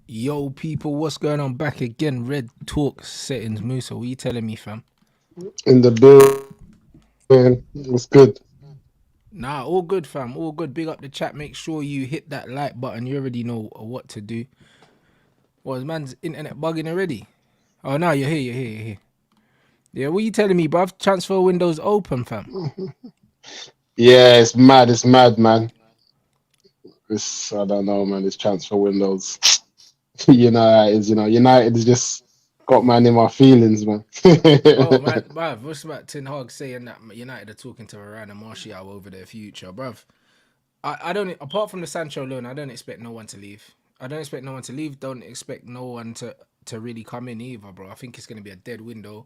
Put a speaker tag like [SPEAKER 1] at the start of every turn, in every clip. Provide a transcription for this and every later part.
[SPEAKER 1] Yo, people, what's going on? Back again. Red Talk settings, Moosa. What you telling me, fam?
[SPEAKER 2] In the building. It's good.
[SPEAKER 1] Nah, all good, fam. All good. Big up the chat. Make sure you hit that like button. You already know what to do. Was man's internet bugging already? Oh, no, you're here. You're here. Yeah, what you telling me, bruv? Transfer window's open, fam.
[SPEAKER 2] Yeah, it's mad. It's mad, man. It's I don't know, man. This transfer windows. You know how it is. You know, United has just got man in my feelings, man.
[SPEAKER 1] Oh, man, bruv. What's about Ten Hag saying that United are talking to Varane and Martial over their future, bruv? I don't, apart from the Sancho loan, I don't expect no one to leave. I don't expect no one to leave. Don't expect no one to really come in either, bro. I think it's going to be a dead window,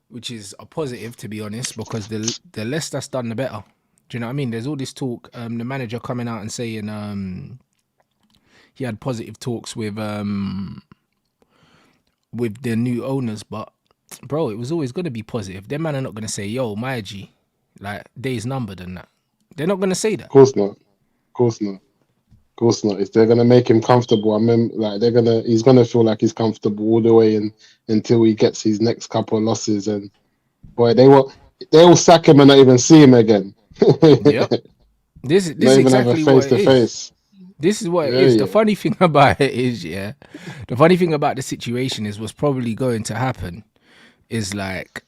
[SPEAKER 1] which is a positive, to be honest, because the less that's done, the better. Do you know what I mean? There's all this talk. The manager coming out and saying he had positive talks with the new owners, but bro, it was always going to be positive. Them man are not going to say, "Yo, my G, like days numbered and that." They're not going to say
[SPEAKER 2] Of
[SPEAKER 1] that.
[SPEAKER 2] course not. Of course not. Of course not. If they're gonna make him comfortable, I mean, like he's gonna feel like he's comfortable all the way in until he gets his next couple of losses. And boy, they will sack him and not even see him again.
[SPEAKER 1] Yep. This
[SPEAKER 2] Not
[SPEAKER 1] is
[SPEAKER 2] even have a
[SPEAKER 1] exactly
[SPEAKER 2] face
[SPEAKER 1] what it
[SPEAKER 2] to
[SPEAKER 1] is.
[SPEAKER 2] face.
[SPEAKER 1] This is what it
[SPEAKER 2] Yeah,
[SPEAKER 1] is. The
[SPEAKER 2] yeah.
[SPEAKER 1] funny thing about it is, yeah, the funny thing about the situation is what's probably going to happen is like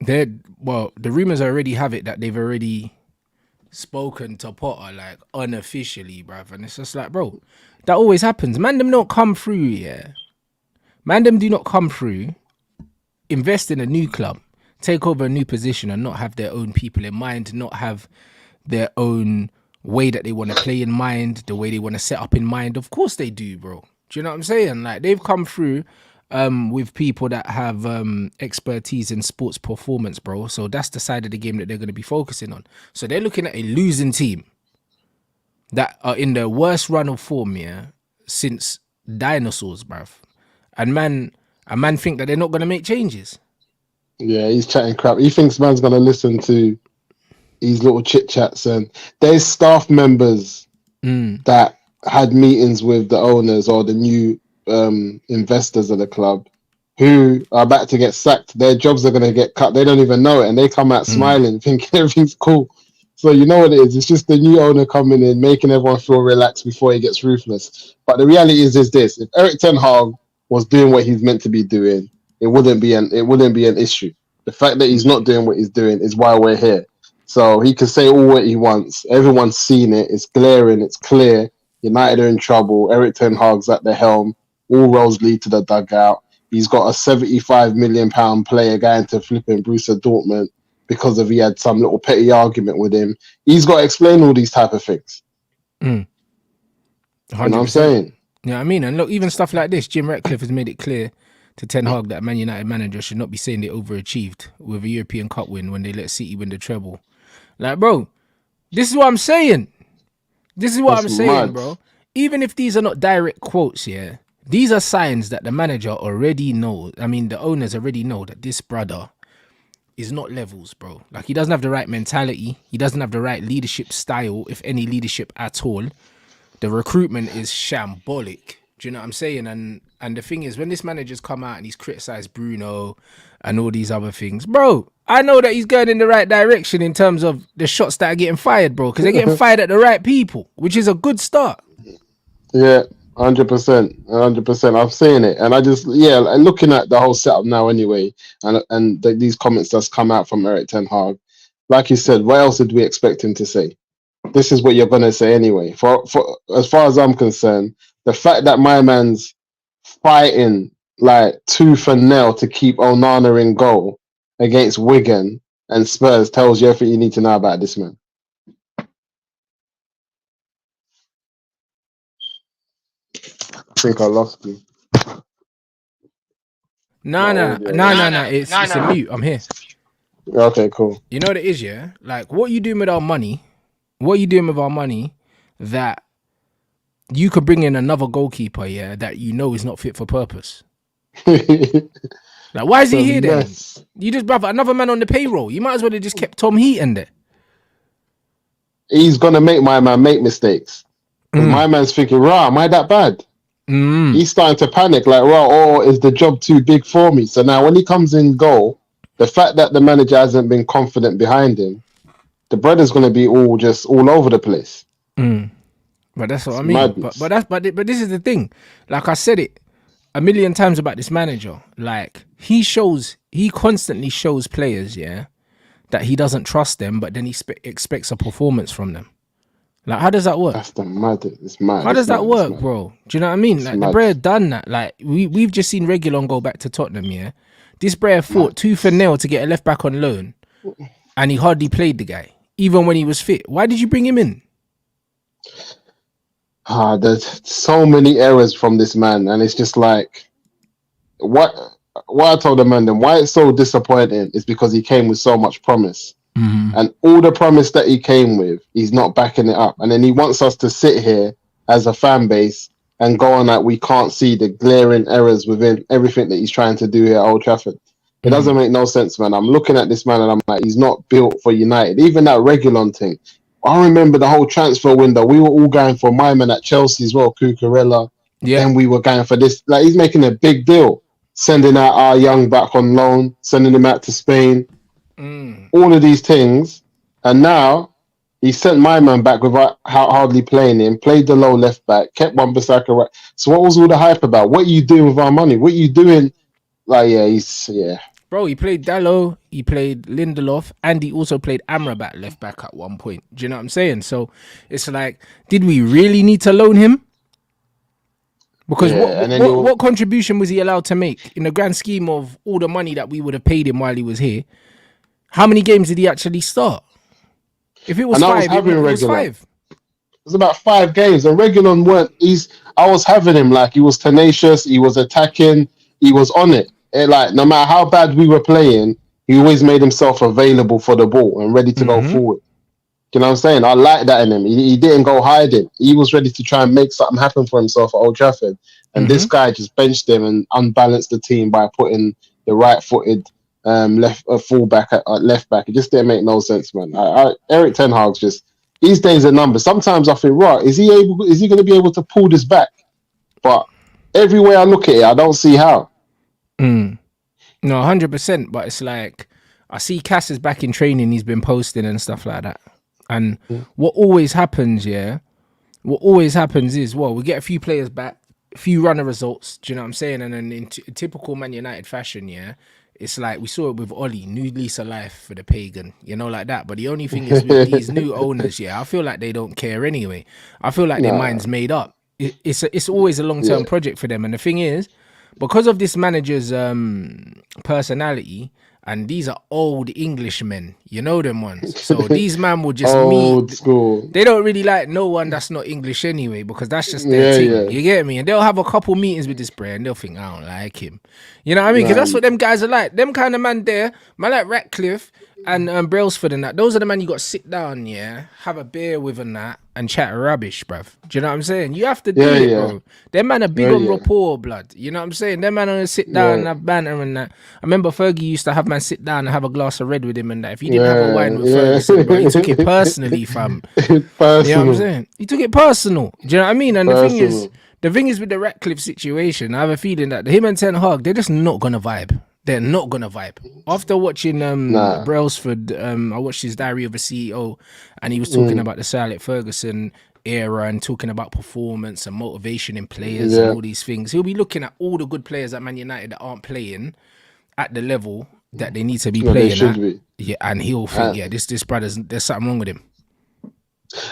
[SPEAKER 1] the rumors already have it that they've already spoken to Potter like unofficially, bruv. And it's just like, bro, that always happens. Man, them don't come through, yeah. Man, them do not come through, invest in a new club, take over a new position and not have their own people in mind, not have their own way that they want to play in mind, the way they want to set up in mind. Of course they do, bro. Do you know what I'm saying? Like they've come through with people that have expertise in sports performance, bro. So that's the side of the game that they're going to be focusing on. So they're looking at a losing team that are in the worst run of form, yeah, since dinosaurs, bruv. And man think that they're not going to make changes.
[SPEAKER 2] Yeah, he's chatting crap. He thinks man's gonna listen to these little chit chats, and there's staff members that had meetings with the owners or the new investors of the club who are about to get sacked. Their jobs are gonna get cut. They don't even know it, and they come out smiling, thinking everything's cool. So you know what it is. It's just the new owner coming in, making everyone feel relaxed before he gets ruthless. But the reality is this: if Eric Ten Hag was doing what he's meant to be doing, it wouldn't be an issue. The fact that he's not doing what he's doing is why we're here. So he can say all what he wants. Everyone's seen it. It's glaring. It's clear. United are in trouble. Eric Ten Hag's at the helm. All roads lead to the dugout. He's got a £75 million player going to flipping Borussia Dortmund because he had some little petty argument with him. He's got to explain all these type of things. You know what I'm
[SPEAKER 1] 100%.
[SPEAKER 2] saying?
[SPEAKER 1] You know what I mean? And look, even stuff like this, Jim Ratcliffe has made it clear to Ten Hag that Man United manager should not be saying they overachieved with a European Cup win when they let City win the treble. Like, bro, this is what I'm saying. This is what
[SPEAKER 2] That's
[SPEAKER 1] I'm saying,
[SPEAKER 2] mad.
[SPEAKER 1] bro. Even if these are not direct quotes, yeah, these are signs that the manager already knows. I mean, the owners already know that this brother is not levels, bro. Like, he doesn't have the right mentality. He doesn't have the right leadership style, if any leadership at all. The recruitment is shambolic. Do you know what I'm saying? And the thing is, when this manager's come out and he's criticized Bruno and all these other things, bro, I know that he's going in the right direction in terms of the shots that are getting fired, bro, because they're getting fired at the right people, which is a good start.
[SPEAKER 2] Yeah, 100%, 100%. I'm saying it, and I just and looking at the whole setup now anyway, and these comments that's come out from Eric Ten Hag, like you said, what else did we expect him to say? This is what you're gonna say anyway. For as far as I'm concerned, the fact that my man's fighting like tooth and nail to keep Onana in goal against Wigan and Spurs tells you everything you need to know about this man. I think I lost you. My
[SPEAKER 1] Nah, nah,
[SPEAKER 2] audio.
[SPEAKER 1] nah, nah, nah. It's a mute. I'm here.
[SPEAKER 2] Okay, cool.
[SPEAKER 1] You know what it is, yeah? Like, what you doing with our money? What you doing with our money that you could bring in another goalkeeper, yeah, that you know is not fit for purpose? Like, why is
[SPEAKER 2] It's
[SPEAKER 1] he
[SPEAKER 2] a
[SPEAKER 1] here then?
[SPEAKER 2] mess.
[SPEAKER 1] You just, brother, another man on the payroll. You might as well have just kept Tom Heaton there.
[SPEAKER 2] He's gonna make my man make mistakes because my man's thinking, "Rah, am I that bad?" He's starting to panic, like, well, or is the job too big for me? So now when he comes in goal, the fact that the manager hasn't been confident behind him, the brother's going to be all over the place.
[SPEAKER 1] But that's what
[SPEAKER 2] It's
[SPEAKER 1] I mean.
[SPEAKER 2] madness.
[SPEAKER 1] But this is the thing. Like I said it a million times about this manager. Like he constantly shows players, yeah, that he doesn't trust them, but then he expects a performance from them. Like, how does that work?
[SPEAKER 2] That's the madness. It's mad.
[SPEAKER 1] How does that work, bro? Do you know what I mean? Like the Brer done that. Like we've just seen Reguilon go back to Tottenham, yeah. This Brer fought tooth and nail to get a left back on loan, and he hardly played the guy, even when he was fit. Why did you bring him in?
[SPEAKER 2] There's so many errors from this man, and it's just like, what I told the man then why it's so disappointing is because he came with so much promise. And all the promise that he came with, he's not backing it up. And then he wants us to sit here as a fan base and go on that we can't see the glaring errors within everything that he's trying to do here at Old Trafford. It doesn't make no sense, man. I'm looking at this man and I'm like, he's not built for United. Even that Reguilon thing. I remember the whole transfer window. We were all going for my man at Chelsea as well, Cucurella. Yeah. Then we were going for this. Like, he's making a big deal. Sending out our young back on loan, sending him out to Spain. All of these things, and now he sent my man back without hardly playing him, played the low left back, kept Wan-Bissaka right. So what was all the hype about? What are you doing with our money? What are you doing? Like,
[SPEAKER 1] Bro, he played Dalot, he played Lindelof, and he also played Amrabat left back at one point. Do you know what I'm saying? So it's like, did we really need to loan him? Because what contribution was he allowed to make in the grand scheme of all the money that we would have paid him while he was here? How many games did he actually start? If it was five, it was 5.
[SPEAKER 2] It was about 5 games. And Reguilon I was having him, like, he was tenacious, he was attacking, he was on it. Like, no matter how bad we were playing, he always made himself available for the ball and ready to go forward. You know what I'm saying? I like that in him. He didn't go hiding. He was ready to try and make something happen for himself at Old Trafford. And this guy just benched him and unbalanced the team by putting the right-footed fullback at left back. It just didn't make no sense, man. Eric Ten Hag's just, these days are numbers. Sometimes I think, right, is he going to be able to pull this back? But every way I look at it, I don't see how.
[SPEAKER 1] No, 100%. But it's like, I see Cass is back in training. He's been posting and stuff like that. And what always happens is, well, we get a few players back, a few runner results. Do you know what I'm saying? And then in typical Man United fashion, yeah, it's like we saw it with Ollie, new lease of life for the pagan, you know, like that. But the only thing is with these new owners, yeah, I feel like they don't care anyway. I feel like their mind's made up. It's always a long-term project for them. And the thing is, because of this manager's personality, and these are old Englishmen, you know them ones. So these man will just
[SPEAKER 2] old school.
[SPEAKER 1] They don't really like no one that's not English anyway, because that's just their thing. Yeah. You get me? And they'll have a couple meetings with this brand and they'll think, I don't like him. You know what I mean? Because that's what them guys are like. Them kind of man there, man like Ratcliffe and Brailsford and that. Those are the man you got to sit down, yeah, have a beer with and that, and chat rubbish, bruv. Do you know what I'm saying? You have to do it, bro. Them man are big on rapport, blood. You know what I'm saying? Them man to sit down and have banter and that. I remember Fergie used to have man sit down and have a glass of red with him and that. If he didn't have a wine with Ferguson, bro, he took it personally, fam. You know what I'm saying? He took it personal. Do you know what I mean? And the thing is with the Ratcliffe situation, I have a feeling that him and Ten Hag, they're just not gonna vibe. They're not gonna vibe. After watching Brailsford, I watched his Diary of a CEO, and he was talking about the Sir Alex Ferguson era and talking about performance and motivation in players and all these things. He'll be looking at all the good players at Man United that aren't playing at the level that they need to be playing at. Yeah, and he'll think, this brother's, there's something wrong with him.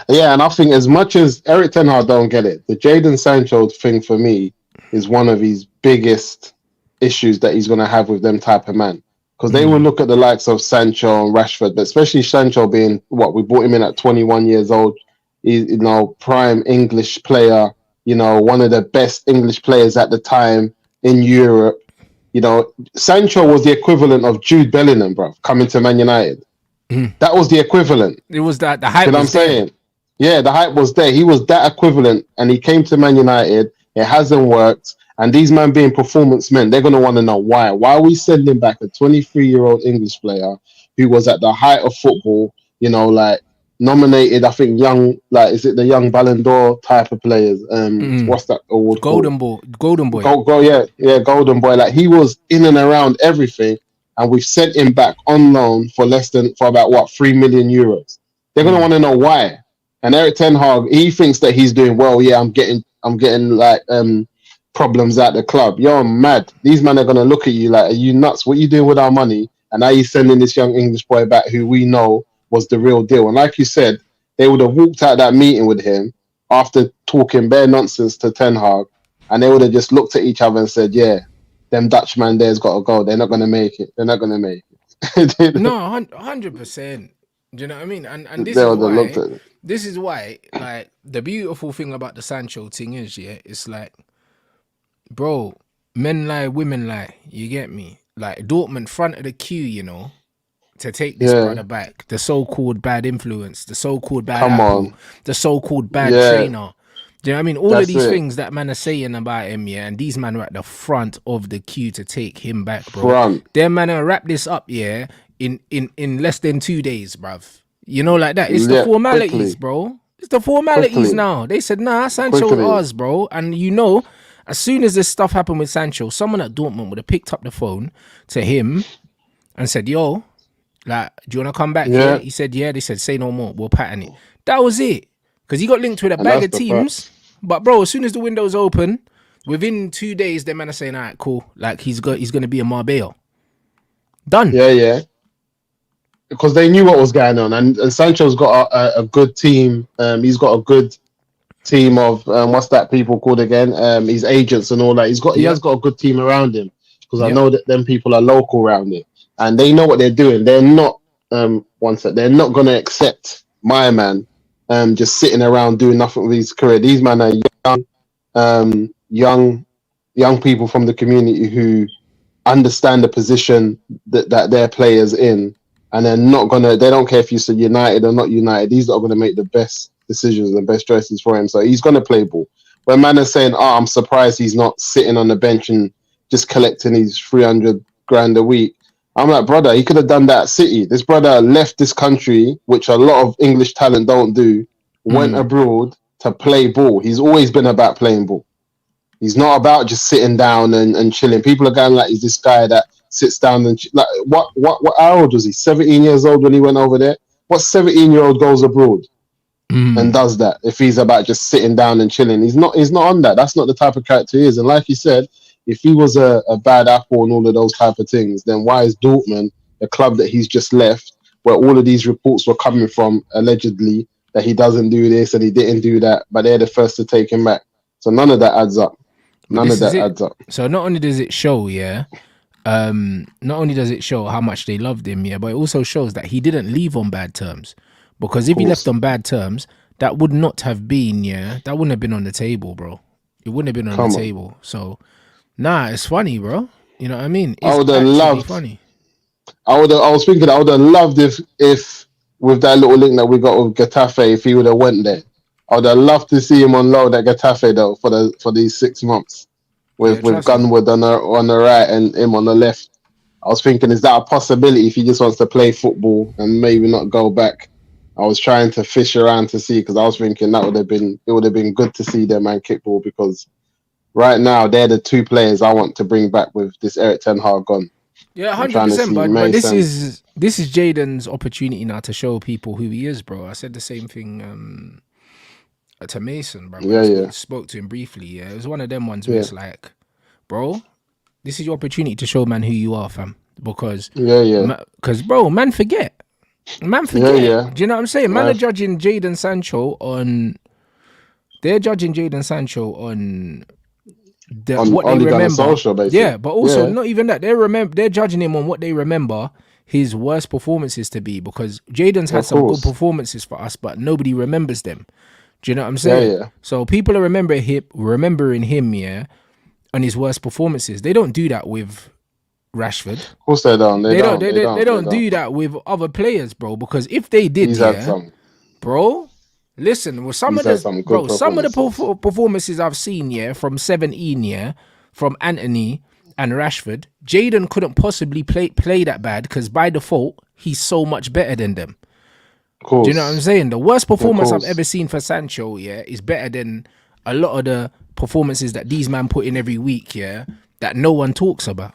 [SPEAKER 2] Yeah, and I think as much as Eric Ten Hag don't get it, the Jadon Sancho thing for me is one of his biggest issues that he's going to have with them type of man, because they will look at the likes of Sancho and Rashford, but especially Sancho being we brought him in at 21 years old. He's, you know, prime English player, you know, one of the best English players at the time in Europe. You know, Sancho was the equivalent of Jude Bellingham, bro, coming to Man United. That was the equivalent.
[SPEAKER 1] It was that the hype.
[SPEAKER 2] You know what I'm saying? Yeah, the hype was there. He was that equivalent, and he came to Man United. It hasn't worked. And these men being performance men, they're going to want to know why. Why are we sending back a 23-year-old English player who was at the height of football, you know, like nominated, I think, young, like, is it the young Ballon d'Or type of players? What's that award called?
[SPEAKER 1] Golden boy.
[SPEAKER 2] Yeah, Golden Boy. Like, he was in and around everything, and we've sent him back on loan for about what, 3 million euros. They're gonna want to know why. And Eric Ten Hag, he thinks that he's doing well. Yeah, I'm getting like problems at the club. You're mad. These men are gonna look at you like, are you nuts? What are you doing with our money? And now you're sending this young English boy back who we know was the real deal. And like you said, they would have walked out that meeting with him after talking bare nonsense to Ten Hag, and they would have just looked at each other and said, yeah, them Dutch man there's got to go. They're not going to make it. They're not going to make it.
[SPEAKER 1] No, 100%. Do you know what I mean? And this is why, like, the beautiful thing about the Sancho thing is, yeah, it's like, bro, men lie, women lie. You get me? Like, Dortmund front of the queue, you know, to take this brother back. The so-called bad influence, the so-called bad apple, the so-called bad trainer. Do you know what I mean? All of these things that man are saying about him, yeah, and these men are at the front of the queue to take him back, bro. Them man are wrap this up, yeah, in less than 2 days, bruv. You know, like that. It's the formalities, bro. It's the formalities now. They said, nah, Sancho ours, bro. And you know, as soon as this stuff happened with Sancho, someone at Dortmund would have picked up the phone to him and said, yo, like, do you want to come back here? He said, yeah. They said, say no more. We'll pattern it. That was it. Because he got linked with a bag of teams. But, bro, as soon as the window's open, within 2 days, them men are saying, all right, cool. Like, he's going to be a Marbella. Done.
[SPEAKER 2] Yeah. Because they knew what was going on. And Sancho's got a good team. He's got a good team of, what's that people called again? His agents and all that. He has got a good team around him. Because I know that them people are local around it. And they know what they're doing. They're not, they're not going to accept my man just sitting around doing nothing with his career. These men are young people from the community who understand the position that their players in, and they're not gonna. They don't care if you say United or not United. These are going to make the best decisions and best choices for him. So he's going to play ball. When man is saying, "Oh, I'm surprised he's not sitting on the bench and just collecting his 300 grand a week," I'm like, brother, he could have done that at City. This brother left this country, which a lot of English talent don't do, went abroad to play ball. He's always been about playing ball. He's not about just sitting down and chilling. People are going like, he's this guy that sits down and like, what how old was he? 17 years old when he went over there? What 17-year-old goes abroad and does that if he's about just sitting down and chilling? He's not on that. That's not the type of character he is. And like you said, if he was a bad apple and all of those type of things, then why is Dortmund, the club that he's just left, where all of these reports were coming from, allegedly, that he doesn't do this and he didn't do that, but they're the first to take him back. So none of that adds up. None of that adds up.
[SPEAKER 1] So not only does it show, not only does it show how much they loved him, but it also shows that he didn't leave on bad terms. Because if he left on bad terms, that would not have been, that wouldn't have been on the table, bro. It wouldn't have been on the table. So, nah, it's funny, bro. You know what I mean?
[SPEAKER 2] I would have loved. Funny. I was thinking I would have loved if with that little link that we got with Getafe, if he would have went there. I would have loved to see him on loan at Getafe though for these 6 months with Gunwood on the right and him on the left. I was thinking, is that a possibility if he just wants to play football and maybe not go back? I was trying to fish around to see, because I was thinking it would have been good to see them man kickball, because right now they're the two players I want to bring back with this Eric Ten Hag gone.
[SPEAKER 1] Yeah, 100%. But this is Jadon's opportunity now to show people who he is, bro. I said the same thing to Mason, bro. I spoke to him briefly. Yeah, it was one of them ones where it's like, bro, this is your opportunity to show man who you are, fam. Because bro, man forget. Do you know what I'm saying? Man are judging Jadon Sancho on. They're judging Jadon Sancho on what they remember. Social, but also not even that. They're judging him on what they remember his worst performances to be, because Jadon's had some good performances for us, but nobody remembers them. Do you know what I'm saying? Yeah. So people are remembering him, on his worst performances. They don't do that with Rashford. Of
[SPEAKER 2] course they don't. They
[SPEAKER 1] don't do that with other players, bro. Because if they did, bro, listen, with some of the performances I've seen, from 17, from Anthony and Rashford, Jadon couldn't possibly play that bad, because by default he's so much better than them. Do you know what I'm
[SPEAKER 2] course.
[SPEAKER 1] saying? The worst
[SPEAKER 2] Of
[SPEAKER 1] performance I've
[SPEAKER 2] course.
[SPEAKER 1] ever seen for Sancho, yeah, is better than a lot of the performances that these man put in every week, yeah, that no one talks about.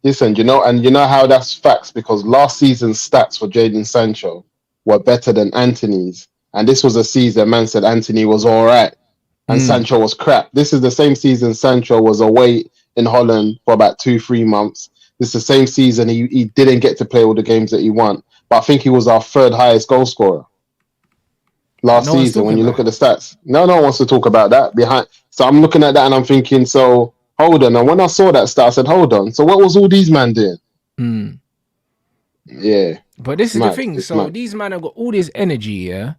[SPEAKER 2] Listen, you know how that's facts because last season's stats for Jadon Sancho were better than Anthony's, and this was a season man said Anthony was all right and Sancho was crap. This is the same season Sancho was away in Holland for about 2-3 months. This is the same season he didn't get to play all the games that he won, but I think he was our third highest goal scorer
[SPEAKER 1] But
[SPEAKER 2] last
[SPEAKER 1] no one's
[SPEAKER 2] season.
[SPEAKER 1] talking
[SPEAKER 2] When you
[SPEAKER 1] about
[SPEAKER 2] look at
[SPEAKER 1] it.
[SPEAKER 2] the stats, no one wants to talk about that behind. So I'm looking at that and I'm thinking, so hold on. And when I saw that stat, I said, hold on. So what was all these men doing? Yeah,
[SPEAKER 1] But this
[SPEAKER 2] it's
[SPEAKER 1] is the
[SPEAKER 2] mad.
[SPEAKER 1] thing.
[SPEAKER 2] It's
[SPEAKER 1] So
[SPEAKER 2] mad.
[SPEAKER 1] these man have got all this energy, yeah.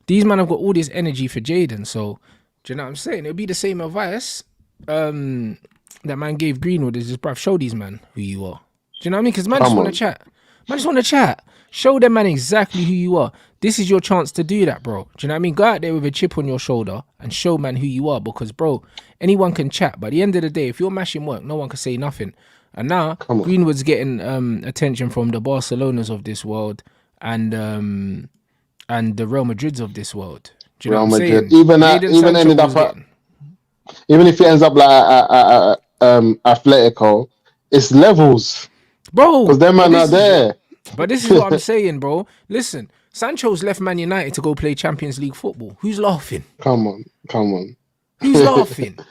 [SPEAKER 1] These man have got all this energy for Jaden. So do you know what I'm saying? It'll be the same advice that man gave Greenwood is just bruv, show these man who you are. Do you know what I mean? Because man just
[SPEAKER 2] Come
[SPEAKER 1] want to
[SPEAKER 2] on,
[SPEAKER 1] chat. Man just want to chat. Show them man exactly who you are. This is your chance to do that, bro. Do you know what I mean? Go out there with a chip on your shoulder and show man who you are. Because bro, anyone can chat. But at the end of the day, if you're mashing work, no one can say nothing. And now
[SPEAKER 2] come on.
[SPEAKER 1] Greenwood's getting attention from the Barcelonas of this world and the Real Madrids of this world. Do you know what
[SPEAKER 2] Real
[SPEAKER 1] I'm
[SPEAKER 2] Madrid,
[SPEAKER 1] saying? Jadon
[SPEAKER 2] even
[SPEAKER 1] Sancho
[SPEAKER 2] ended
[SPEAKER 1] was
[SPEAKER 2] up
[SPEAKER 1] getting.
[SPEAKER 2] even if it ends up like Atletico, it's levels because
[SPEAKER 1] Bro,
[SPEAKER 2] them
[SPEAKER 1] but
[SPEAKER 2] man are
[SPEAKER 1] this is
[SPEAKER 2] there.
[SPEAKER 1] what I'm saying, bro. Listen, Sancho's left Man United to go play Champions League football. Who's laughing?
[SPEAKER 2] Come on, come on.
[SPEAKER 1] Who's laughing? Do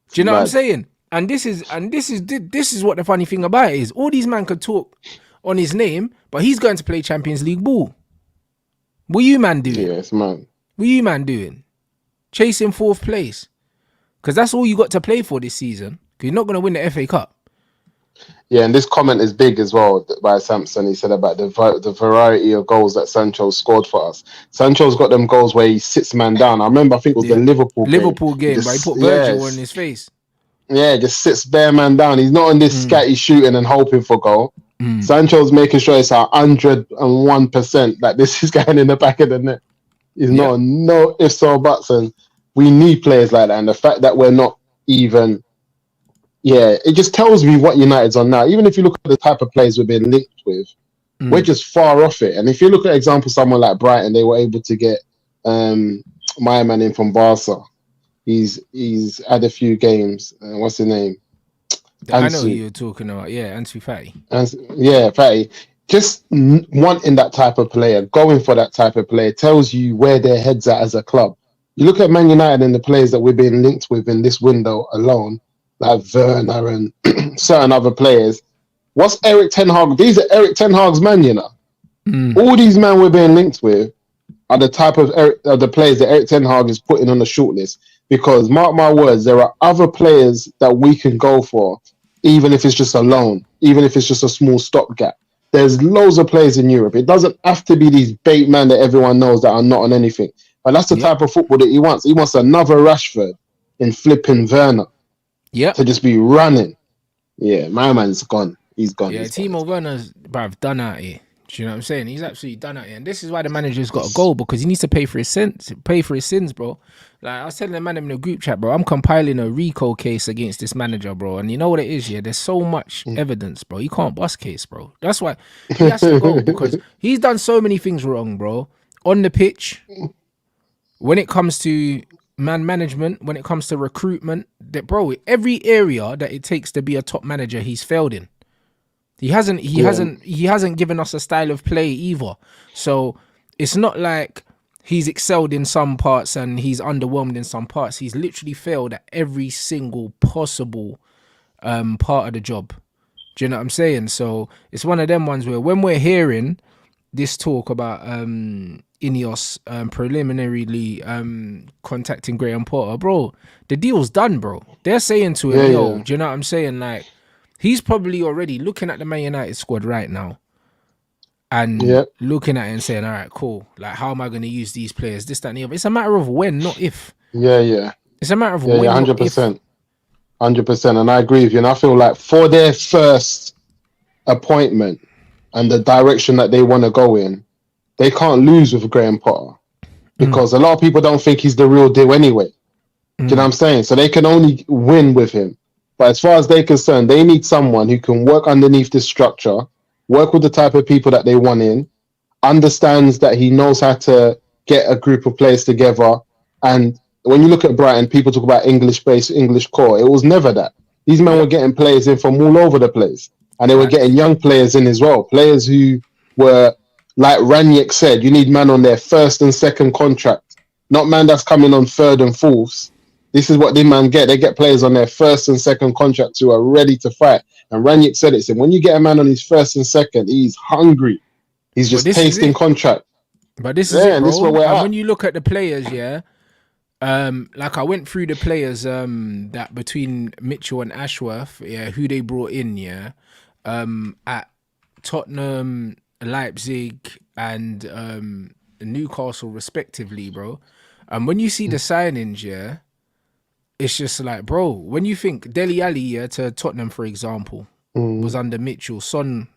[SPEAKER 2] It's
[SPEAKER 1] you know what I'm
[SPEAKER 2] mad.
[SPEAKER 1] saying? And this is what the funny thing about it is. All these man could talk on his name, but he's going to play Champions League ball. What you man doing?
[SPEAKER 2] Yeah, it's mad.
[SPEAKER 1] What you man doing? Chasing fourth place. Because that's all you got to play for this season. Because you're not going to win the FA Cup.
[SPEAKER 2] Yeah, and this comment is big as well by Samson. He said about the variety of goals that Sancho scored for us. Sancho's got them goals where he sits man down. I remember, I think it was the
[SPEAKER 1] Yeah.
[SPEAKER 2] Liverpool game.
[SPEAKER 1] Liverpool
[SPEAKER 2] He
[SPEAKER 1] game, but he
[SPEAKER 2] just
[SPEAKER 1] put Virgil on his face.
[SPEAKER 2] just sits bare man down. He's not on this scatty shooting and hoping for goal. Sancho's making sure it's 101% that this is going in the back of the net. He's not no ifs or buts, and we need players like that. And the fact that we're not even, it just tells me what United's on now. Even if you look at the type of players we've been linked with, we're just far off it. And if you look at example, someone like Brighton, they were able to get my man in from Barca. He's had a few games. What's his name?
[SPEAKER 1] I know who
[SPEAKER 2] Ansu.
[SPEAKER 1] you're talking about. Yeah, Ansu Fati.
[SPEAKER 2] Yeah, Fatty. Just wanting that type of player, going for that type of player, tells you where their heads at as a club. You look at Man United and the players that we've been linked with in this window alone, like Werner and certain other players. What's Eric Ten Hag? These are Eric Ten Hag's men, you know. All these men we're being linked with are the type of the players that Eric Ten Hag is putting on the shortlist. Because mark my words, there are other players that we can go for, even if it's just a loan, even if it's just a small stopgap. There's loads of players in Europe. It doesn't have to be these bait men that everyone knows that are not on anything. But that's the type of football that he wants. He wants another Rashford in flipping Werner to just be running. Yeah, my man's gone. He's gone.
[SPEAKER 1] Yeah,
[SPEAKER 2] He's gone.
[SPEAKER 1] Timo Werner's done out here. Do you know what I'm saying? He's absolutely done out here. And this is why the manager's got to go, because he needs to pay for his sins, bro. Like I was telling the man in the group chat, bro, I'm compiling a RICO case against this manager, bro. And you know what it is, yeah? There's so much evidence, bro. You can't bust case, bro. That's why he has to go, because he's done so many things wrong, bro. On the pitch, when it comes to man management, when it comes to recruitment, that bro, every area that it takes to be a top manager, he's failed in. He hasn't given us a style of play either. So it's not like he's excelled in some parts and he's underwhelmed in some parts. He's literally failed at every single possible part of the job. Do you know what I'm saying? So it's one of them ones where when we're hearing this talk about Ineos preliminarily contacting Graham Potter, bro, the deal's done, bro. They're saying to him, do you know what I'm saying? Like, he's probably already looking at the Man United squad right now and looking at it and saying, all right, cool. Like, how am I going to use these players? This, that, and the other. It's a matter of when, not if.
[SPEAKER 2] Yeah.
[SPEAKER 1] It's a matter of when,
[SPEAKER 2] 100%. 100%. And I agree with you. And I feel like for their first appointment and the direction that they want to go in, they can't lose with Graham Potter because a lot of people don't think he's the real deal anyway. Do you know what I'm saying? So they can only win with him. But as far as they're concerned, they need someone who can work underneath this structure, work with the type of people that they want in, understands that he knows how to get a group of players together. And when you look at Brighton, people talk about English base, English core. It was never that. These men were getting players in from all over the place, and they were getting young players in as well. Players who were, like Ranić said, you need man on their first and second contract, not man that's coming on third and fourths. This is what they man get. They get players on their first and second contracts who are ready to fight. And Ranić said it. So when you get a man on his first and second, he's hungry. He's just tasting contract.
[SPEAKER 1] But this is it, bro. And when you look at the players, like I went through the players that between Mitchell and Ashworth, who they brought in, at Tottenham, Leipzig, and Newcastle, respectively, bro. And when you see the signings, it's just like, bro, when you think Dele Alli to Tottenham, for example, was under Mitchell, Son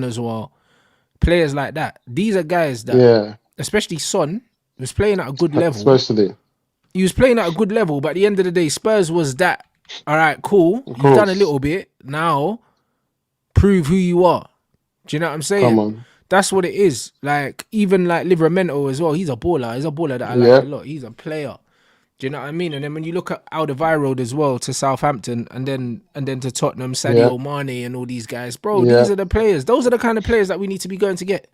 [SPEAKER 1] as well, players like that. These are guys that, especially Son, was playing at a good level. He was playing at a good level, but at the end of the day, Spurs was that. All right, cool. You've done a little bit. Now, prove who you are. Do you know what I'm saying?
[SPEAKER 2] Come on.
[SPEAKER 1] That's what it is. Like, even like Livramento as well, he's a baller. He's a baller that I like a lot. He's a player. Do you know what I mean? And then when you look at Alderweireld as well to Southampton, and then to Tottenham, Sadio Mane and all these guys, bro, these are the players. Those are the kind of players that we need to be going to get.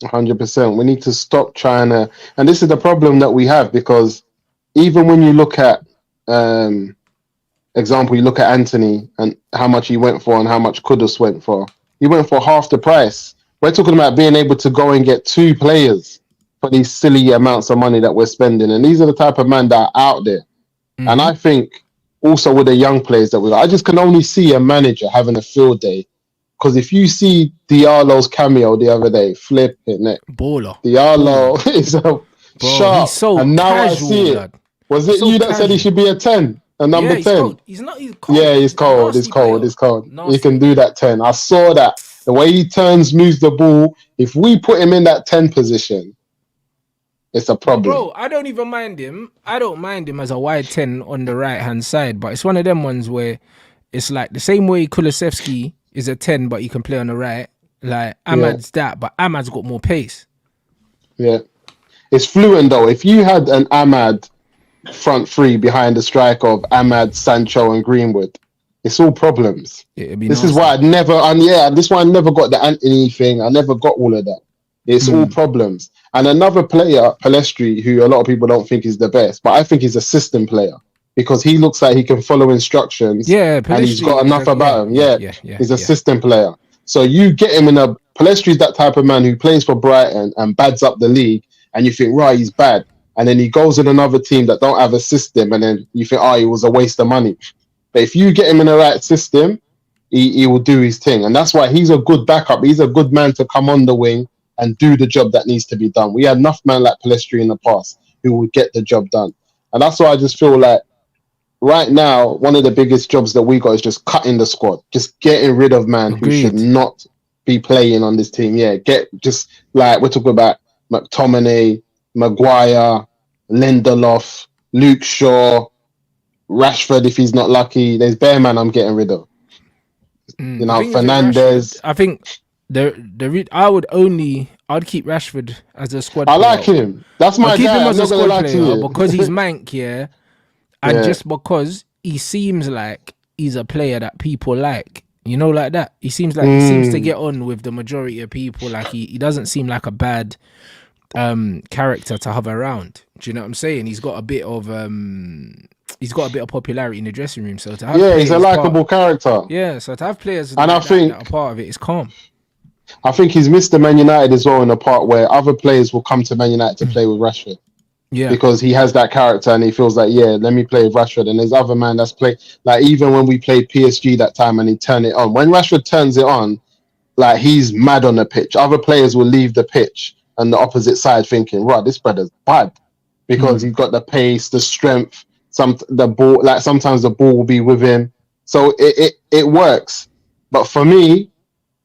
[SPEAKER 2] 100%. We need to stop trying to, and this is the problem that we have, because even when you look at, example, you look at Anthony and how much he went for and how much Kudus went for. He went for half the price. We're talking about being able to go and get 2 players for these silly amounts of money that we're spending. And these are the type of men that are out there. Mm-hmm. And I think also with the young players that we got, I just can only see a manager having a field day. Because if you see Diallo's cameo the other day, flipping it.
[SPEAKER 1] Baller.
[SPEAKER 2] Diallo is a sharp.
[SPEAKER 1] He's so
[SPEAKER 2] and now
[SPEAKER 1] casual,
[SPEAKER 2] I see it.
[SPEAKER 1] Lad.
[SPEAKER 2] Was it so you that said he should be a 10? A number 10?
[SPEAKER 1] Cold. He's not. He's cold.
[SPEAKER 2] Yeah, he's cold. He's cold. He's cold. He can do that 10. I saw that. The way he turns, moves the ball. If we put him in that 10 position, it's a problem.
[SPEAKER 1] Bro, I don't even mind him. I don't mind him as a wide 10 on the right-hand side. But it's one of them ones where it's like the same way Kulusevski is a 10, but he can play on the right. Like, Ahmad's that, but Ahmad's got more pace. Yeah.
[SPEAKER 2] It's fluent, though. If you had an Ahmad front three behind the striker of Ahmad, Sancho, and Greenwood, it's all problems. This is why this is why I never got the Anthony thing. I never got all of that. It's all problems. And another player, Palestri, who a lot of people don't think is the best, but I think he's a system player because he looks like he can follow instructions. Yeah, Palestri, and he's got enough about him. He's a system player. So you get him in a Palestri's that type of man who plays for Brighton and bads up the league, and you think, right, he's bad. And then he goes in another team that don't have a system, and then you think, he was a waste of money. But if you get him in the right system, he will do his thing. And that's why he's a good backup. He's a good man to come on the wing and do the job that needs to be done. We had enough men like Palestri in the past who would get the job done. And that's why I just feel like right now, one of the biggest jobs that we got is just cutting the squad, just getting rid of man who should not be playing on this team. Yeah, just like we're talking about McTominay, Maguire, Lindelof, Luke Shaw, Rashford if he's not lucky. There's bare man I'm getting rid of. Fernandes.
[SPEAKER 1] I think I'd keep Rashford as a squad
[SPEAKER 2] player. I like him. That's my guy. I'm not gonna lie to you.
[SPEAKER 1] Because he's mank, and just because he seems like he's a player that people like. You know, like that. He seems like he seems to get on with the majority of people. Like he doesn't seem like a bad character to have around. Do you know what I'm saying? He's got a bit of popularity in the dressing room. So to have
[SPEAKER 2] he's a likable character.
[SPEAKER 1] Yeah, so to have players and I think that are part of it is calm.
[SPEAKER 2] I think he's missed the Man United as well in the part where other players will come to Man United to play with Rashford. Yeah, because he has that character and he feels like, let me play with Rashford. And there's other man that's played, like even when we played PSG that time and he turned it on. When Rashford turns it on, like he's mad on the pitch. Other players will leave the pitch and the opposite side thinking, right, this brother's bad because he's got the pace, the strength. The ball, like sometimes the ball will be with him. So it works. But for me,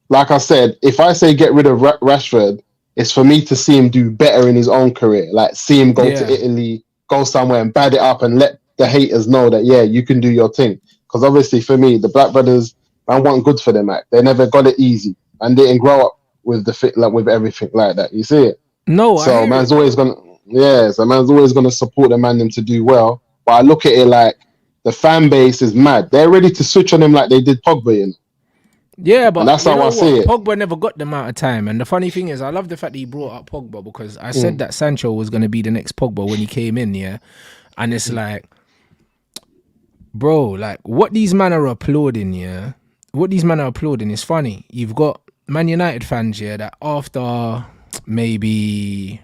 [SPEAKER 2] like I said, if I say get rid of Rashford, it's for me to see him do better in his own career. Like see him go to Italy, go somewhere and bad it up and let the haters know that, you can do your thing. Because obviously for me, the Black Brothers, I want good for them, They never got it easy and didn't grow up with the fit, like with everything like that. You see it.
[SPEAKER 1] No, I
[SPEAKER 2] So
[SPEAKER 1] hear
[SPEAKER 2] man's
[SPEAKER 1] it.
[SPEAKER 2] always gonna, yeah. So man's always gonna support the man them to do well. But I look at it like the fan base is mad. They're ready to switch on him like they did Pogba,
[SPEAKER 1] Yeah,
[SPEAKER 2] and
[SPEAKER 1] but
[SPEAKER 2] that's
[SPEAKER 1] you
[SPEAKER 2] how
[SPEAKER 1] know
[SPEAKER 2] I see
[SPEAKER 1] what?
[SPEAKER 2] it.
[SPEAKER 1] Pogba never got the amount of time. And the funny thing is, I love the fact that he brought up Pogba because I said
[SPEAKER 2] Mm.
[SPEAKER 1] that Sancho was going to be the next Pogba when he came in, yeah? And it's like, bro, like what these men are applauding, yeah? What these men are applauding is funny. You've got Man United fans, yeah, that after maybe,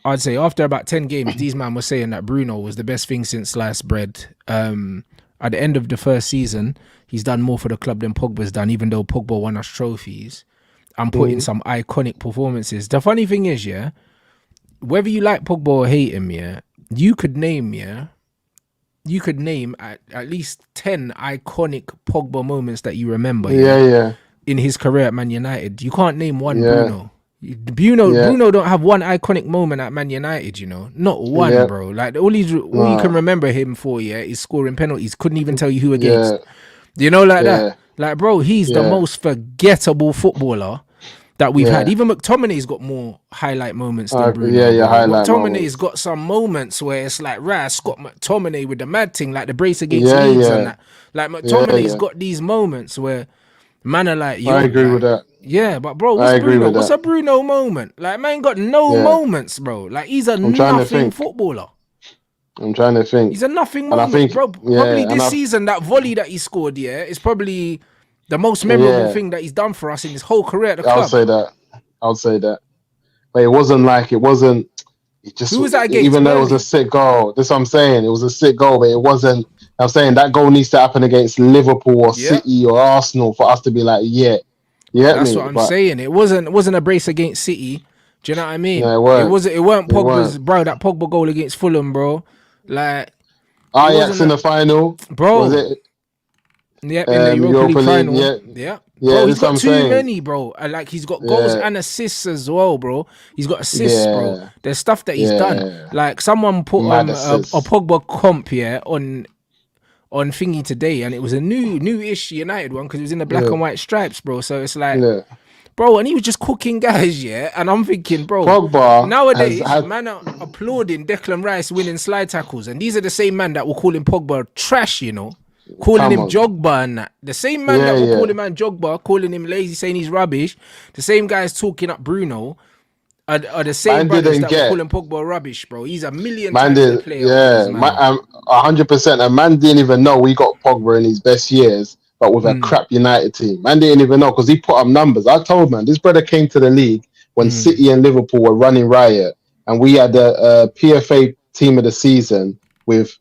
[SPEAKER 1] I'd say after about 10 games, these men were saying that Bruno was the best thing since sliced bread. At the end of the first season, he's done more for the club than Pogba's done, even though Pogba won us trophies and put in some iconic performances. The funny thing is, yeah, whether you like Pogba or hate him, yeah, you could name at least 10 iconic Pogba moments that you remember,
[SPEAKER 2] Yeah.
[SPEAKER 1] in his career at Man United. You can't name one
[SPEAKER 2] Yeah.
[SPEAKER 1] Bruno. Bruno don't have one iconic moment at Man United, not one,
[SPEAKER 2] Yeah.
[SPEAKER 1] bro. Like all you can remember him for, yeah, is scoring penalties. Couldn't even tell you who against.
[SPEAKER 2] Yeah.
[SPEAKER 1] Like
[SPEAKER 2] Yeah.
[SPEAKER 1] that. Like, bro, he's the most forgettable footballer that we've had. Even McTominay's got more highlight moments than Bruno.
[SPEAKER 2] Yeah. Highlight
[SPEAKER 1] McTominay's
[SPEAKER 2] moments.
[SPEAKER 1] got some moments where it's like, right, Scott McTominay with the mad thing, like the brace against
[SPEAKER 2] Yeah,
[SPEAKER 1] Leeds
[SPEAKER 2] yeah.
[SPEAKER 1] and that. Like McTominay's
[SPEAKER 2] Yeah.
[SPEAKER 1] got these moments where man are like, yo,
[SPEAKER 2] I agree
[SPEAKER 1] like,
[SPEAKER 2] with that.
[SPEAKER 1] yeah, but bro,
[SPEAKER 2] I agree with
[SPEAKER 1] what's
[SPEAKER 2] that.
[SPEAKER 1] a Bruno moment? Like, man got no moments, bro. Like, he's a
[SPEAKER 2] I'm trying to
[SPEAKER 1] nothing
[SPEAKER 2] think.
[SPEAKER 1] footballer.
[SPEAKER 2] I'm trying to think.
[SPEAKER 1] He's a nothing
[SPEAKER 2] And I
[SPEAKER 1] moment,
[SPEAKER 2] think,
[SPEAKER 1] bro.
[SPEAKER 2] yeah,
[SPEAKER 1] Probably
[SPEAKER 2] and
[SPEAKER 1] this season, that volley that he scored, yeah, is probably the most memorable thing that he's done for us in his whole career at the club.
[SPEAKER 2] I'll say that. But it wasn't. It just,
[SPEAKER 1] Who was that against?
[SPEAKER 2] even though it
[SPEAKER 1] Burnley?
[SPEAKER 2] was a sick goal. That's what I'm saying. It was a sick goal, but it wasn't. I'm saying that goal needs to happen against Liverpool or City or Arsenal for us to be like, yeah.
[SPEAKER 1] That's what I'm saying. It wasn't a brace against City. Do you know what I mean?
[SPEAKER 2] Yeah,
[SPEAKER 1] it weren't Pogba's, bro. That Pogba goal against Fulham, bro. Like
[SPEAKER 2] Ajax in the final,
[SPEAKER 1] bro.
[SPEAKER 2] Was it?
[SPEAKER 1] Yeah, in the Europa League final. Yeah. Bro, he's got too many, bro. Like he's got goals and assists as well, bro. He's got assists, bro. There's stuff that he's done. Like someone put a Pogba comp on thingy today, and it was a new-ish United one because it was in the black and white stripes, bro. So it's like, bro, and he was just cooking guys, yeah. And I'm thinking, bro,
[SPEAKER 2] Pogba
[SPEAKER 1] nowadays, man are applauding Declan Rice winning slide tackles, and these are the same man that will call him Pogba trash, calling him Jogba and that. The same man that will call him man Jogba, calling him lazy, saying he's rubbish. The same guys talking up Bruno are the same brothers that will call him Pogba rubbish, bro. He's a million times the player.
[SPEAKER 2] Yeah, 100%. And man didn't even know we got Pogba in his best years, but with a crap United team. Man didn't even know because he put up numbers. I told man, this brother came to the league when City and Liverpool were running riot, and we had a PFA team of the season with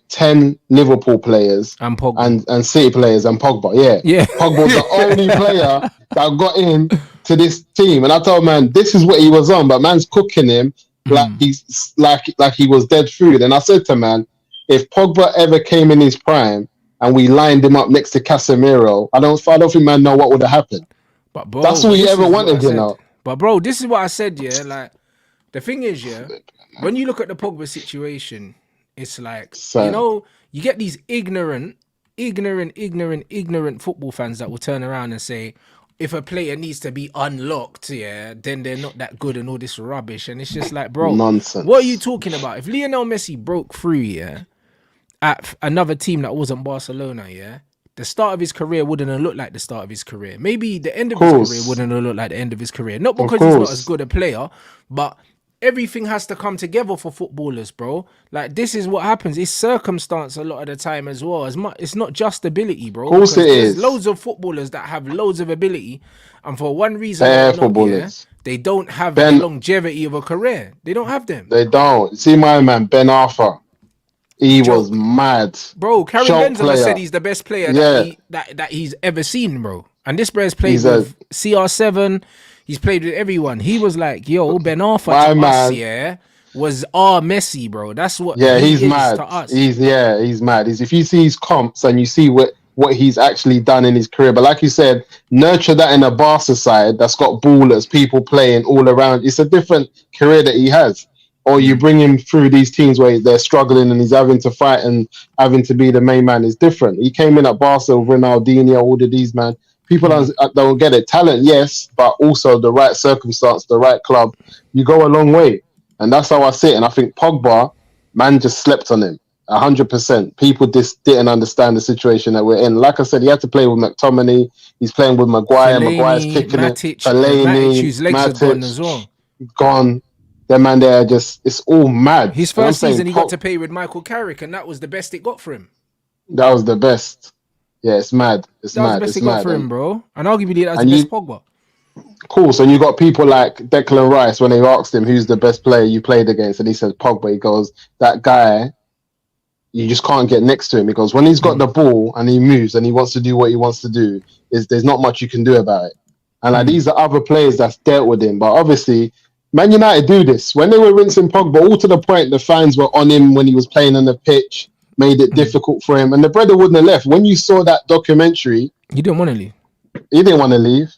[SPEAKER 2] 10 Liverpool players
[SPEAKER 1] and Pogba
[SPEAKER 2] and City players and Pogba. Yeah. Pogba was the only player that got in to this team. And I told man, this is what he was on, but man's cooking him like he's like he was dead food. And I said to man, if Pogba ever came in his prime and we lined him up next to Casemiro, I don't think man know what would have happened.
[SPEAKER 1] But bro,
[SPEAKER 2] that's what he ever wanted,
[SPEAKER 1] But bro, this is what I said, yeah. Like the thing is, yeah, when you look at the Pogba situation, it's like, you get these ignorant football fans that will turn around and say, if a player needs to be unlocked, yeah, then they're not that good and all this rubbish. And it's just like, bro,
[SPEAKER 2] nonsense.
[SPEAKER 1] What are you talking about? If Lionel Messi broke through, yeah, at another team that wasn't Barcelona, yeah, the start of his career wouldn't have looked like the start of his career. Maybe the end of his career wouldn't have looked like the end of his career. Not because he's not as good a player, but everything has to come together for footballers, bro. Like, this is what happens. It's circumstance a lot of the time as well. It's not just ability, bro.
[SPEAKER 2] Of course it is.
[SPEAKER 1] There's loads of footballers that have loads of ability, and for one reason or another, they don't have the longevity of a career. They don't have them.
[SPEAKER 2] They don't. See my man, Ben Arthur. He was mad.
[SPEAKER 1] Bro, Karim Benzema said he's the best player that he's ever seen, bro. And this brother's played with CR7. He's played with everyone. He was like, yo, Ben Arthur to us, was our Messi, bro. That's what
[SPEAKER 2] he's mad.
[SPEAKER 1] To us.
[SPEAKER 2] He's mad. If you see his comps and you see what he's actually done in his career, but like you said, nurture that in a Barca side that's got ballers, people playing all around. It's a different career that he has. Or you bring him through these teams where they're struggling and he's having to fight and having to be the main man. It's different. He came in at Barca with Ronaldinho, all of these man. People don't get it. Talent, yes, but also the right circumstance, the right club, you go a long way. And that's how I see it. And I think Pogba, man, just slept on him 100%. People just didn't understand the situation that we're in. Like I said, he had to play with McTominay. He's playing with Maguire. Maguire's
[SPEAKER 1] Fellaini,
[SPEAKER 2] kicking it.
[SPEAKER 1] Matic, Matic,
[SPEAKER 2] Fellaini,
[SPEAKER 1] whose legs are gone as
[SPEAKER 2] Matic,
[SPEAKER 1] well.
[SPEAKER 2] gone. Them man, they're just, it's all mad.
[SPEAKER 1] His
[SPEAKER 2] And I'm
[SPEAKER 1] first season,
[SPEAKER 2] saying
[SPEAKER 1] he got to pay with Michael Carrick, and that was the best it got for him.
[SPEAKER 2] that was the best. Yeah, it's mad. It's
[SPEAKER 1] That was
[SPEAKER 2] mad.
[SPEAKER 1] the best
[SPEAKER 2] It's
[SPEAKER 1] it got
[SPEAKER 2] mad.
[SPEAKER 1] for him, bro. And arguably, that's the
[SPEAKER 2] and
[SPEAKER 1] best
[SPEAKER 2] you-
[SPEAKER 1] Pogba.
[SPEAKER 2] Cool. So you got people like Declan Rice when they asked him who's the best player you played against, and he says Pogba. He goes, that guy, you just can't get next to him. He goes, when he's got the ball and he moves and he wants to do what he wants to do, there's not much you can do about it. And like these are other players that's dealt with him, but obviously, Man United do this when they were rinsing Pogba, all to the point the fans were on him when he was playing on the pitch, made it difficult for him, and the brother wouldn't have left. When you saw that documentary,
[SPEAKER 1] He didn't want to leave.
[SPEAKER 2] he didn't want to leave.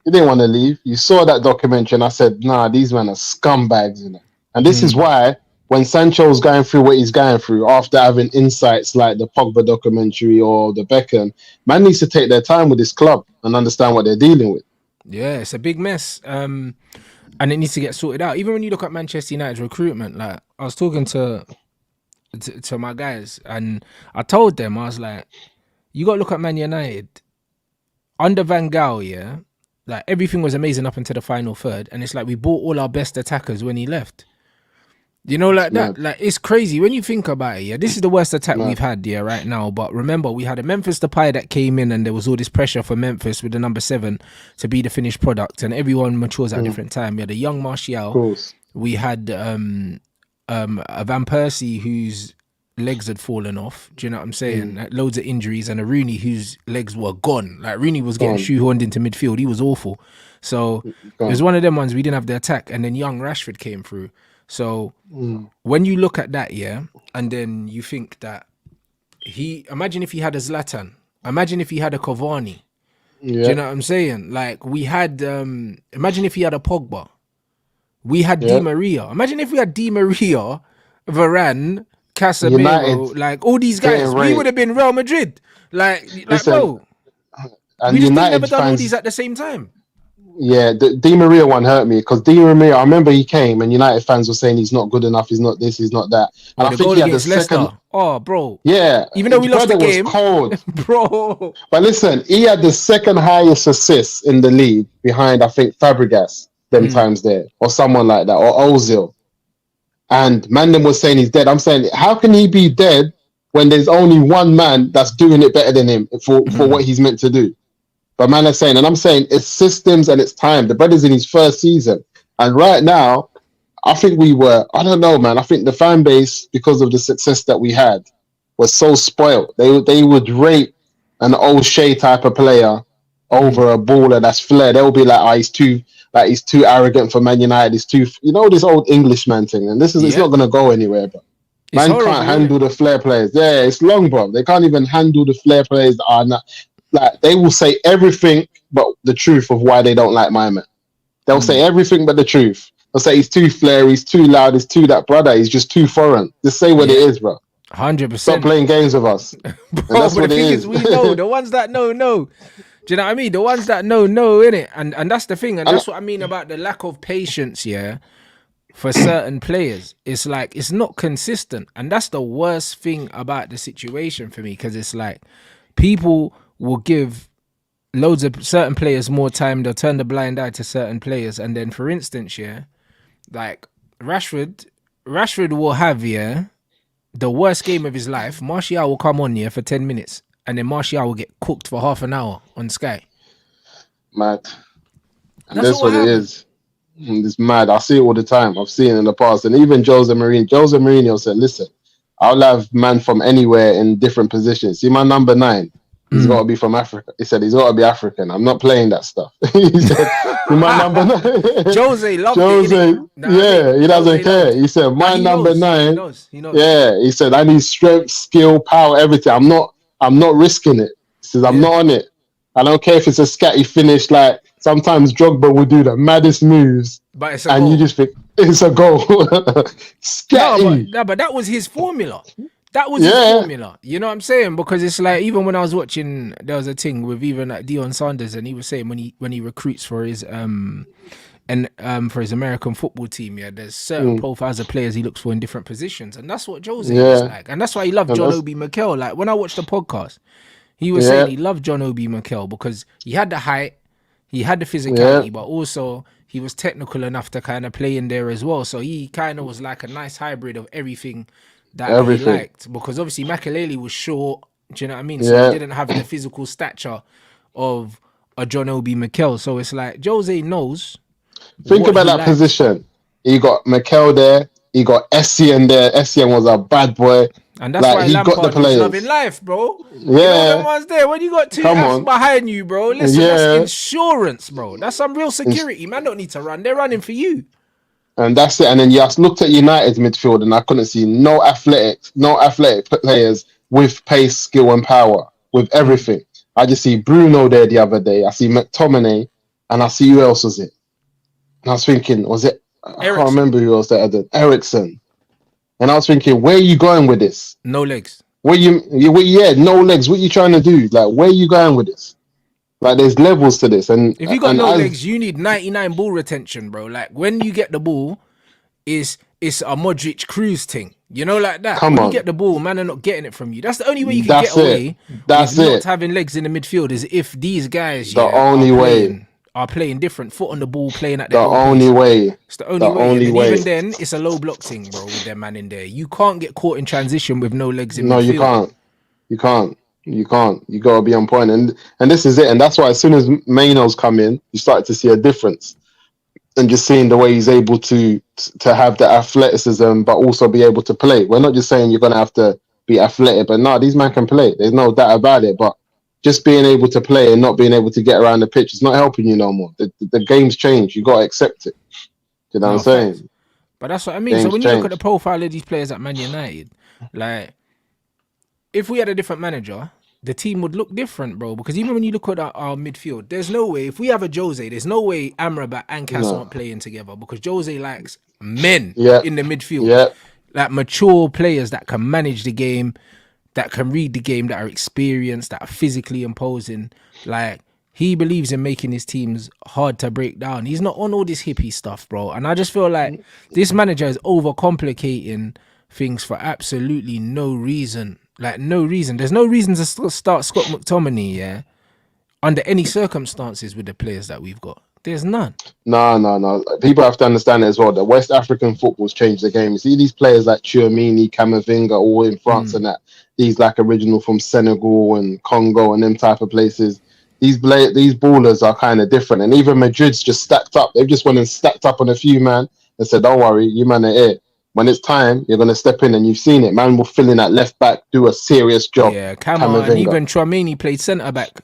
[SPEAKER 2] He didn't want to leave. You saw that documentary, and I said, nah, these men are scumbags, you know. And this is why when Sancho's going through what he's going through after having insights like the Pogba documentary or the Beckham, man needs to take their time with this club and understand what they're dealing with.
[SPEAKER 1] Yeah, it's a big mess. And it needs to get sorted out. Even when you look at Manchester United's recruitment, like I was talking to my guys, and I told them, I was like, you got to look at Man United under Van Gaal, yeah. Like everything was amazing up until the final third, and it's like we bought all our best attackers when he left. You know, like that. Like it's crazy when you think about it. Yeah, this is the worst attack we've had, yeah, right now. But remember, we had a Memphis Depay that came in, and there was all this pressure for Memphis with the number 7 to be the finished product, and everyone matures at a different time. We had a young Martial. We had a Van Persie whose legs had fallen off. Do you know what I'm saying? Like, loads of injuries, and a Rooney whose legs were gone. Like Rooney was getting shoehorned into midfield. He was awful. So it was one of them ones we didn't have the attack, and then young Rashford came through. So when you look at that, yeah, and then you think that imagine if he had a Zlatan, imagine if he had a Cavani. Do you know what I'm saying? Like we had, imagine if he had a Pogba. We had Di Maria. Imagine if we had Di Maria, Varane, Casemiro,
[SPEAKER 2] United,
[SPEAKER 1] like all these guys, we would have been Real Madrid. Listen,
[SPEAKER 2] and
[SPEAKER 1] bro, we just
[SPEAKER 2] United
[SPEAKER 1] never done all
[SPEAKER 2] fans,
[SPEAKER 1] these at the same time.
[SPEAKER 2] Yeah, the Di Maria one hurt me because Di Maria, I remember he came and United fans were saying he's not good enough, he's not this, he's not that. And I think he had the second.
[SPEAKER 1] Leicester. Oh, bro.
[SPEAKER 2] Yeah,
[SPEAKER 1] even though we lost the game,
[SPEAKER 2] was cold,
[SPEAKER 1] bro.
[SPEAKER 2] But listen, he had the second highest assists in the league behind, I think, Fabregas them times there, or someone like that, or Ozil. And Mandem was saying he's dead. I'm saying, how can he be dead when there's only one man that's doing it better than him for what he's meant to do? But man is saying, and I'm saying it's systems and it's time. The brother's in his first season. And right now, I think I don't know, man. I think the fan base, because of the success that we had, was so spoiled. They would rate an O'Shea type of player over a baller that's flair. They'll be like, he's too arrogant for Man United. He's too, this old Englishman thing. And it's not going to go anywhere, bro. Man can't handle the flair players. Yeah, it's long, bro. They can't even handle the flair players that are not. Like they will say everything but the truth of why they don't like my man. They'll say everything but the truth. They'll say he's too flair, he's too loud, he's too that brother. He's just too foreign. Just say what it is, bro.
[SPEAKER 1] 100%.
[SPEAKER 2] Stop playing games with us.
[SPEAKER 1] Bro, that's what the thing is. We know the ones that know. Do you know what I mean? The ones that know, innit? And that's the thing. And that's what I mean about the lack of patience, yeah, for certain players. It's like it's not consistent, and that's the worst thing about the situation for me, because it's like people will give loads of certain players more time. They'll turn the blind eye to certain players. And then, for instance, yeah, like Rashford will have, yeah, the worst game of his life. Martial will come on here for 10 minutes, and then Martial will get cooked for half an hour on Sky.
[SPEAKER 2] Mad. And that's what it is. It's mad. I see it all the time. I've seen it in the past. And even Jose Mourinho said, listen, I'll have man from anywhere in different positions. See my number 9? He's got to be from Africa. He said he's got to be African. I'm not playing that stuff. He said, my number 9.
[SPEAKER 1] Jose loved
[SPEAKER 2] it. He doesn't care. He said, my number 9.
[SPEAKER 1] He knows.
[SPEAKER 2] Yeah, he said, I need strength, skill, power, everything. I'm not risking it. He says, I'm not on it. I don't care if it's a scatty finish. Like sometimes Drogba will do the maddest moves,
[SPEAKER 1] but it's goal.
[SPEAKER 2] You just think it's a goal. Scatty.
[SPEAKER 1] No, but that was his formula. That was his formula. You know what I'm saying? Because it's like, even when I was watching, there was a thing with even like Deion Sanders, and he was saying when he recruits for his for his American football team, yeah, there's certain profiles of players he looks for in different positions, and that's what Jose was like, and that's why he loved John Obi Mikel. Like when I watched the podcast, he was saying he loved John Obi Mikel because he had the height, he had the physicality, but also he was technical enough to kind of play in there as well. So he kind of was like a nice hybrid of everything that he liked. Because obviously Makelele was short, do you know what I mean? So he didn't have the physical stature of a John Obi Mikel. So it's like Jose knows.
[SPEAKER 2] Think about that position. He got Mikel there. He got Essien there. Essien was a bad boy.
[SPEAKER 1] And that's why he Lampard got the players. Was loving life, bro. Yeah. You know them ones there. When you got two Fs behind you, bro, listen, that's insurance, bro. That's some real security. Man don't need to run. They're running for you.
[SPEAKER 2] And that's it. And then you just looked at United's midfield and I couldn't see no athletic players with pace, skill and power, with everything. I just see Bruno there the other day. I see McTominay and I see who else was it? And I was thinking, was it? I can't remember who else that had Ericsson. And I was thinking, where are you going with this?
[SPEAKER 1] No legs.
[SPEAKER 2] No legs. What are you trying to do? Like, where are you going with this? Like, there's levels to this. And
[SPEAKER 1] if you got no legs, you need 99 ball retention, bro. Like, when you get the ball, it's a Modric Cruz thing. You know, like that. When you get the ball, man are not getting it from you. That's the only way you can get away. That's it. Not having legs in the midfield is if these guys are playing different, foot on the ball, playing at their own pace. It's the only way. Even then, it's a low block thing, bro, with their man in there. You can't get caught in transition with no legs in midfield.
[SPEAKER 2] No, you can't. You got to be on point. And this is it. And that's why as soon as Maino's come in, you start to see a difference. And just seeing the way he's able to have the athleticism, but also be able to play. We're not just saying you're going to have to be athletic, but no, these men can play. There's no doubt about it. But just being able to play and not being able to get around the pitch is not helping you no more. The game's changed. You got to accept it. You know what I'm saying?
[SPEAKER 1] But that's what I mean. So when you look at the profile of these players at Man United, like, if we had a different manager, the team would look different, bro. Because even when you look at our midfield, there's no way, if we have a Jose, there's no way Amrabat and Cass aren't playing together, because Jose likes men in the midfield. Yeah. Like mature players that can manage the game, that can read the game, that are experienced, that are physically imposing. Like, he believes in making his teams hard to break down. He's not on all this hippie stuff, bro. And I just feel like this manager is overcomplicating things for absolutely no reason. Like, no reason. There's no reason to start Scott McTominay, under any circumstances with the players that we've got. There's none. No. People have to understand it as well. The West African football's changed the game. You see these players like Tchouaméni, Camavinga, all in France and that. These like original from Senegal and Congo and them type of places. These ballers are kind of different. And even Madrid's just stacked up. They've just went and stacked up on a few, man, and said, don't worry, you man are here. When it's time, you're going to step in, and you've seen it. Man will fill in that left back, do a serious job. Yeah, and even Tchouaméni played centre back.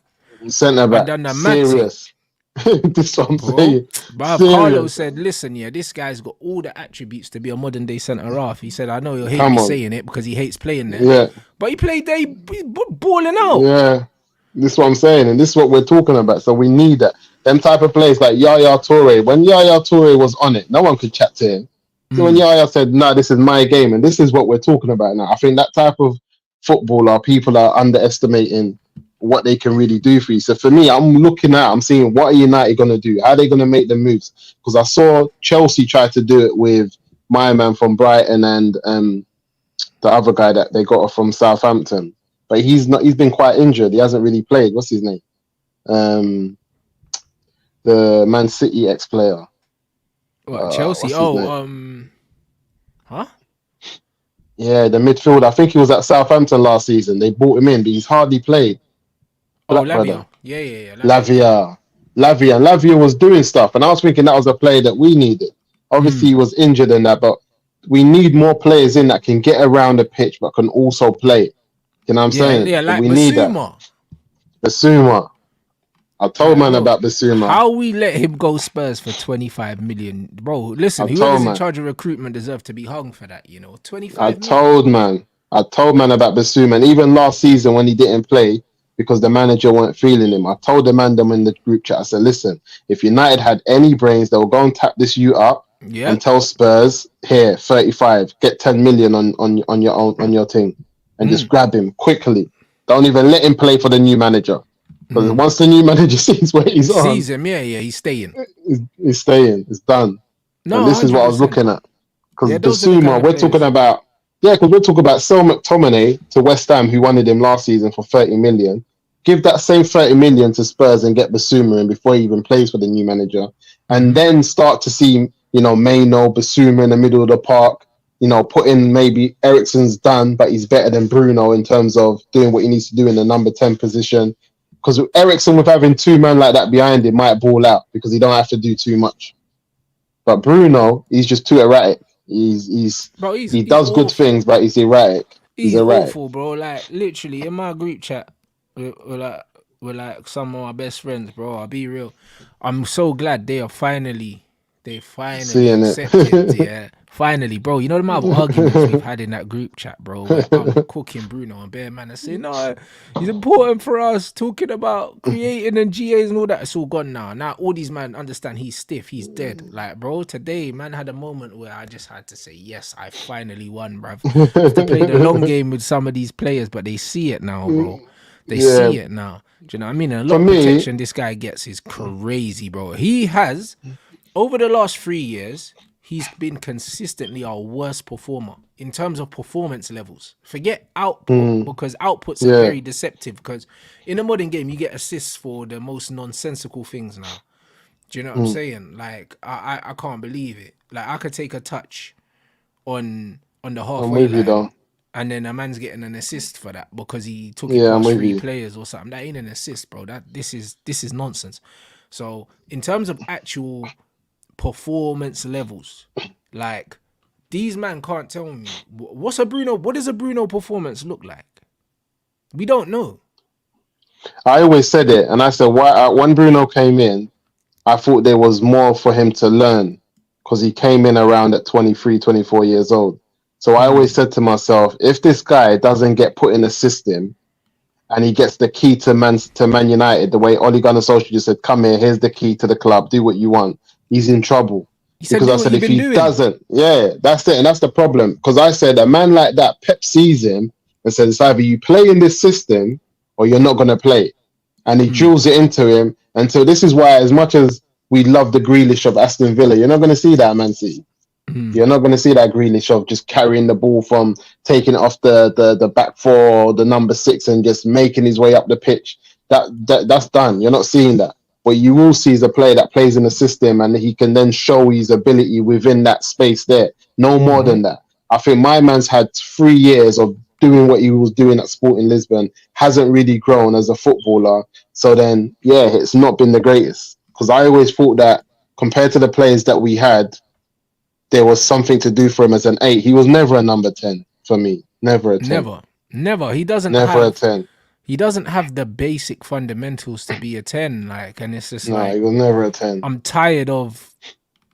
[SPEAKER 2] Serious. This is what I'm saying.
[SPEAKER 1] But Carlo said, listen, this guy's got all the attributes to be a modern day centre half. He said, I know you'll hate me saying it because he hates playing there. Yeah. But he played there, he's balling out. Yeah.
[SPEAKER 2] This is what I'm saying, and this is what we're talking about. So we need that. Them type of players like Yaya Toure. When Yaya Toure was on it, no one could chat to him. So when Yaya said, no, this is my game, and this is what we're talking about now. I think that type of footballer, people are underestimating what they can really do for you. So for me, I'm seeing what are United going to do? How are they going to make the moves? Because I saw Chelsea try to do it with my man from Brighton and the other guy that they got from Southampton. But he's been quite injured. He hasn't really played. What's his name? The Man City ex-player.
[SPEAKER 1] What, Chelsea? Huh?
[SPEAKER 2] Yeah, the midfielder. I think he was at Southampton last season. They brought him in, but he's hardly played.
[SPEAKER 1] Lavia. Yeah.
[SPEAKER 2] Lavia was doing stuff, and I was thinking that was a player that we needed. Obviously, he was injured in that, but we need more players in that can get around the pitch, but can also play. You know what I'm saying?
[SPEAKER 1] Yeah, like
[SPEAKER 2] we
[SPEAKER 1] Basuma.
[SPEAKER 2] Need that. Basuma. I told man about Basuma.
[SPEAKER 1] How we let him go Spurs for 25 million, bro? Listen, whoever's in charge of recruitment deserves to be hung for that. 25.
[SPEAKER 2] I told man about Basuma, and even last season when he didn't play because the manager weren't feeling him, I told the man them in the group chat. I said, listen, if United had any brains, they'll go and tap this up and tell Spurs, here, 35, get 10 million on your thing. and just grab him quickly. Don't even let him play for the new manager. Because once the new manager sees where he's on,
[SPEAKER 1] sees him, he's staying.
[SPEAKER 2] He's staying. It's done.
[SPEAKER 1] No,
[SPEAKER 2] and this
[SPEAKER 1] 100%.
[SPEAKER 2] is what I was looking at. Because
[SPEAKER 1] Basuma,
[SPEAKER 2] kind of we're talking about, because we're talking about Sel McTominay to West Ham, who wanted him last season for 30 million. Give that same 30 million to Spurs and get Basuma in before he even plays for the new manager. And then start to see, Maino, Basuma in the middle of the park, put in maybe Eriksen's done, but he's better than Bruno in terms of doing what he needs to do in the number 10 position. Because Eriksen, with having two men like that behind him, might ball out because he don't have to do too much. But Bruno, he's just too erratic. He does
[SPEAKER 1] awful.
[SPEAKER 2] good things, but he's erratic.
[SPEAKER 1] He's awful, bro. Like literally in my group chat, we're like some of my best friends, bro. I'll be real. I'm so glad they finally
[SPEAKER 2] seeing
[SPEAKER 1] accepted. Yeah, finally, bro. You know the amount of arguments we've had in that group chat, bro. Where I'm cooking Bruno and Bear Man and saying, no, he's important for us. Talking about creating and GAs and all that. It's all gone now. Now all these men understand he's stiff. He's dead. Like, bro, today man had a moment where I just had to say, yes, I finally won, bruv. I have to play the long game with some of these players, but they see it now, bro. They see it now. Do you know what I mean? And a lot of protection this guy gets is crazy, bro. He has, over the last 3 years, he's been consistently our worst performer in terms of performance levels. Forget output, because outputs are very deceptive. Because in a modern game, you get assists for the most nonsensical things now. Do you know what I'm saying? Like, I can't believe it. Like, I could take a touch on the halfway line, and then a man's getting an assist for that because he took it past 3 players or something. That ain't an assist, bro. This is nonsense. So in terms of actual performance levels, like these man can't tell me what does a Bruno performance look like? We don't know.
[SPEAKER 2] I always said it, and I said when Bruno came in, I thought there was more for him to learn because he came in around at 23, 24 years old. So I always said to myself, if this guy doesn't get put in a system and he gets the key to Man United, the way Ole Gunnar Solskjaer just said, come here, here's the key to the club, do what you want, he's in trouble. Because I said, if he doesn't, that's it. And that's the problem. Because I said, a man like that, Pep sees him and says, it's either you play in this system or you're not going to play. And he drills it into him. And so this is why, as much as we love the Grealish of Aston Villa, you're not going to see that, Man City. You're not going to see that Grealish of just carrying the ball from taking it off the back four, the number 6, and just making his way up the pitch. That's done. You're not seeing that. What you will see is a player that plays in the system and he can then show his ability within that space there. No more than that. I think my man's had 3 years of doing what he was doing at Sporting Lisbon, hasn't really grown as a footballer. So then, it's not been the greatest. Because I always thought that compared to the players that we had, there was something to do for him as an 8. He was never a number 10 for me. Never a 10.
[SPEAKER 1] Never. He doesn't
[SPEAKER 2] never a 10.
[SPEAKER 1] He doesn't have the basic fundamentals to be a 10. Like, and it's just
[SPEAKER 2] he was never a 10.
[SPEAKER 1] I'm tired of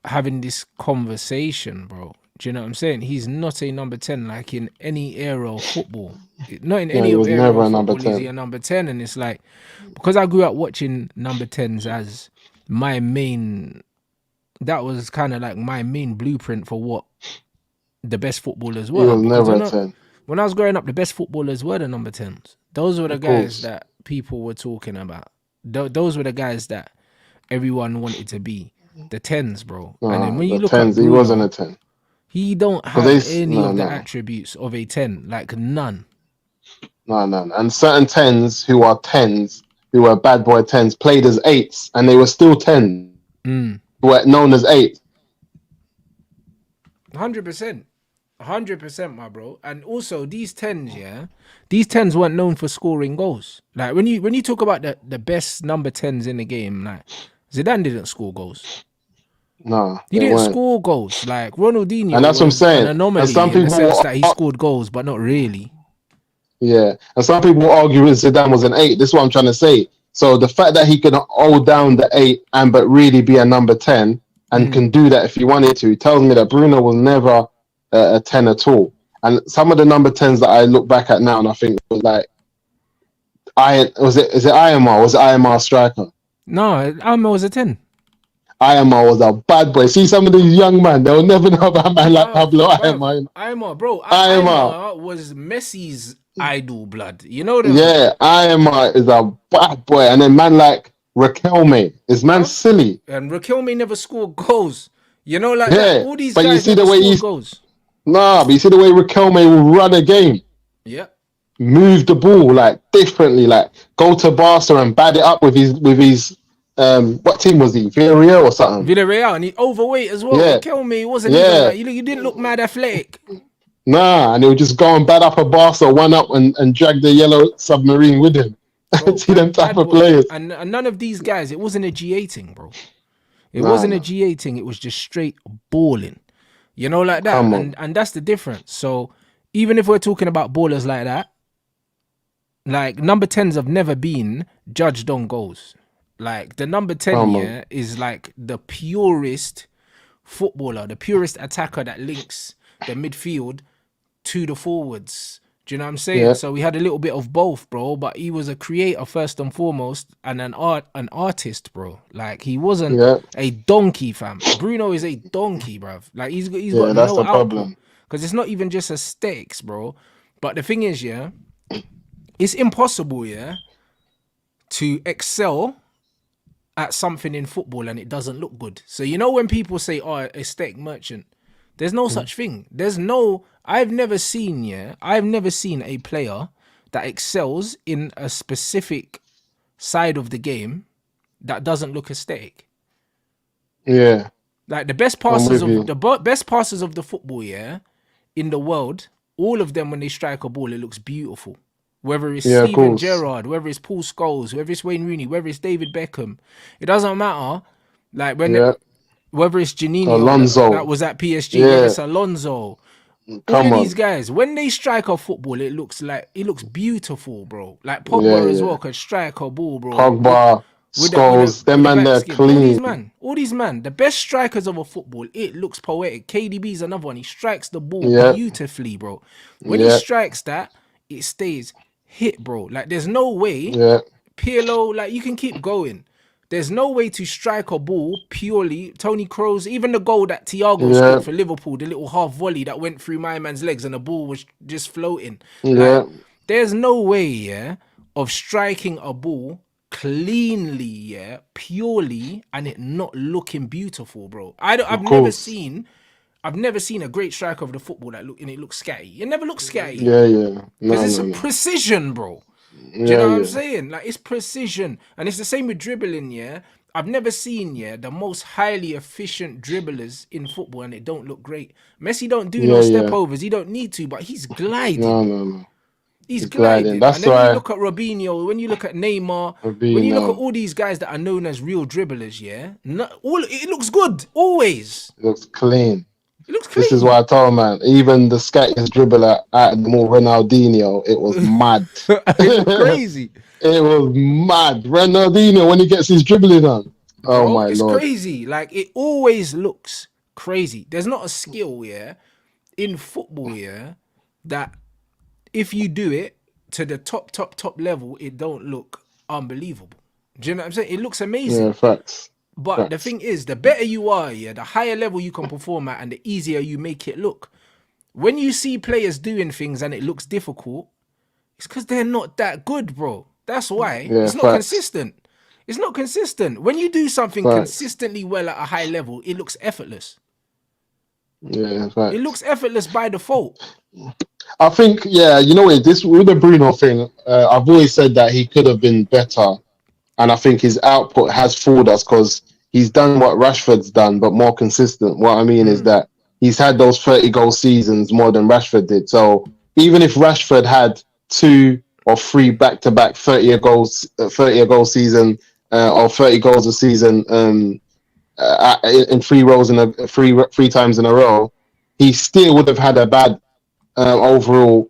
[SPEAKER 1] having this conversation, bro. Do you know what I'm saying? He's not a number 10 like in any era of football. Not in any era of football is he a number 10. And it's like, because I grew up watching number 10s as my main, that was kind of like my main blueprint for what the best footballers were.
[SPEAKER 2] He was never a 10.
[SPEAKER 1] When I was growing up, the best footballers were the number 10s. Those were the guys that people were talking about. Those were the guys that everyone wanted to be. The 10s, bro. And then when you look
[SPEAKER 2] 10s,
[SPEAKER 1] at Bruno,
[SPEAKER 2] he wasn't a 10.
[SPEAKER 1] He don't have any of the attributes of a 10. Like, none.
[SPEAKER 2] No. And certain 10s who are 10s, who were bad boy 10s, played as 8s, and they were still 10. Who were known as 8.
[SPEAKER 1] 100%. 100%, my bro. And also, these 10s, these 10s weren't known for scoring goals. Like, when you talk about the best number 10s in the game, like, Zidane didn't score goals.
[SPEAKER 2] No,
[SPEAKER 1] he didn't score goals. Like, Ronaldinho,
[SPEAKER 2] and that's what I'm saying.
[SPEAKER 1] An anomaly
[SPEAKER 2] and some people
[SPEAKER 1] in the sense that he scored goals, but not really.
[SPEAKER 2] Yeah, and some people argue that Zidane was an 8. This is what I'm trying to say. So the fact that he can hold down the 8 but really be a number 10 and can do that if he wanted to, tells me that Bruno was never a 10 at all. And some of the number 10s that I look back at now and I think was like, is it IMR? Was it IMR striker?
[SPEAKER 1] No, IMR was a 10.
[SPEAKER 2] IMR was a bad boy. See, some of these young men, they'll never know about a man like Pablo IMR.
[SPEAKER 1] IMR, bro. IMR was Messi's idol blood. You know them,
[SPEAKER 2] Yeah, IMR is a bad boy. And then man like Raquelme, is man
[SPEAKER 1] bruv.
[SPEAKER 2] silly.
[SPEAKER 1] And Raquelme never scored goals. You know, like that.
[SPEAKER 2] Yeah,
[SPEAKER 1] All these
[SPEAKER 2] but you
[SPEAKER 1] guys
[SPEAKER 2] see
[SPEAKER 1] never
[SPEAKER 2] the way
[SPEAKER 1] scored
[SPEAKER 2] he's
[SPEAKER 1] goals.
[SPEAKER 2] nah, but you see the way Raquelme will run a game,
[SPEAKER 1] Yeah.
[SPEAKER 2] move the ball like differently, like go to Barca and bad it up with his what team was he? Villarreal or something?
[SPEAKER 1] Villarreal, and he overweight as well.
[SPEAKER 2] Yeah,
[SPEAKER 1] Raquelme wasn't even
[SPEAKER 2] yeah.
[SPEAKER 1] like, you didn't look mad athletic.
[SPEAKER 2] Nah, and he'll just go and bad up a Barca, one up and drag the yellow submarine with him.
[SPEAKER 1] Bro,
[SPEAKER 2] See them type
[SPEAKER 1] bad
[SPEAKER 2] of
[SPEAKER 1] boy.
[SPEAKER 2] players.
[SPEAKER 1] And none of these guys, it wasn't a GA thing, bro. It
[SPEAKER 2] Nah,
[SPEAKER 1] wasn't a
[SPEAKER 2] nah.
[SPEAKER 1] GA thing. It was just straight balling. You know, like that.
[SPEAKER 2] Come on.
[SPEAKER 1] And that's the difference. So even if we're talking about ballers like that, like number 10s have never been judged on goals. Like the number 10
[SPEAKER 2] Come on.
[SPEAKER 1] here is like the purest footballer, the purest attacker that links the midfield to the forwards. Do you know what I'm saying?
[SPEAKER 2] Yeah.
[SPEAKER 1] So we had a little bit of both, bro. But he was a creator first and foremost, and an artist, bro. Like he wasn't
[SPEAKER 2] Yeah.
[SPEAKER 1] a donkey, fam. Bruno is a donkey, bruv. Like he's
[SPEAKER 2] Yeah,
[SPEAKER 1] got
[SPEAKER 2] that's
[SPEAKER 1] no
[SPEAKER 2] the
[SPEAKER 1] output
[SPEAKER 2] problem.
[SPEAKER 1] because it's not even just aesthetics, bro. But the thing is, yeah, it's impossible, yeah, to excel at something in football and it doesn't look good. So you know when people say, "Oh, aesthetic merchant," there's no such thing. There's no. I've never seen a player that excels in a specific side of the game that doesn't look aesthetic.
[SPEAKER 2] Yeah,
[SPEAKER 1] Like the best
[SPEAKER 2] I'm
[SPEAKER 1] passers
[SPEAKER 2] with you.
[SPEAKER 1] of best passers of the football, yeah, in the world, all of them when they strike a ball, it looks beautiful. Whether it's
[SPEAKER 2] Yeah, of
[SPEAKER 1] Steven
[SPEAKER 2] course.
[SPEAKER 1] Gerrard, whether it's Paul Scholes, whether it's Wayne Rooney, whether it's David Beckham, it doesn't matter. Like
[SPEAKER 2] Yeah,
[SPEAKER 1] whether it's Janino that
[SPEAKER 2] Alonso.
[SPEAKER 1] was at PSG, whether
[SPEAKER 2] Yeah,
[SPEAKER 1] it's Alonso, all
[SPEAKER 2] come
[SPEAKER 1] of these
[SPEAKER 2] on.
[SPEAKER 1] guys, when they strike a football, it looks beautiful, bro. Like
[SPEAKER 2] Yeah,
[SPEAKER 1] Pogba as well
[SPEAKER 2] yeah.
[SPEAKER 1] can strike a ball, bro.
[SPEAKER 2] Pogba,
[SPEAKER 1] With the with the
[SPEAKER 2] Scholes, them
[SPEAKER 1] with the
[SPEAKER 2] man,
[SPEAKER 1] back
[SPEAKER 2] they're
[SPEAKER 1] skin. All
[SPEAKER 2] clean.
[SPEAKER 1] these man, the best strikers of a football, it looks poetic. KDB's another one. He strikes the ball
[SPEAKER 2] Yeah,
[SPEAKER 1] beautifully, bro. When he
[SPEAKER 2] yeah,
[SPEAKER 1] strikes that, it stays hit, bro. Like there's no way
[SPEAKER 2] yeah,
[SPEAKER 1] Pirlo, like you can keep going. There's no way to strike a ball purely. Tony Kroos, even the goal that Thiago
[SPEAKER 2] yeah,
[SPEAKER 1] scored for Liverpool, the little half volley that went through my man's legs and the ball was just floating.
[SPEAKER 2] yeah.
[SPEAKER 1] Like, there's no way, yeah, of striking a ball cleanly, yeah, purely, and it not looking beautiful, bro.
[SPEAKER 2] Of course.
[SPEAKER 1] I've never seen a great striker of the football that look and it looks scatty. It never looks scatty
[SPEAKER 2] Yeah, yeah.
[SPEAKER 1] because
[SPEAKER 2] No,
[SPEAKER 1] it's
[SPEAKER 2] no,
[SPEAKER 1] a
[SPEAKER 2] no.
[SPEAKER 1] precision, bro. Do you
[SPEAKER 2] Yeah,
[SPEAKER 1] know what I'm
[SPEAKER 2] yeah.
[SPEAKER 1] saying? Like it's precision, and it's the same with dribbling. Yeah, I've never seen the most highly efficient dribblers in football, and it don't look great. Messi don't do no
[SPEAKER 2] Yeah,
[SPEAKER 1] step
[SPEAKER 2] yeah.
[SPEAKER 1] overs. He don't need to, but he's gliding.
[SPEAKER 2] No, no, no.
[SPEAKER 1] He's
[SPEAKER 2] He's gliding.
[SPEAKER 1] gliding. And
[SPEAKER 2] That's
[SPEAKER 1] then when you
[SPEAKER 2] why
[SPEAKER 1] look at Robinho, when you look at Neymar, when you look at
[SPEAKER 2] Fabinho
[SPEAKER 1] all these guys that are known as real dribblers, yeah, all it looks good always.
[SPEAKER 2] looks clean.
[SPEAKER 1] It looks
[SPEAKER 2] This is
[SPEAKER 1] clean.
[SPEAKER 2] what I told man. Even the scattiest dribbler at the more Ronaldinho, it was mad.
[SPEAKER 1] It looked crazy.
[SPEAKER 2] It was mad. Ronaldinho when he gets his dribbling on. Oh
[SPEAKER 1] Bro,
[SPEAKER 2] my
[SPEAKER 1] it's
[SPEAKER 2] lord.
[SPEAKER 1] crazy. Like it always looks crazy. There's not a skill in football that if you do it to the top level, it don't look unbelievable. Do you know what I'm saying? It looks amazing.
[SPEAKER 2] Yeah, facts.
[SPEAKER 1] But the thing is, the better you are, the higher level you can perform at, and the easier you make it look. When you see players doing things and it looks difficult, it's because they're not that good, bro. That's why.
[SPEAKER 2] Yeah,
[SPEAKER 1] It's not
[SPEAKER 2] facts.
[SPEAKER 1] consistent. It's not consistent. When you do something
[SPEAKER 2] Facts.
[SPEAKER 1] consistently well at a high level, it looks effortless.
[SPEAKER 2] Yeah,
[SPEAKER 1] It
[SPEAKER 2] facts.
[SPEAKER 1] looks effortless by default.
[SPEAKER 2] I think, yeah, you know what, this with the Bruno thing, I've always said that he could have been better. And I think his output has fooled us because he's done what Rashford's done, but more consistent. What I mean is that he's had those 30 goal seasons more than Rashford did. So even if Rashford had 2 or 3 back-to-back 30 goal season or 30 goals a season in 3 rows in a three times in a row, he still would have had a bad overall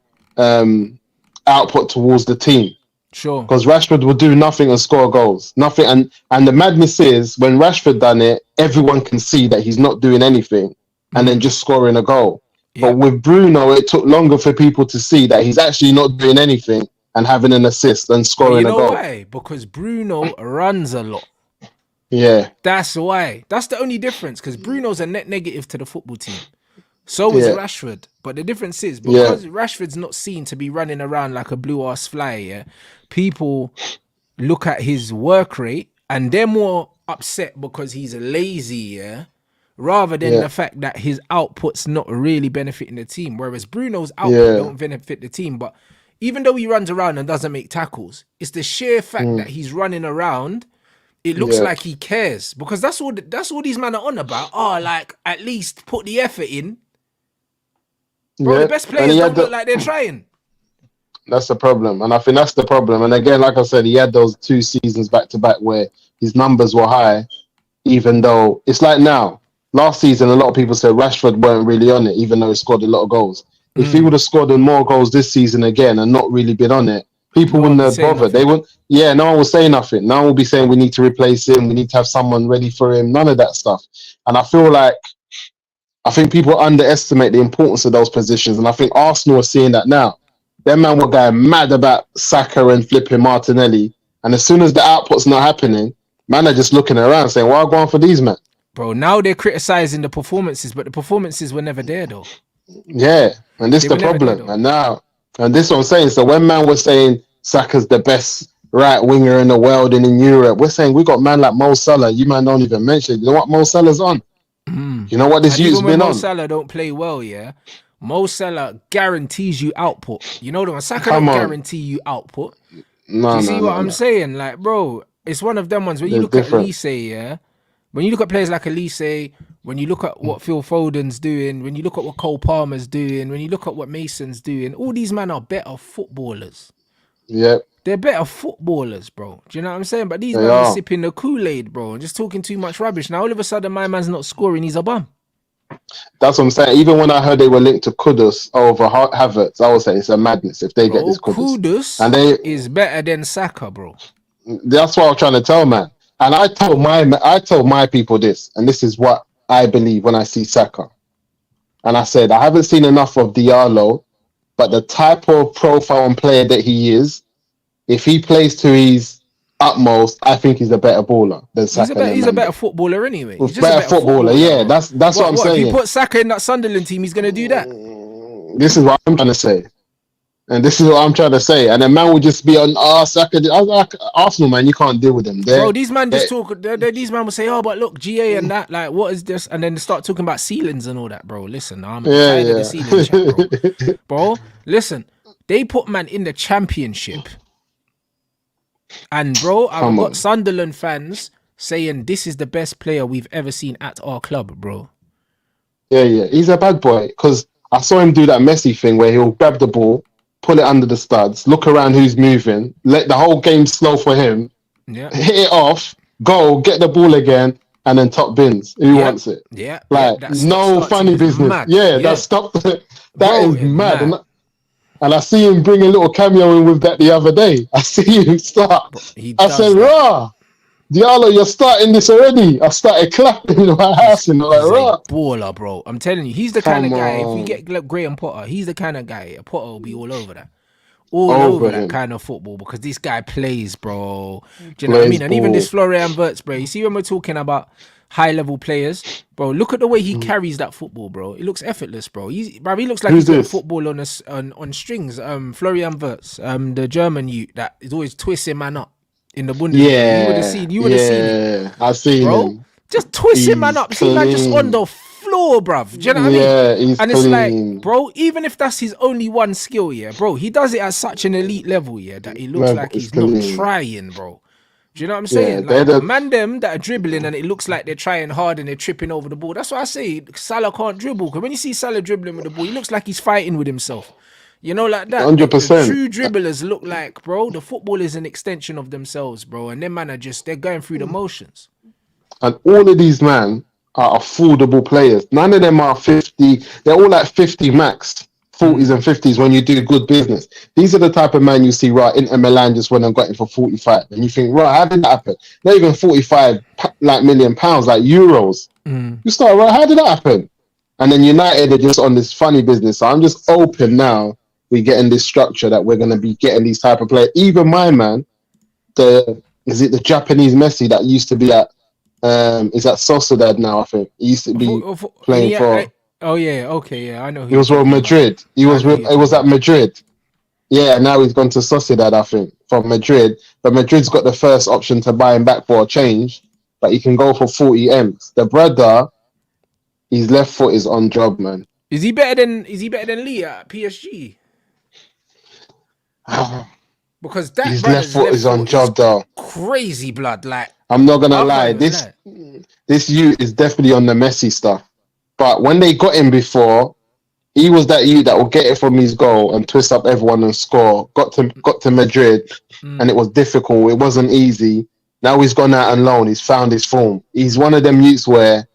[SPEAKER 2] output towards the team.
[SPEAKER 1] Sure.
[SPEAKER 2] Because Rashford will do nothing and score goals. Nothing. And the madness is when Rashford done it, everyone can see that he's not doing anything and then just scoring a goal.
[SPEAKER 1] Yeah.
[SPEAKER 2] But with Bruno, it took longer for people to see that he's actually not doing anything and having an assist and
[SPEAKER 1] But
[SPEAKER 2] scoring
[SPEAKER 1] you know
[SPEAKER 2] a goal.
[SPEAKER 1] why? Because Bruno runs a lot.
[SPEAKER 2] Yeah.
[SPEAKER 1] That's why. That's the only difference. Because Bruno's a net negative to the football team. So is
[SPEAKER 2] Yeah.
[SPEAKER 1] Rashford. But the difference is,
[SPEAKER 2] Yeah.
[SPEAKER 1] because Rashford's not seen to be running around like a blue ass fly, yeah, people look at his work rate and they're more upset because he's lazy, yeah, rather than
[SPEAKER 2] Yeah.
[SPEAKER 1] the fact that his output's not really benefiting the team. Whereas Bruno's output
[SPEAKER 2] Yeah.
[SPEAKER 1] don't benefit the team. But even though he runs around and doesn't make tackles, it's the sheer fact that he's running around. It looks
[SPEAKER 2] Yeah.
[SPEAKER 1] like he cares, because that's all these men are on about. Oh, like, at least put the effort in. Bro,
[SPEAKER 2] Yeah.
[SPEAKER 1] the best
[SPEAKER 2] And
[SPEAKER 1] players
[SPEAKER 2] he
[SPEAKER 1] don't
[SPEAKER 2] had
[SPEAKER 1] look like they're trying.
[SPEAKER 2] that's the problem. And I think that's the problem. And again, like I said, he had those 2 seasons back to back where his numbers were high, even though it's like now. Last season, a lot of people said Rashford weren't really on it, even though he scored a lot of goals. If he would have scored more goals this season again and not really been on it, people
[SPEAKER 1] No one
[SPEAKER 2] wouldn't
[SPEAKER 1] be
[SPEAKER 2] have
[SPEAKER 1] saying
[SPEAKER 2] bothered. They
[SPEAKER 1] nothing.
[SPEAKER 2] wouldn't. Yeah, no one will say nothing. No one will be saying we need to replace him. We need to have someone ready for him. None of that stuff. And I think people underestimate the importance of those positions. And I think Arsenal are seeing that now. Them man were going mad about Saka and flipping Martinelli. And as soon as the output's not happening, man are just looking around saying, why go on for these men?
[SPEAKER 1] Bro, now they're criticizing the performances, but the performances were never there, though.
[SPEAKER 2] Yeah, and this
[SPEAKER 1] They
[SPEAKER 2] is the
[SPEAKER 1] were never there,
[SPEAKER 2] problem.
[SPEAKER 1] though.
[SPEAKER 2] And this is what I'm saying. So when man was saying Saka's the best right winger in the world and in Europe, we're saying we got man like Mo Salah. You man don't even mention it. You know what Mo Salah's on? You know what this
[SPEAKER 1] And
[SPEAKER 2] youth's
[SPEAKER 1] even when
[SPEAKER 2] been
[SPEAKER 1] Mo
[SPEAKER 2] on?
[SPEAKER 1] Salah don't play well, yeah, Mo Salah guarantees you output. You know the one. Saka
[SPEAKER 2] Come
[SPEAKER 1] don't
[SPEAKER 2] on.
[SPEAKER 1] guarantee you output. Do
[SPEAKER 2] No,
[SPEAKER 1] you see
[SPEAKER 2] no,
[SPEAKER 1] what
[SPEAKER 2] no,
[SPEAKER 1] I'm
[SPEAKER 2] no.
[SPEAKER 1] saying? Like, bro, it's one of them ones. When you
[SPEAKER 2] There's
[SPEAKER 1] look at
[SPEAKER 2] difference.
[SPEAKER 1] Elise, yeah, when you look at players like Elise, when you look at what Phil Foden's doing, when you look at what Cole Palmer's doing, when you look at what Mason's doing, all these men are better footballers.
[SPEAKER 2] Yep,
[SPEAKER 1] They're better footballers, bro. Do you know what I'm saying? But these
[SPEAKER 2] they
[SPEAKER 1] men be
[SPEAKER 2] are.
[SPEAKER 1] sipping the Kool-Aid, bro, and just talking too much rubbish. Now all of a sudden my man's not scoring, he's a bum.
[SPEAKER 2] That's what I'm saying. Even when I heard they were linked to Kudus over Havertz, I was saying it's a madness if they get
[SPEAKER 1] Bro,
[SPEAKER 2] this Kudus.
[SPEAKER 1] Kudus
[SPEAKER 2] And they
[SPEAKER 1] is better than Saka, bro.
[SPEAKER 2] that's what I was trying to tell, man. And I told my people this, and this is what I believe when I see Saka. And I said, I haven't seen enough of Diallo, but the type of profile and player that he is, if he plays to his utmost, I think he's a better baller than Saka and
[SPEAKER 1] He's a better
[SPEAKER 2] Mendy.
[SPEAKER 1] footballer anyway. He's
[SPEAKER 2] With
[SPEAKER 1] just a
[SPEAKER 2] better
[SPEAKER 1] better
[SPEAKER 2] footballer,
[SPEAKER 1] footballer,
[SPEAKER 2] yeah,
[SPEAKER 1] bro.
[SPEAKER 2] that's what I'm
[SPEAKER 1] What if you
[SPEAKER 2] saying.
[SPEAKER 1] put Saka in that Sunderland team, he's gonna do that?
[SPEAKER 2] This is what I'm trying to say. And this is what I'm trying to say. And the man would just be on Saka. I was like, Arsenal, man, you can't deal with them.
[SPEAKER 1] Bro, these man just talk. These man will say, "Oh, but look, GA and that. Like, what is this?" And then they start talking about ceilings and all that, bro. Listen, I'm tired of the ceiling chat, bro. Bro, listen, they put man in the championship, and bro, I've
[SPEAKER 2] Come
[SPEAKER 1] got
[SPEAKER 2] on.
[SPEAKER 1] Sunderland fans saying this is the best player we've ever seen at our club, bro.
[SPEAKER 2] Yeah. He's a bad boy because I saw him do that Messi thing where he'll grab the ball, pull it under the studs, look around who's moving, let the whole game slow for him,
[SPEAKER 1] Yeah,
[SPEAKER 2] hit it off, go, get the ball again, and then top bins. Who wants it?
[SPEAKER 1] yeah.
[SPEAKER 2] Like,
[SPEAKER 1] That stop
[SPEAKER 2] no
[SPEAKER 1] starting
[SPEAKER 2] funny
[SPEAKER 1] is
[SPEAKER 2] business.
[SPEAKER 1] mad.
[SPEAKER 2] Yeah, that stop. That
[SPEAKER 1] Bro,
[SPEAKER 2] is mad.
[SPEAKER 1] mad.
[SPEAKER 2] And I see him bring a little cameo in with that the other day. I see him start.
[SPEAKER 1] Bro, he
[SPEAKER 2] I
[SPEAKER 1] does
[SPEAKER 2] said,
[SPEAKER 1] that.
[SPEAKER 2] rah, Diallo, you're starting this already. I started clapping in my house and I'm like,
[SPEAKER 1] He's
[SPEAKER 2] rah.
[SPEAKER 1] a baller, bro. I'm telling you, he's the kind
[SPEAKER 2] Come
[SPEAKER 1] of guy. If we
[SPEAKER 2] on.
[SPEAKER 1] get like Graham Potter, he's the kind of guy. Potter will be all over that. All
[SPEAKER 2] Over
[SPEAKER 1] over that
[SPEAKER 2] him.
[SPEAKER 1] kind of football, because this guy plays, bro. Do you know what I mean? And even this Florian Wirtz, bro. You see, when we're talking about high level players, bro, look at the way he carries that football, bro. It looks effortless, bro. He looks like
[SPEAKER 2] Who's
[SPEAKER 1] he's got
[SPEAKER 2] this?
[SPEAKER 1] football on strings. Florian Wirtz, the German youth that is always twisting man up in the Bundesliga.
[SPEAKER 2] Yeah.
[SPEAKER 1] You would have seen it,
[SPEAKER 2] I've seen
[SPEAKER 1] bro.
[SPEAKER 2] him.
[SPEAKER 1] Just twisting man
[SPEAKER 2] He's
[SPEAKER 1] up. See man just on
[SPEAKER 2] clean.
[SPEAKER 1] the floor, bruv. Do you know what I mean?
[SPEAKER 2] Yeah, he's
[SPEAKER 1] And it's
[SPEAKER 2] clean.
[SPEAKER 1] like, bro, even if that's his only one skill, yeah, bro, he does it at such an elite level, yeah, that it looks
[SPEAKER 2] Man,
[SPEAKER 1] like
[SPEAKER 2] it's
[SPEAKER 1] he's not
[SPEAKER 2] clean.
[SPEAKER 1] trying, bro. Do you know what I'm
[SPEAKER 2] Yeah,
[SPEAKER 1] saying?
[SPEAKER 2] they're
[SPEAKER 1] Like,
[SPEAKER 2] the-
[SPEAKER 1] man, them that are dribbling and it looks like they're trying hard and they're tripping over the ball. That's why I say Salah can't dribble. Because when you see Salah dribbling with the ball, he looks like he's fighting with himself. You know, like that. The
[SPEAKER 2] 100%.
[SPEAKER 1] true dribblers look like, bro, the football is an extension of themselves, bro. And them man are just, they're going through the motions.
[SPEAKER 2] And all of these man are affordable players. None of them are 50. They're all like 50 max, 40s and 50s when you do good business. These are the type of man you see, right, Inter Milan just went and got him for 45. And you think, right, how did that happen? Not even 45 like million pounds, like euros. You start, right, how did that happen? And then United are just on this funny business. So I'm just open now. We're getting this structure that we're going to be getting these type of players. Even my man, the Japanese Messi that used to be at is at Sociedad now, I think. He used to be playing for
[SPEAKER 1] Oh yeah, okay, yeah, I know who
[SPEAKER 2] He
[SPEAKER 1] you're
[SPEAKER 2] was with
[SPEAKER 1] talking about.
[SPEAKER 2] Madrid.
[SPEAKER 1] I know who you're
[SPEAKER 2] It was
[SPEAKER 1] talking
[SPEAKER 2] at
[SPEAKER 1] about.
[SPEAKER 2] Madrid. Yeah, now he's gone to Sociedad, I think, from Madrid. But Madrid's got the first option to buy him back for a change, but he can go for 40 M's. The brother, his left foot is on job, man.
[SPEAKER 1] Is he better than Lee at PSG? Because that
[SPEAKER 2] His left
[SPEAKER 1] brother's
[SPEAKER 2] foot
[SPEAKER 1] left
[SPEAKER 2] is on
[SPEAKER 1] foot is
[SPEAKER 2] job, though.
[SPEAKER 1] crazy blood. Like
[SPEAKER 2] I'm not gonna
[SPEAKER 1] I can't
[SPEAKER 2] lie.
[SPEAKER 1] even
[SPEAKER 2] This
[SPEAKER 1] lie.
[SPEAKER 2] this youth is definitely on the Messi stuff. But when they got him before, he was that youth that will get it from his goal and twist up everyone and score. Got to Madrid, and it was difficult. It wasn't easy. Now he's gone out on loan. He's found his form. He's one of them youths where,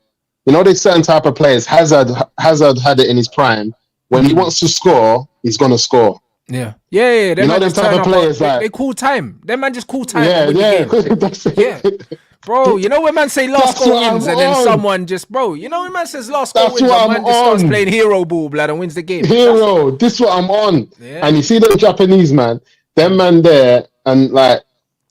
[SPEAKER 2] you know, there's certain type of players. Hazard had it in his prime. When he wants to score, he's gonna score.
[SPEAKER 1] Yeah.
[SPEAKER 2] You
[SPEAKER 1] Them
[SPEAKER 2] know
[SPEAKER 1] man
[SPEAKER 2] them
[SPEAKER 1] just
[SPEAKER 2] type
[SPEAKER 1] turn
[SPEAKER 2] of
[SPEAKER 1] up.
[SPEAKER 2] players
[SPEAKER 1] They
[SPEAKER 2] like,
[SPEAKER 1] call time. Them man just call time and
[SPEAKER 2] yeah,
[SPEAKER 1] win the
[SPEAKER 2] yeah.
[SPEAKER 1] game.
[SPEAKER 2] That's
[SPEAKER 1] Yeah.
[SPEAKER 2] it.
[SPEAKER 1] Bro, you know when man say last
[SPEAKER 2] That's
[SPEAKER 1] goal
[SPEAKER 2] what I'm
[SPEAKER 1] wins and then
[SPEAKER 2] on.
[SPEAKER 1] someone just, bro, you know when man says last goal
[SPEAKER 2] That's
[SPEAKER 1] wins
[SPEAKER 2] what
[SPEAKER 1] and
[SPEAKER 2] I'm
[SPEAKER 1] man just starts
[SPEAKER 2] on.
[SPEAKER 1] playing hero ball, blood, and wins the game.
[SPEAKER 2] Hero, this what I'm on.
[SPEAKER 1] Yeah.
[SPEAKER 2] And you see the Japanese man, them man there, and like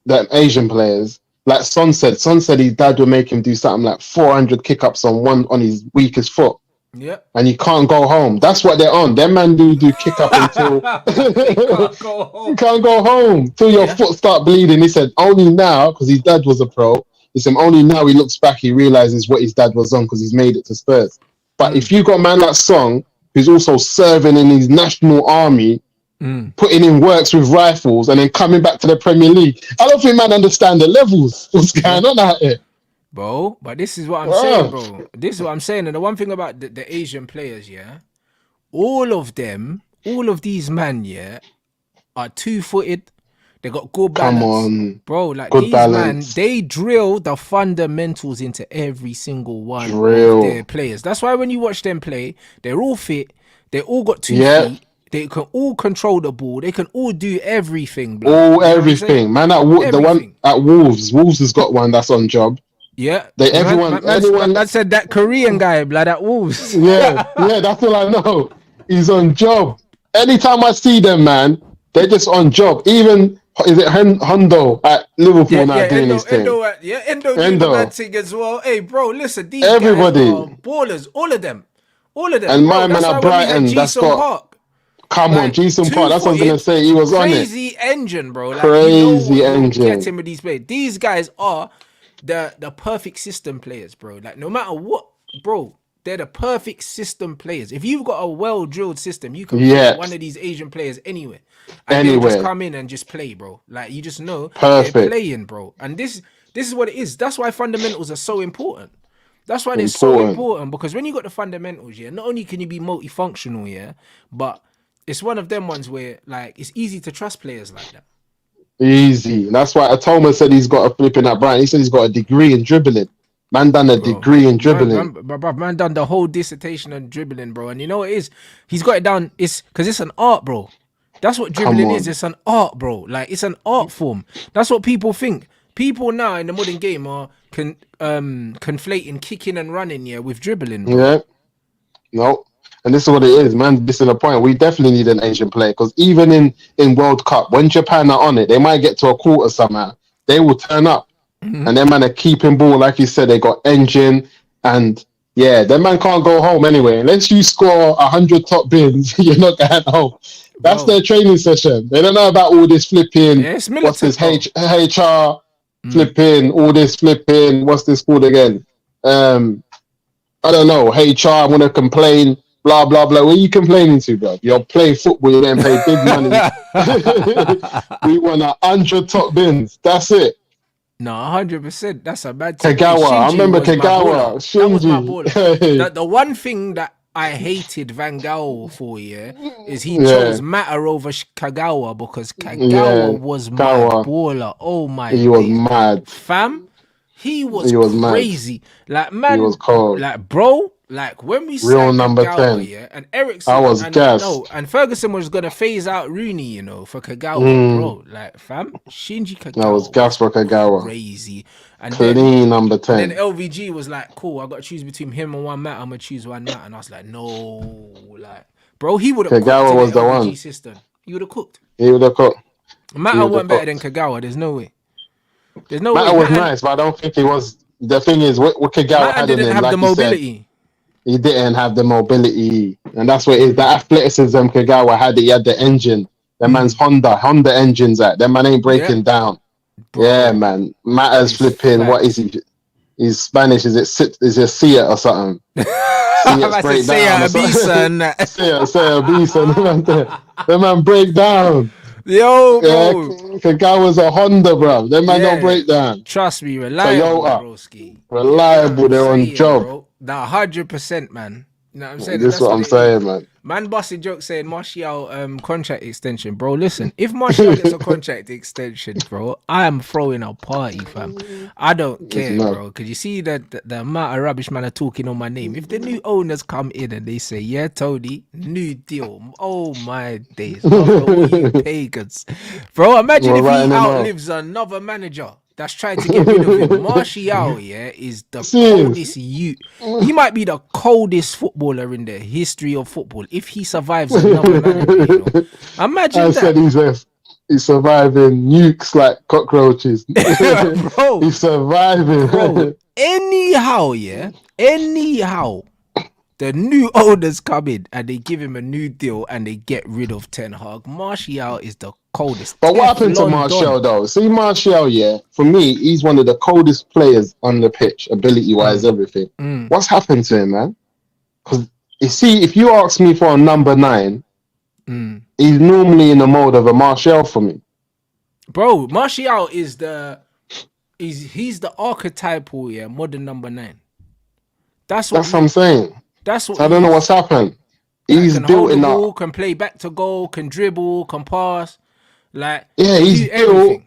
[SPEAKER 2] the Asian players, like Son said his dad would make him do something like 400 kick-ups on his weakest foot.
[SPEAKER 1] Yeah.
[SPEAKER 2] And you can't go home. That's what they're on. Them man do kick up until
[SPEAKER 1] They can't go
[SPEAKER 2] you
[SPEAKER 1] home.
[SPEAKER 2] can't go home till your
[SPEAKER 1] Yeah.
[SPEAKER 2] foot start bleeding. He said only now, because his dad was a pro. He said only now he looks back, he realizes what his dad was on because he's made it to Spurs. But if you got a man like Song, who's also serving in his national army, putting in works with rifles, and then coming back to the Premier League, I don't think man understand the levels. What's going on out here?
[SPEAKER 1] Bro, but this is what I'm saying, bro. This is what I'm saying. And the one thing about the Asian players, yeah, all of these man, yeah, are 2-footed. They got good balance.
[SPEAKER 2] Come on.
[SPEAKER 1] Bro, like
[SPEAKER 2] Good
[SPEAKER 1] these
[SPEAKER 2] balance.
[SPEAKER 1] man, they drill the fundamentals into every single one of their players. That's why when you watch them play, they're all fit. They all got 2 feet. They can all control the ball. They can all do everything, bro.
[SPEAKER 2] All everything. Man, the one at Wolves has got one that's on job.
[SPEAKER 1] Yeah,
[SPEAKER 2] Anyone
[SPEAKER 1] said that Korean guy, blood, at Wolves.
[SPEAKER 2] yeah, that's all I know. He's on job. Anytime I see them, man, they're just on job. Even is it Hondo at Liverpool now doing his thing?
[SPEAKER 1] Endo doing the mad thing as well. Hey, bro, listen, these
[SPEAKER 2] everybody
[SPEAKER 1] guys are ballers, all of them.
[SPEAKER 2] And
[SPEAKER 1] bro,
[SPEAKER 2] my man at Brighton, that's got.
[SPEAKER 1] Park.
[SPEAKER 2] Come on, Jason Park. That's what I was gonna say. He was on it.
[SPEAKER 1] Crazy engine, bro. Like,
[SPEAKER 2] crazy engine.
[SPEAKER 1] Getting with these players. These guys are the perfect system players, bro. Like no matter what, bro, they're the perfect system players. If you've got a well drilled system, you can put one of these Asian players anywhere, and they'll just come in and just play, bro. Like you just know they're playing, bro. And this is what it is. That's why fundamentals are so important. That's why they're so important, because when you got the fundamentals, yeah, not only can you be multifunctional, yeah, but it's one of them ones where like it's easy to trust players like that.
[SPEAKER 2] Easy. That's why Atoma said he's got a flipping at Brighton. He said he's got a degree in dribbling. Man done a degree in dribbling.
[SPEAKER 1] Man done the whole dissertation on dribbling, bro. And you know what it is? He's got it down. It's because it's an art, bro. That's what dribbling is. It's an art, bro. Like it's an art form. That's what people think. People now in the modern game are conflating kicking and running, yeah, with dribbling, bro.
[SPEAKER 2] Yeah. No. And this is what it is, man. This is the point. We definitely need an Asian player, because even in World Cup, when Japan are on it, they might get to a quarter somehow. They will turn up. And them man are keeping ball, like you said. They got engine, and yeah, them man can't go home anyway. Unless you score 100 top bins, you're not going home. That's their training session. They don't know about all this flipping.
[SPEAKER 1] Yeah,
[SPEAKER 2] what's this HR flipping? All this flipping. What's this called again? I don't know. HR. I want to complain. Blah blah blah. What are you complaining to, bro? You're playing football. You're getting paid big money. We want 100 top bins. That's it.
[SPEAKER 1] No, 100%. That's a bad
[SPEAKER 2] thing. Kagawa. I remember Kagawa.
[SPEAKER 1] That was my baller. The one thing that I hated Van Gaal for, yeah, is he chose Mata over Kagawa, because Kagawa was my baller. Oh my God.
[SPEAKER 2] He was mad.
[SPEAKER 1] Fam, he was crazy.
[SPEAKER 2] Mad.
[SPEAKER 1] Like, man,
[SPEAKER 2] he was cold.
[SPEAKER 1] Like, bro, like when we
[SPEAKER 2] real number
[SPEAKER 1] Kagawa,
[SPEAKER 2] 10,
[SPEAKER 1] yeah, and Ericsson,
[SPEAKER 2] I was gassed.
[SPEAKER 1] No, and Ferguson was gonna phase out Rooney, you know, for Kagawa, bro. Like, fam, Shinji Kagawa.
[SPEAKER 2] I was gassed for Kagawa.
[SPEAKER 1] Crazy. And
[SPEAKER 2] clean
[SPEAKER 1] then,
[SPEAKER 2] number 10.
[SPEAKER 1] Then LVG was like, cool, I got to choose between him and one Matt. I'm gonna choose one Matt, and I was like, no, like, bro, he would have.
[SPEAKER 2] Kagawa was the
[SPEAKER 1] LVG
[SPEAKER 2] one.
[SPEAKER 1] System. He would have cooked.
[SPEAKER 2] He would have cooked.
[SPEAKER 1] Matt wasn't better than Kagawa. There's no way.
[SPEAKER 2] Matt was nice, but I don't think he was. The thing is, what Kagawa had in him,
[SPEAKER 1] didn't have
[SPEAKER 2] like
[SPEAKER 1] the mobility.
[SPEAKER 2] he didn't have the mobility, and that's what it is. The athleticism Kagawa had. He had the engine. The man's Honda engines. That man ain't breaking down.
[SPEAKER 1] Bro,
[SPEAKER 2] yeah, man. Matters flipping. What is he? He's Spanish. Is it Sia or something?
[SPEAKER 1] I said Sia Abisa.
[SPEAKER 2] Sia Abisa. The man break down.
[SPEAKER 1] Yo, bro.
[SPEAKER 2] Yeah, Kagawa's a Honda, bro. That man don't break down.
[SPEAKER 1] Trust me, reliable, broski.
[SPEAKER 2] Reliable. They're on job.
[SPEAKER 1] Bro. Nah, 100%, man. You know what I'm saying?
[SPEAKER 2] This is what I'm saying, man.
[SPEAKER 1] Man busted joke saying Martial contract extension. Bro, listen, if Martial gets a contract extension, bro, I am throwing a party, fam. I don't care, bro. Because you see the amount of rubbish man are talking on my name. If the new owners come in and they say, yeah, Tony, new deal. Oh, my days. Bro, you pagans. Bro, imagine if he outlives another manager that's trying to get rid of him. Martial, is the coldest youth. He might be the coldest footballer in the history of football if he survives another manager. Imagine that.
[SPEAKER 2] He's surviving nukes like cockroaches.
[SPEAKER 1] Bro,
[SPEAKER 2] he's surviving.
[SPEAKER 1] Bro, anyhow, the new owners come in and they give him a new deal and they get rid of Ten Hag. Martial is the coldest.
[SPEAKER 2] But what happened to Martial though? See, Martial, for me, he's one of the coldest players on the pitch, ability-wise, everything. What's happened to him, man? Because you see, if you ask me for a number 9, he's normally in the mode of a Martial for me.
[SPEAKER 1] Bro, Martial is he's the archetypal, modern number 9. That's what
[SPEAKER 2] I'm saying.
[SPEAKER 1] That's what
[SPEAKER 2] I don't know what's happened. He's built in that.
[SPEAKER 1] Can play back to goal, can dribble, can pass. Like,
[SPEAKER 2] he's built.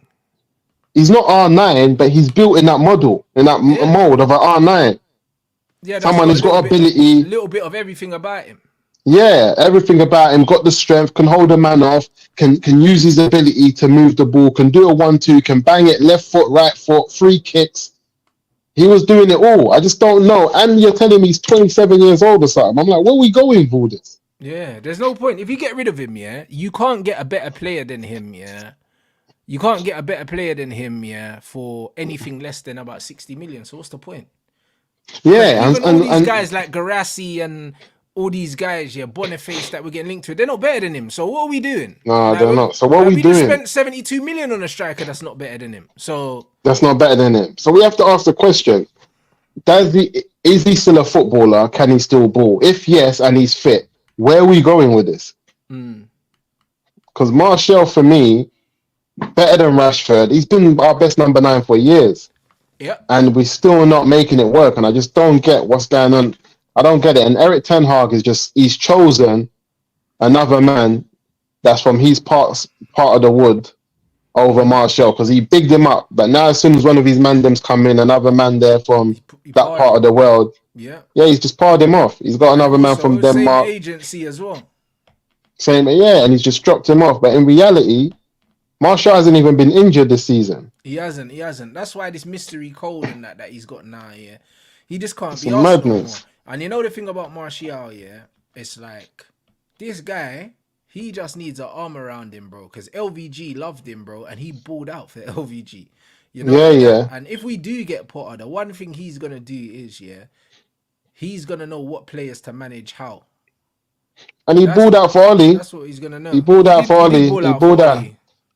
[SPEAKER 2] He's not R9, but he's built in that model, in that mold of an R9.
[SPEAKER 1] Yeah,
[SPEAKER 2] someone who's got ability.
[SPEAKER 1] A little bit of everything about him.
[SPEAKER 2] Yeah, everything about him. Got the strength, can hold a man off, can use his ability to move the ball, can do a 1-2, can bang it left foot, right foot, free kicks. He was doing it all. I just don't know. And you're telling me he's 27 years old or something. I'm like, where are we going with all this?
[SPEAKER 1] Yeah, there's no point. If you get rid of him, you can't get a better player than him, You can't get a better player than him, for anything less than about 60 million. So what's the point?
[SPEAKER 2] Yeah,
[SPEAKER 1] and all these guys like Garassi and all these guys, Boniface that we're getting linked to, they're not better than him. So what are we doing?
[SPEAKER 2] No, they're not. So what are we doing?
[SPEAKER 1] We spent 72 million on a striker that's not better than him. So
[SPEAKER 2] that's not better than him. So we have to ask the question: is he still a footballer? Can he still ball? If yes, and he's fit, where are we going with this? Because Martial, for me, better than Rashford. He's been our best number 9 for years.
[SPEAKER 1] Yeah,
[SPEAKER 2] and we're still not making it work. And I just don't get what's going on. I don't get it. And Eric Ten Hag he's chosen another man that's from his part of the wood over Martial because he bigged him up. But now as soon as one of his mandems come in, another man there from that part of the world, he's just parred him off. He's got another man from Denmark.
[SPEAKER 1] Same agency as well.
[SPEAKER 2] And he's just dropped him off. But in reality, Martial hasn't even been injured this season.
[SPEAKER 1] He hasn't. That's why this mystery cold and that he's got now, he just can't be asked no more. And you know the thing about Martial, it's like this guy, he just needs an arm around him, bro. Because LVG loved him, bro, and he balled out for LVG. You know?
[SPEAKER 2] Yeah.
[SPEAKER 1] And if we do get Potter, the one thing he's gonna do is, he's gonna know what players to manage how.
[SPEAKER 2] And he balled out for Oli.
[SPEAKER 1] That's what he's gonna know.
[SPEAKER 2] He balled out for Oli. He balled out.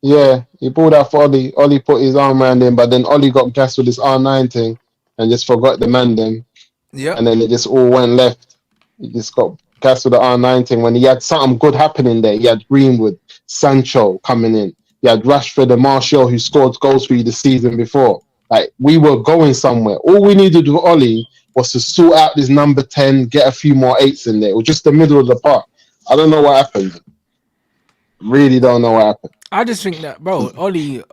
[SPEAKER 2] Yeah, he pulled out for Oli. Oli put his arm around him, but then Oli got gassed with this R9 thing and just forgot the man then.
[SPEAKER 1] Yeah.
[SPEAKER 2] And then it just all went left. He just got gassed with the R9 thing when he had something good happening there. He had Greenwood, Sancho coming in. He had Rashford and Martial who scored goals for you the season before. Like, we were going somewhere. All we needed with Oli was to sort out this number 10, get a few more 8s in there. It was just the middle of the park. I don't know what happened. Really don't know what happened.
[SPEAKER 1] I just think that, bro, Oli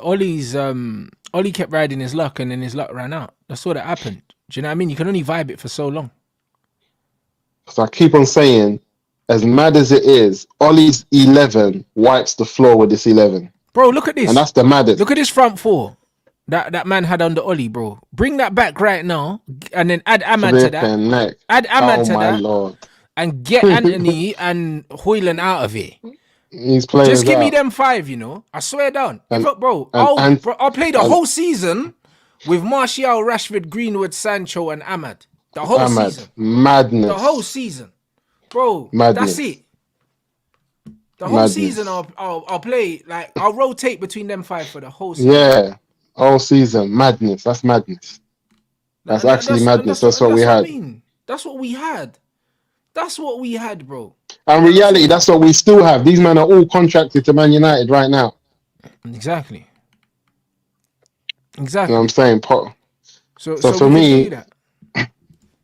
[SPEAKER 1] kept riding his luck and then his luck ran out. That's what happened. Do you know what I mean? You can only vibe it for so long.
[SPEAKER 2] So I keep on saying, as mad as it is, Oli's 11 wipes the floor with this 11.
[SPEAKER 1] Bro, look at this.
[SPEAKER 2] And that's the maddest.
[SPEAKER 1] Look at this front four that man had under Oli, bro. Bring that back right now and then add Ahmad to that.
[SPEAKER 2] Neck.
[SPEAKER 1] Add Ahmad to that.
[SPEAKER 2] Lord.
[SPEAKER 1] And get Anthony and Hoyland out of here.
[SPEAKER 2] He's playing.
[SPEAKER 1] Just give me them 5, I swear down. I'll play the whole season with Martial, Rashford, Greenwood, Sancho, and Ahmad. The whole
[SPEAKER 2] I'm mad.
[SPEAKER 1] season.
[SPEAKER 2] Madness.
[SPEAKER 1] The whole season. Bro,
[SPEAKER 2] Madness.
[SPEAKER 1] that's it. The whole
[SPEAKER 2] Madness.
[SPEAKER 1] season I'll play, like, I'll rotate between them 5 for the whole season.
[SPEAKER 2] Yeah. All season. Madness. That's madness. That's actually madness. That's what we had.
[SPEAKER 1] I mean. That's what we had. That's what we had, bro.
[SPEAKER 2] And reality, that's what we still have. These men are all contracted to Man United right now.
[SPEAKER 1] Exactly.
[SPEAKER 2] You know what I'm saying?
[SPEAKER 1] So
[SPEAKER 2] for me,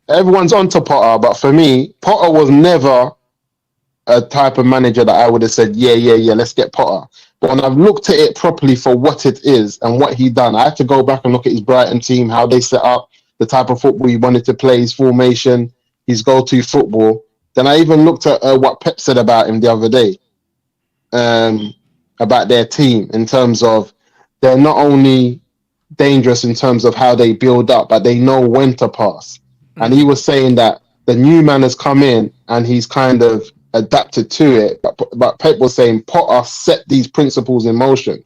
[SPEAKER 2] everyone's onto Potter, but for me, Potter was never a type of manager that I would have said, yeah, let's get Potter. But when I've looked at it properly for what it is and what he done, I had to go back and look at his Brighton team, how they set up, the type of football he wanted to play, his formation, his go-to football. Then I even looked at what Pep said about him the other day, about their team, in terms of they're not only dangerous in terms of how they build up, but they know when to pass. And he was saying that the new man has come in and he's kind of adapted to it. But Pep was saying Potter set these principles in motion,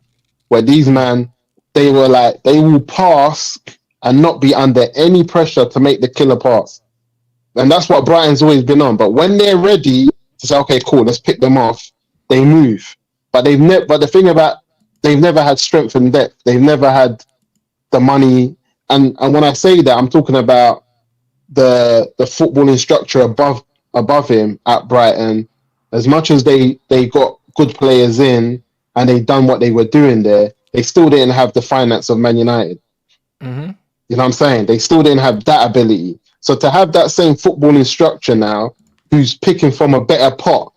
[SPEAKER 2] where these men, they were like, they will pass and not be under any pressure to make the killer pass. And that's what Brighton's always been on. But when they're ready to say, okay, cool, let's pick them off, they move. But but the thing about, they've never had strength and depth. They've never had the money. And when I say that, I'm talking about the footballing structure above him at Brighton. As much as they got good players in and they done what they were doing there, they still didn't have the finance of Man United.
[SPEAKER 1] Mm-hmm.
[SPEAKER 2] You know what I'm saying? They still didn't have that ability. So to have that same footballing structure now, who's picking from a better pot,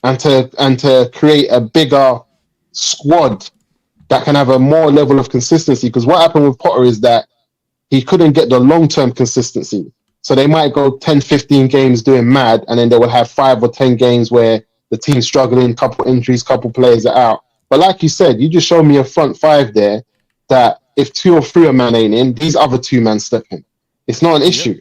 [SPEAKER 2] and to create a bigger squad that can have a more level of consistency. Because what happened with Potter is that he couldn't get the long-term consistency. So they might go 10, 15 games doing mad, and then they will have 5 or 10 games where the team's struggling, couple injuries, couple players are out. But like you said, you just showed me a front 5 there that if 2 or 3 of man ain't in, these other 2 men step in. It's not an issue.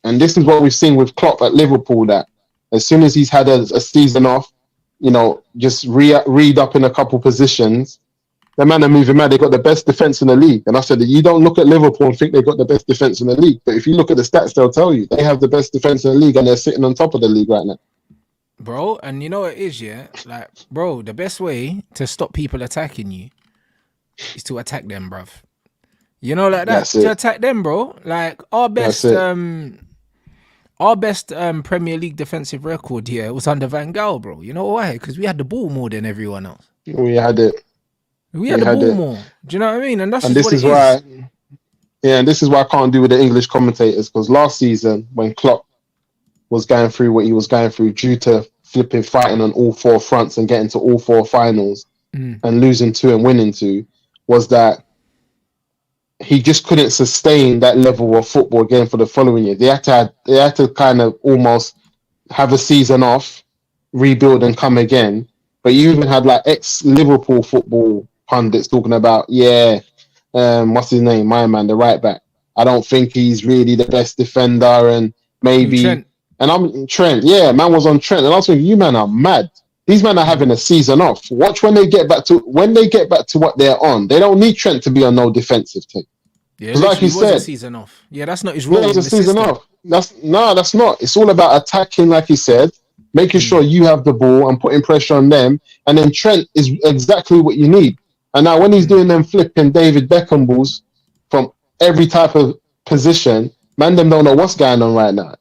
[SPEAKER 2] And this is what we've seen with Klopp at Liverpool, that as soon as he's had a season off, you know, just read up in a couple positions, the man are moving mad. They got the best defense in the league. And I said that you don't look at Liverpool and think they got the best defense in the league. But if you look at the stats, they'll tell you they have the best defense in the league and they're sitting on top of the league right now.
[SPEAKER 1] Bro, and you know what it is, yeah? Like, bro, the best way to stop people attacking you is to attack them, bruv. You know, like that. To attack them, bro. Like, our best Premier League defensive record here was under Van Gaal, bro. You know why? Because we had the ball more than everyone else.
[SPEAKER 2] We had it.
[SPEAKER 1] We had the ball more. Do you know what I mean? And that's
[SPEAKER 2] this is why. Yeah, and this is why I can't do with the English commentators, because last season when Klopp was going through what he was going through due to flipping fighting on all 4 fronts and getting to all 4 finals and losing 2 and winning 2, was that he just couldn't sustain that level of football again for the following year. They had to kind of almost have a season off, rebuild and come again. But you even had like ex-Liverpool football pundits talking about, what's his name? My man, the right back. I don't think he's really the best defender, and maybe
[SPEAKER 1] Trent.
[SPEAKER 2] And I'm Trent. Yeah, man was on Trent, and I was thinking, you man are mad. These men are having a season off. Watch when they get back to what they're on. They don't need Trent to be on no defensive team.
[SPEAKER 1] Yeah, like you said, a season off. Yeah, that's not his role.
[SPEAKER 2] It's a season off. That's not. It's all about attacking, like he said, making sure you have the ball and putting pressure on them. And then Trent is exactly what you need. And now when he's doing them flipping David Beckham balls from every type of position, man, them don't know what's going on right now.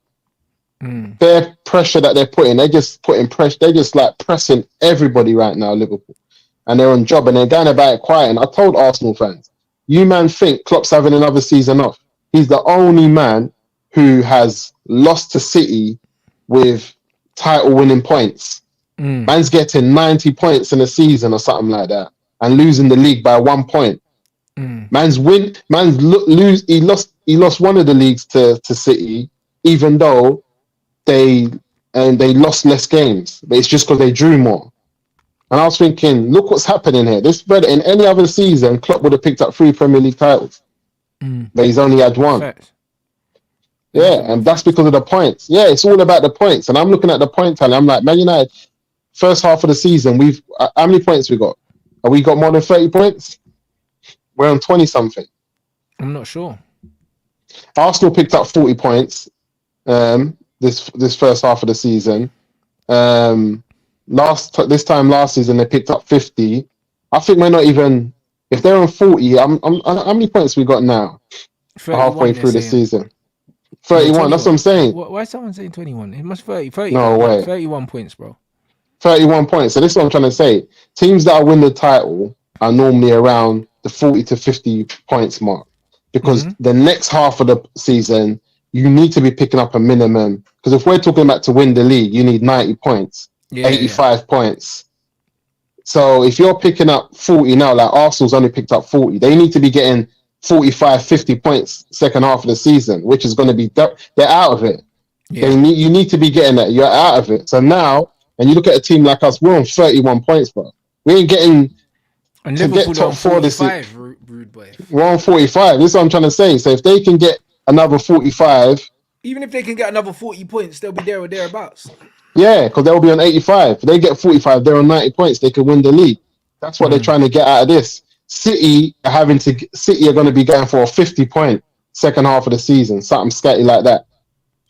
[SPEAKER 2] Their pressure that they're putting, they're just putting pressure. They're just like pressing everybody right now, Liverpool. And they're on job and they're going about it quiet. And I told Arsenal fans, you man think Klopp's having another season off. He's the only man who has lost to City with title winning points. Man's getting 90 points in a season or something like that and losing the league by 1 point. He lost one of the leagues to City, even though they lost less games, but it's just because they drew more. And I was thinking, look what's happening here. This brother, in any other season, Klopp would have picked up 3 Premier League titles, but he's only had 1.
[SPEAKER 1] Fact.
[SPEAKER 2] Yeah, and that's because of the points. Yeah, it's all about the points. And I'm looking at the point tally. I'm like, Man United, first half of the season, how many points we got? Have we got more than 30 points? We're on 20 something.
[SPEAKER 1] I'm not sure.
[SPEAKER 2] Arsenal picked up 40 points this first half of the season. This time last season they picked up 50. I think we're not even, if they're on 40. How many points we got now? Halfway through the season. 31. That's what I'm saying.
[SPEAKER 1] Why is someone saying 21? It must 30.
[SPEAKER 2] No way.
[SPEAKER 1] 31 points, bro.
[SPEAKER 2] 31 points. So this is what I'm trying to say. Teams that win the title are normally around the 40 to 50 points mark, because the next half of the season you need to be picking up a minimum. Because if we're talking about to win the league, you need 90 points, 85 points. So if you're picking up 40 now, like Arsenal's only picked up 40, they need to be getting 45, 50 points second half of the season, which is going to be, they're out of it. Yeah. You need to be getting that. You're out of it. So now, and you look at a team like us, we're on 31 points, bro. We ain't getting
[SPEAKER 1] and
[SPEAKER 2] to get top 4 this year.
[SPEAKER 1] Rude boy.
[SPEAKER 2] We're on 45. This is what I'm trying to say. So if they can get another 45,
[SPEAKER 1] even if they can get another 40 points, they'll be there or thereabouts.
[SPEAKER 2] Yeah, because they'll be on 85. If they get 45, they're on 90 points. They can win the league. That's what they're trying to get out of this. City are going to be going for a 50-point second half of the season, something scatty like that,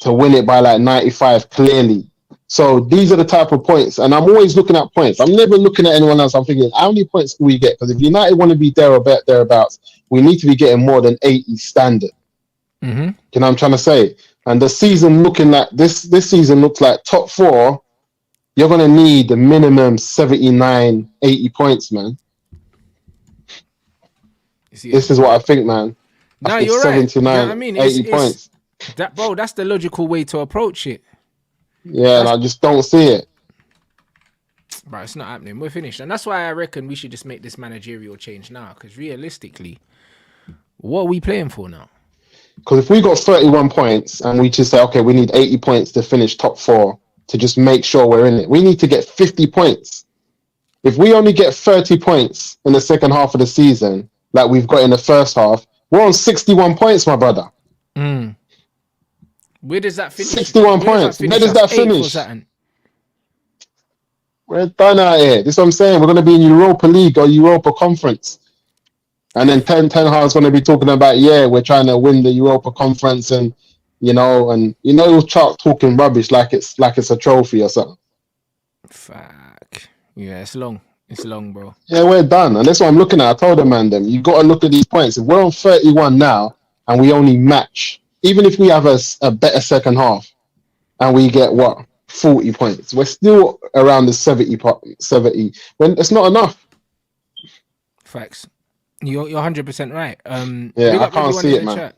[SPEAKER 2] to win it by like 95 clearly. So these are the type of points, and I'm always looking at points. I'm never looking at anyone else. I'm thinking, how many points do we get? Because if United want to be there or thereabouts, we need to be getting more than 80 standard. You know what I'm trying to say? And the season looking like this season looks like top 4. You're going to need the minimum 79, 80 points, man. This is what I think, man.
[SPEAKER 1] No, you're
[SPEAKER 2] 79,
[SPEAKER 1] right. You know what I mean?
[SPEAKER 2] 80 points.
[SPEAKER 1] That's the logical way to approach it.
[SPEAKER 2] Yeah, and I just don't see it.
[SPEAKER 1] Bro, it's not happening. We're finished. And that's why I reckon we should just make this managerial change now. Because realistically, what are we playing for now?
[SPEAKER 2] Because if we got 31 points and we just say, okay, we need 80 points to finish top 4 to just make sure we're in it, we need to get 50 points. If we only get 30 points in the second half of the season, like we've got in the first half, we're on 61 points, my brother.
[SPEAKER 1] Where does that finish?
[SPEAKER 2] 61 points. Where does that finish? We're done out here. This is what I'm saying. We're going to be in Europa League or Europa Conference. And then Ten Hag's going to be talking about, we're trying to win the Europa Conference, and he'll start talking rubbish like it's a trophy or something.
[SPEAKER 1] Fuck. Yeah, it's long, bro.
[SPEAKER 2] Yeah, we're done. And that's what I'm looking at. I told the man, you got to look at these points. If we're on 31 now and we only match, even if we have a better second half and we get 40 points, we're still around the 70 when it's not enough.
[SPEAKER 1] Facts. You're 100% right.
[SPEAKER 2] I can't see it, man.
[SPEAKER 1] Chat.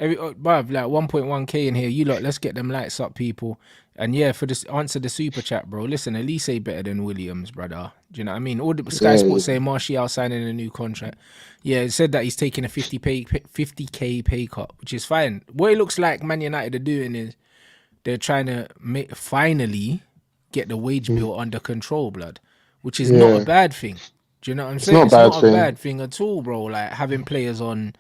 [SPEAKER 1] Like 1.1k in here. You lot, let's get them lights up, people. And for this, answer the super chat, bro. Listen, Elise better than Williams, brother. Do you know what I mean? All the Sky Sports say Martial signing a new contract. Yeah, it said that he's taking a 50k pay cut, which is fine. What it looks like Man United are doing is they're trying to finally get the wage bill under control, blood, which is not a bad thing. Do you know what I'm saying? It's not a bad thing at all, bro. Like having players on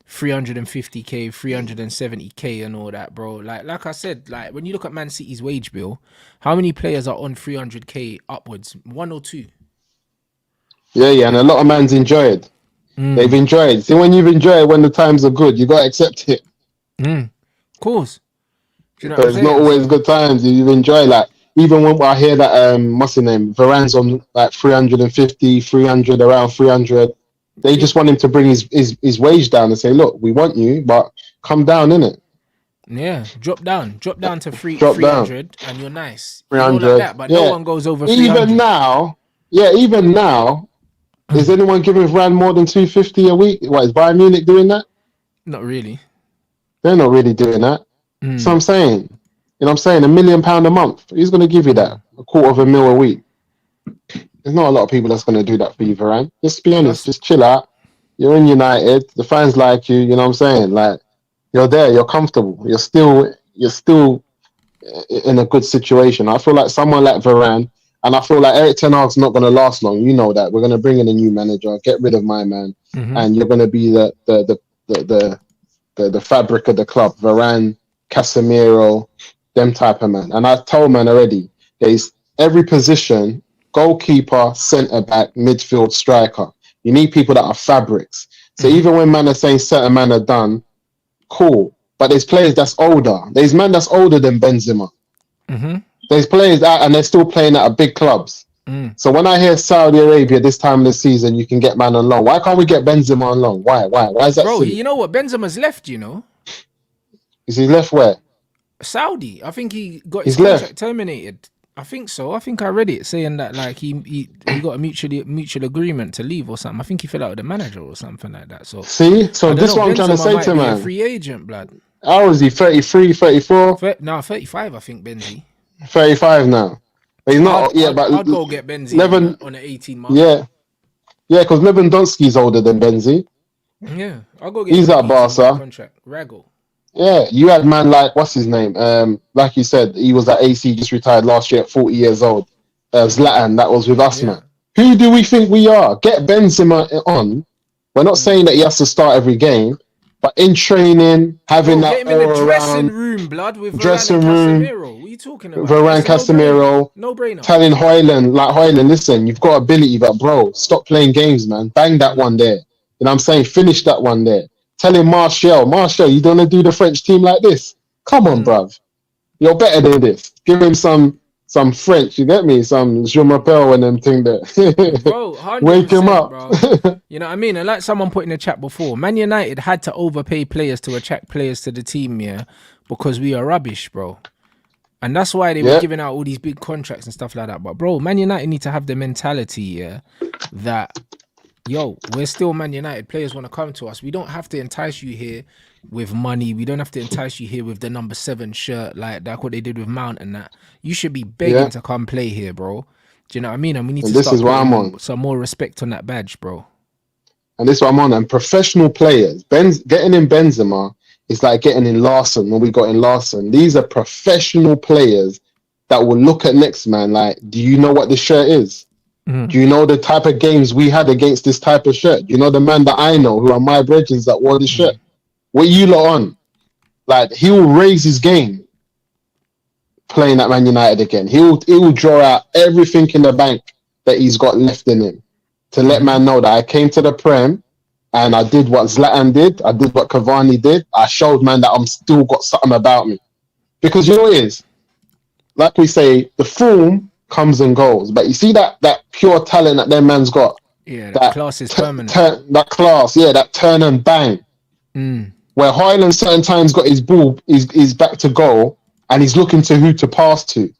[SPEAKER 1] 350k, 370k and all that, bro. Like I said, like when you look at Man City's wage bill, how many players are on 300k upwards? 1 or 2?
[SPEAKER 2] Yeah, and a lot of man's enjoyed. They've enjoyed. See, when you've enjoyed, when the times are good, you got to accept it.
[SPEAKER 1] Of course.
[SPEAKER 2] You know it's not always good times. You enjoy, like, even when I hear that, what's his name? Varane's on like 350, 300, around 300. They just want him to bring his wage down and say, look, we want you, but come down, innit?
[SPEAKER 1] Yeah, drop down to 300 and you're nice.
[SPEAKER 2] 300,
[SPEAKER 1] like that, but no one goes over 300.
[SPEAKER 2] Even now, is anyone giving Varane more than 250 a week? What, is Bayern Munich doing that?
[SPEAKER 1] Not really.
[SPEAKER 2] They're not really doing that. So I'm saying, you know what I'm saying, £1 million a month. Who's going to give you that? $250,000 a week. There's not a lot of people that's going to do that for you, Varane. Just be honest, just chill out. You're in United. The fans like you. You know what I'm saying? Like, you're there. You're comfortable. You're still in a good situation. I feel like someone like Varane, and I feel like Erik ten Hag's not going to last long. You know that. We're going to bring in a new manager, get rid of my man, and you're going to be the fabric of the club. Varane, Casemiro, them type of man. And I told man already, there's every position, goalkeeper, centre-back, midfield, striker. You need people that are fabrics. So even when man are saying certain man are done, cool. But there's players that's older. There's man that's older than Benzema. There's players out and they're still playing at big clubs. So when I hear Saudi Arabia this time of the season, you can get man on loan. Why can't we get Benzema on loan? Why? Why is that
[SPEAKER 1] Bro,
[SPEAKER 2] silly?
[SPEAKER 1] you know what? Benzema's left, you know.
[SPEAKER 2] Is he left where?
[SPEAKER 1] Saudi. I think he got his
[SPEAKER 2] He's left.
[SPEAKER 1] contract terminated. I think so. I think I read it saying that like he got a mutual agreement to leave or something. I think he fell out with the manager or something like that. So
[SPEAKER 2] See? So this is what I'm trying to
[SPEAKER 1] Benzema
[SPEAKER 2] say
[SPEAKER 1] might
[SPEAKER 2] to
[SPEAKER 1] be
[SPEAKER 2] man.
[SPEAKER 1] a free agent, blood.
[SPEAKER 2] How is he? 33, 34?
[SPEAKER 1] No, 35, I think, Benzi.
[SPEAKER 2] 35 now. But he's not, but
[SPEAKER 1] I'd go get Benzi on an 18 month.
[SPEAKER 2] Yeah, because Lewandowski's older than Benzi.
[SPEAKER 1] Yeah, I'll go get
[SPEAKER 2] He's at Barca.
[SPEAKER 1] Contract. Rago.
[SPEAKER 2] Yeah, you had man like, what's his name? Like you said, he was at AC, just retired last year at 40 years old. Zlatan, that was with us, man. Who do we think we are? Get Benzema on. We're not saying that he has to start every game, but in training, having that
[SPEAKER 1] get him in the dressing room, blood, with
[SPEAKER 2] dressing
[SPEAKER 1] room. Casemiro. What are you talking about?
[SPEAKER 2] Varane, Casemiro,
[SPEAKER 1] no brainer.
[SPEAKER 2] Telling Hoyland, listen, you've got ability, but bro, stop playing games, man. Bang that one there. You know what I'm saying? Finish that one there. Telling Martial, you don't want to do the French team like this? Come on, bruv. You're better than this. Give him some French, you get me? Some Je m'appelle and them thing there.
[SPEAKER 1] Bro,
[SPEAKER 2] wake him up.
[SPEAKER 1] Bro. You know what I mean? And like someone put in the chat before, Man United had to overpay players to attract players to the team, because we are rubbish, bro. And that's why they were giving out all these big contracts and stuff like that. But bro, Man United need to have the mentality, that we're still Man United. Players want to come to us. We don't have to entice you here with money. We don't have to entice you here with the number 7 shirt, like what they did with Mount and that. You should be begging to come play here, bro. Do you know what I mean? And we need to start putting some more respect on that badge, bro.
[SPEAKER 2] And this is what I'm on. And professional players, getting in Benzema is like getting in Larson when we got in Larson. These are professional players that will look at next man like, do you know what this shirt is? Do you know the type of games we had against this type of shirt? Do you know the man that I know who are my brethren that wore this shirt? What you lot on? Like, he will raise his game playing at Man United again. He will draw out everything in the bank that he's got left in him to let man know that I came to the Prem and I did what Zlatan did. I did what Cavani did. I showed man that I'm still got something about me. Because you know what it is? Like we say, the form comes and goes, but you see that pure talent that their man's got.
[SPEAKER 1] Yeah, that class is permanent.
[SPEAKER 2] That class, that turn and bang. Where Hoyland certain times got his ball, he's back to goal, and he's looking to who to pass to.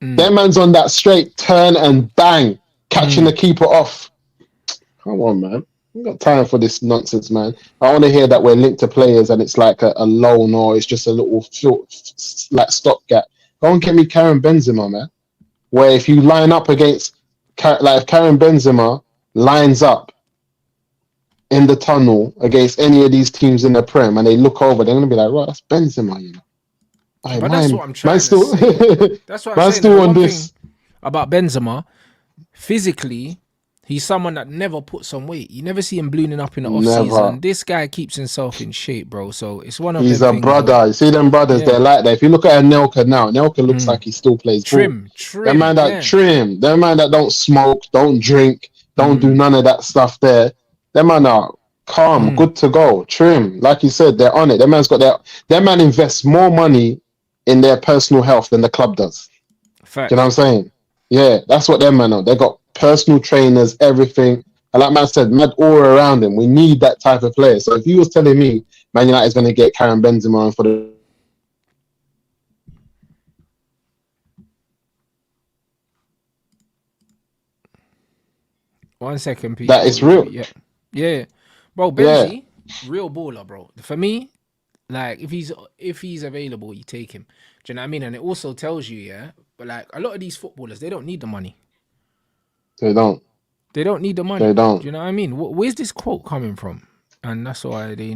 [SPEAKER 2] Their man's on that straight turn and bang, catching the keeper off. Come on, man. I've got time for this nonsense, man. I want to hear that we're linked to players and it's like a loan or it's just a little like stopgap. Go and get me Karim Benzema, man. Where if you line up against, if Karim Benzema lines up in the tunnel against any of these teams in the Prem and they look over, they're going to be like, right, that's Benzema, you know.
[SPEAKER 1] But that's what I'm trying to say. That's what I'm saying.
[SPEAKER 2] Still on this.
[SPEAKER 1] About Benzema, physically, he's someone that never puts on weight. You never see him ballooning up in the off-season. This guy keeps himself in shape, bro. So it's one of
[SPEAKER 2] He's a brother. Bro. You see them brothers, they're like that. If you look at Anelka now, Anelka looks like he still plays
[SPEAKER 1] trim.
[SPEAKER 2] That man that don't smoke, don't drink, don't do none of that stuff there. Them man are calm, good to go, trim. Like you said, they're on it. Their man invests more money in their personal health than the club does.
[SPEAKER 1] Fact.
[SPEAKER 2] You know what I'm saying? Yeah, that's what them man are. They got personal trainers, everything. And like man said, mad all around him. We need that type of player. So if you was telling me Man United is going to get Karim Benzema on for the...
[SPEAKER 1] One second, people.
[SPEAKER 2] That is real.
[SPEAKER 1] Yeah. Bro, Benzi, real baller, bro. For me, like, if he's available, you take him. Do you know what I mean? And it also tells you, but like, a lot of these footballers, they don't need the money.
[SPEAKER 2] They don't.
[SPEAKER 1] They don't need the money.
[SPEAKER 2] They don't.
[SPEAKER 1] Do you know what I mean? Where's this quote coming from? And that's why they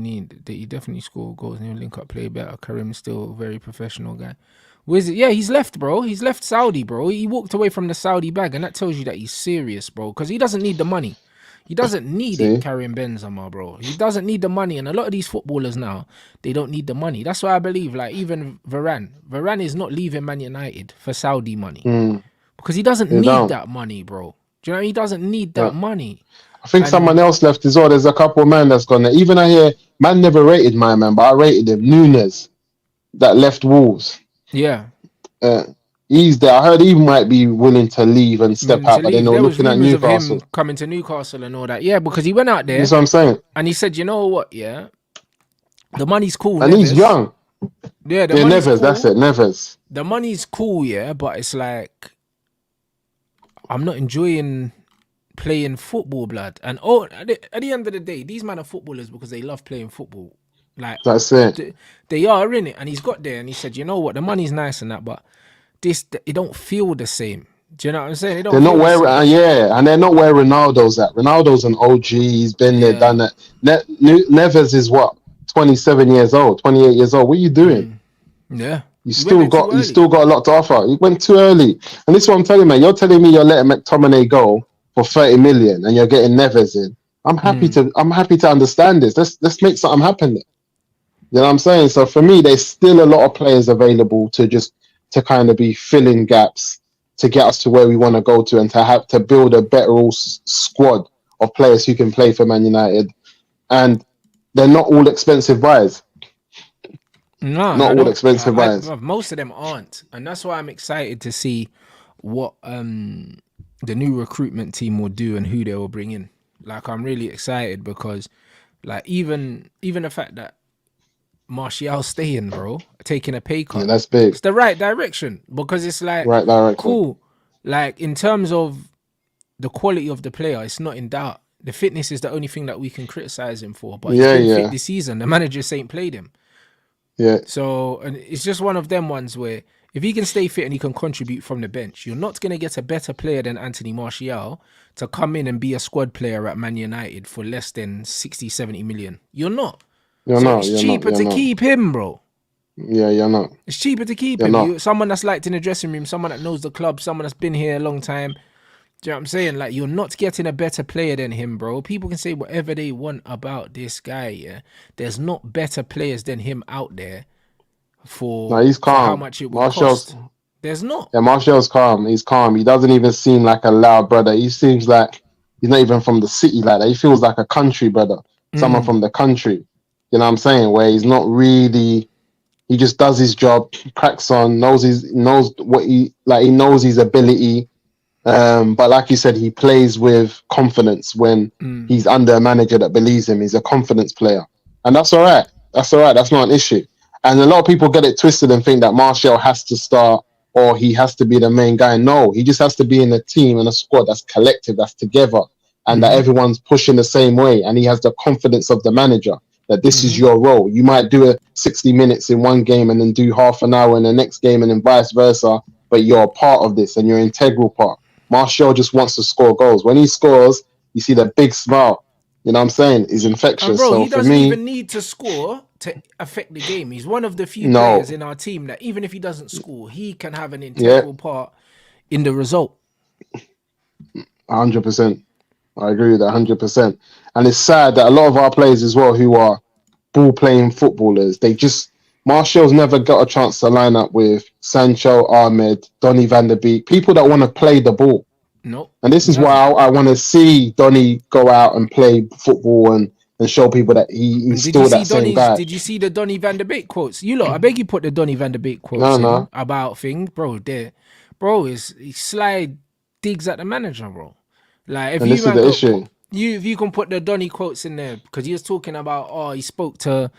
[SPEAKER 1] definitely score goals and he'll link up play better. Karim's still a very professional guy. Where's it? Yeah, he's left, bro. He's left Saudi, bro. He walked away from the Saudi bag, and that tells you that he's serious, bro. Because he doesn't need the money. He doesn't need it, Karim Benzema, bro. He doesn't need the money. And a lot of these footballers now, they don't need the money. That's why I believe, like, even Varane is not leaving Man United for Saudi money. Because he doesn't need that money, bro. Do you know, he doesn't need that money.
[SPEAKER 2] I think someone else left as well. There's a couple of man that's gone there. Even I hear man never rated my man, but I rated him. Nunes that left Wolves.
[SPEAKER 1] Yeah.
[SPEAKER 2] He's there. I heard he might be willing to leave and step out, but then they're looking at Newcastle.
[SPEAKER 1] Of him coming to Newcastle and all that. Yeah, because he went out there.
[SPEAKER 2] That's what I'm saying.
[SPEAKER 1] And he said, you know what? Yeah, the money's cool.
[SPEAKER 2] And he's young.
[SPEAKER 1] Yeah,
[SPEAKER 2] Nevers.
[SPEAKER 1] Cool.
[SPEAKER 2] That's it. Nevers.
[SPEAKER 1] The money's cool, yeah, but it's like I'm not enjoying playing football, blood. And at the end of the day, these men are footballers because they love playing football. Like
[SPEAKER 2] that's it.
[SPEAKER 1] They are in it, and he's got there, and he said, you know what, the money's nice and that, but it don't feel the same. Do you know what I'm saying?
[SPEAKER 2] They're not where, and they're not where Ronaldo's at. Ronaldo's an OG. He's been there, done that. Nevers is what, 27 years old, 28 years old. What are you doing?
[SPEAKER 1] Yeah,
[SPEAKER 2] you still got a lot to offer. You went too early, and this is what I'm telling you, man. You're telling me you're letting McTominay go for 30 million, and you're getting Nevers in. I'm happy to understand this. Let's make something happen there. You know what I'm saying? So for me, there's still a lot of players available to kind of be filling gaps to get us to where we want to go to, and to have to build a better squad of players who can play for Man United. And they're not all expensive buys.
[SPEAKER 1] No,
[SPEAKER 2] not all expensive buys.
[SPEAKER 1] Most of them aren't, and that's why I'm excited to see what the new recruitment team will do and who they will bring in. Like, I'm really excited because, like, even the fact that Martial's staying, bro, taking a pay cut.
[SPEAKER 2] Yeah, that's big.
[SPEAKER 1] It's the right direction, because it's like
[SPEAKER 2] right direction.
[SPEAKER 1] Cool. Like, in terms of the quality of the player, it's not in doubt. The fitness is the only thing that we can criticize him for. But he's been fit this season. The managers ain't played him.
[SPEAKER 2] Yeah.
[SPEAKER 1] So, and it's just one of them ones where if he can stay fit and he can contribute from the bench, you're not going to get a better player than Anthony Martial to come in and be a squad player at Man United for less than 60, 70 million. You're not. It's cheaper to keep him, bro.
[SPEAKER 2] Yeah, you're not.
[SPEAKER 1] It's cheaper to keep him. Someone that's liked in the dressing room, someone that knows the club, someone that's been here a long time. Do you know what I'm saying? Like, you're not getting a better player than him, bro. People can say whatever they want about this guy, yeah. There's not better players than him out there
[SPEAKER 2] he's calm.
[SPEAKER 1] For how much it would cost. There's not.
[SPEAKER 2] Yeah, Martial's calm. He's calm. He doesn't even seem like a loud brother. He seems like he's not even from the city like that. He feels like a country brother. Someone from the country. You know what I'm saying? Where he's not really... He just does his job, cracks on, knows his ability. But like you said, he plays with confidence when he's under a manager that believes him. He's a confidence player. And that's all right. That's all right. That's not an issue. And a lot of people get it twisted and think that Martial has to start or he has to be the main guy. No, he just has to be in a team and a squad that's collective, that's together, and that everyone's pushing the same way. And he has the confidence of the manager that this is your role. You might do 60 minutes in one game and then do half an hour in the next game and then vice versa, but you're a part of this and you're an integral part. Martial just wants to score goals. When he scores, you see the big smile. You know what I'm saying? He's infectious.
[SPEAKER 1] And bro, he doesn't even need to score to affect the game. He's one of the few players in our team that even if he doesn't score, he can have an integral part in the result.
[SPEAKER 2] 100%. I agree with that 100%. And it's sad that a lot of our players as well who are ball-playing footballers, Martial's never got a chance to line up with Sancho, Ahmed, Donny van der Beek, people that want to play the ball.
[SPEAKER 1] No.
[SPEAKER 2] And this is why I want to see Donny go out and play football and show people that he's still that same guy.
[SPEAKER 1] Did you see the Donny van der Beek quotes? You lot, I beg you put the Donny van der Beek quotes in about thing, bro. He slide digs at the manager, bro. Like, if you can put the Donny quotes in there, because he was talking about, he spoke to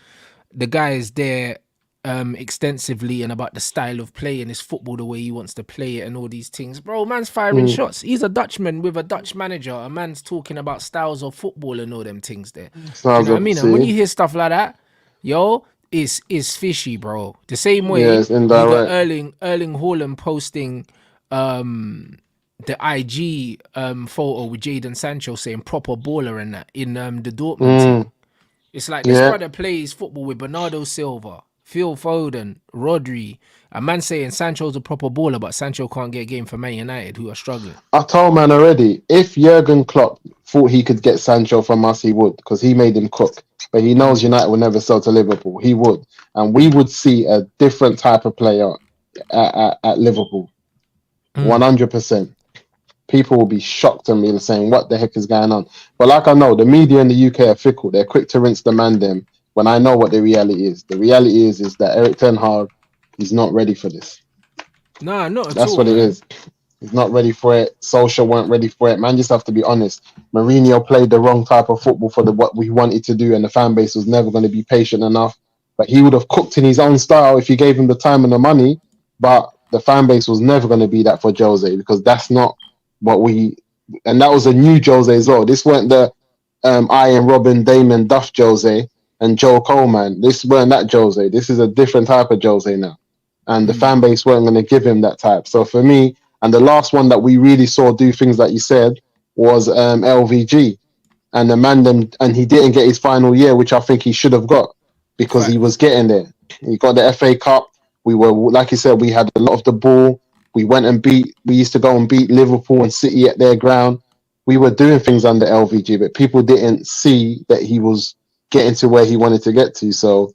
[SPEAKER 1] the guys there extensively and about the style of play and his football, the way he wants to play it and all these things. Bro, man's firing shots. He's a Dutchman with a Dutch manager. A man's talking about styles of football and all them things there. You know what I mean? And when you hear stuff like that, it's fishy, bro. The same way you got Erling Haaland posting the IG photo with Jadon Sancho saying proper baller and that in the Dortmund team. It's like this brother plays football with Bernardo Silva, Phil Foden, Rodri. A man saying Sancho's a proper baller, but Sancho can't get a game for Man United, who are struggling.
[SPEAKER 2] I told man already, if Jurgen Klopp thought he could get Sancho from us, he would, because he made him cook. But he knows United will never sell to Liverpool. He would. And we would see a different type of player at Liverpool. 100%. people will be shocked and be saying, what the heck is going on? But like I know, the media in the UK are fickle. They're quick to rinse the man them when I know what the reality is. The reality is that Eric Ten Hag is not ready for this.
[SPEAKER 1] Nah, not at
[SPEAKER 2] That's
[SPEAKER 1] all,
[SPEAKER 2] what it
[SPEAKER 1] man.
[SPEAKER 2] is. He's not ready for it. Social weren't ready for it. Man, just have to be honest. Mourinho played the wrong type of football for what we wanted to do, and the fan base was never going to be patient enough. But he would have cooked in his own style if you gave him the time and the money. But the fan base was never going to be that for Jose, because that's not what we. And that was a new Jose as well. This weren't the Iron Robin, Damon Duff Jose and Joe Coleman. This weren't that Jose. This is a different type of Jose now. And the fan base weren't going to give him that type. So for me, and the last one that we really saw do things like you said was LVG. And the man, and he didn't get his final year, which I think he should have got, because he was getting there. He got the FA Cup. We were, like you said, we had a lot of the ball. We used to go and beat Liverpool and City at their ground. We were doing things under LVG, but people didn't see that he was getting to where he wanted to get to. So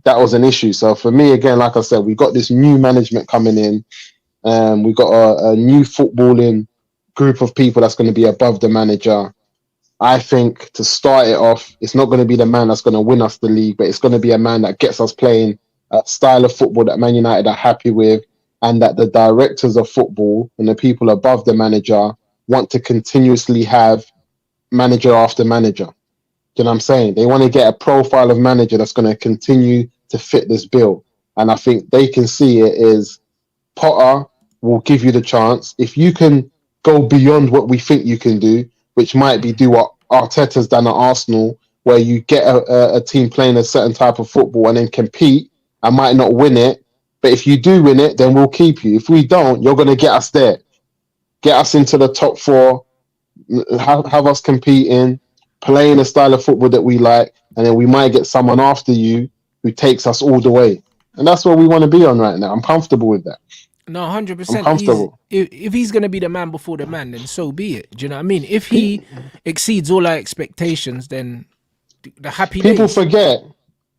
[SPEAKER 2] that was an issue. So for me, again, like I said, we got this new management coming in. We got a new footballing group of people that's going to be above the manager. I think to start it off, it's not going to be the man that's going to win us the league, but it's going to be a man that gets us playing a style of football that Man United are happy with, and that the directors of football and the people above the manager want to continuously have manager after manager. Do you know what I'm saying? They want to get a profile of manager that's going to continue to fit this bill. And I think they can see it as Potter will give you the chance. If you can go beyond what we think you can do, which might be do what Arteta's done at Arsenal, where you get a team playing a certain type of football and then compete and might not win it. But if you do win it, then we'll keep you. If we don't, you're going to get us there. Get us into the top four, have us competing, playing a style of football that we like, and then we might get someone after you who takes us all the way. And that's where we want to be on right now. I'm comfortable with that.
[SPEAKER 1] No,
[SPEAKER 2] I'm
[SPEAKER 1] 100%.
[SPEAKER 2] comfortable.
[SPEAKER 1] If he's gonna be the man before the man, then so be it. Do you know what I mean? If he exceeds all our expectations, then the happy
[SPEAKER 2] People
[SPEAKER 1] days.
[SPEAKER 2] forget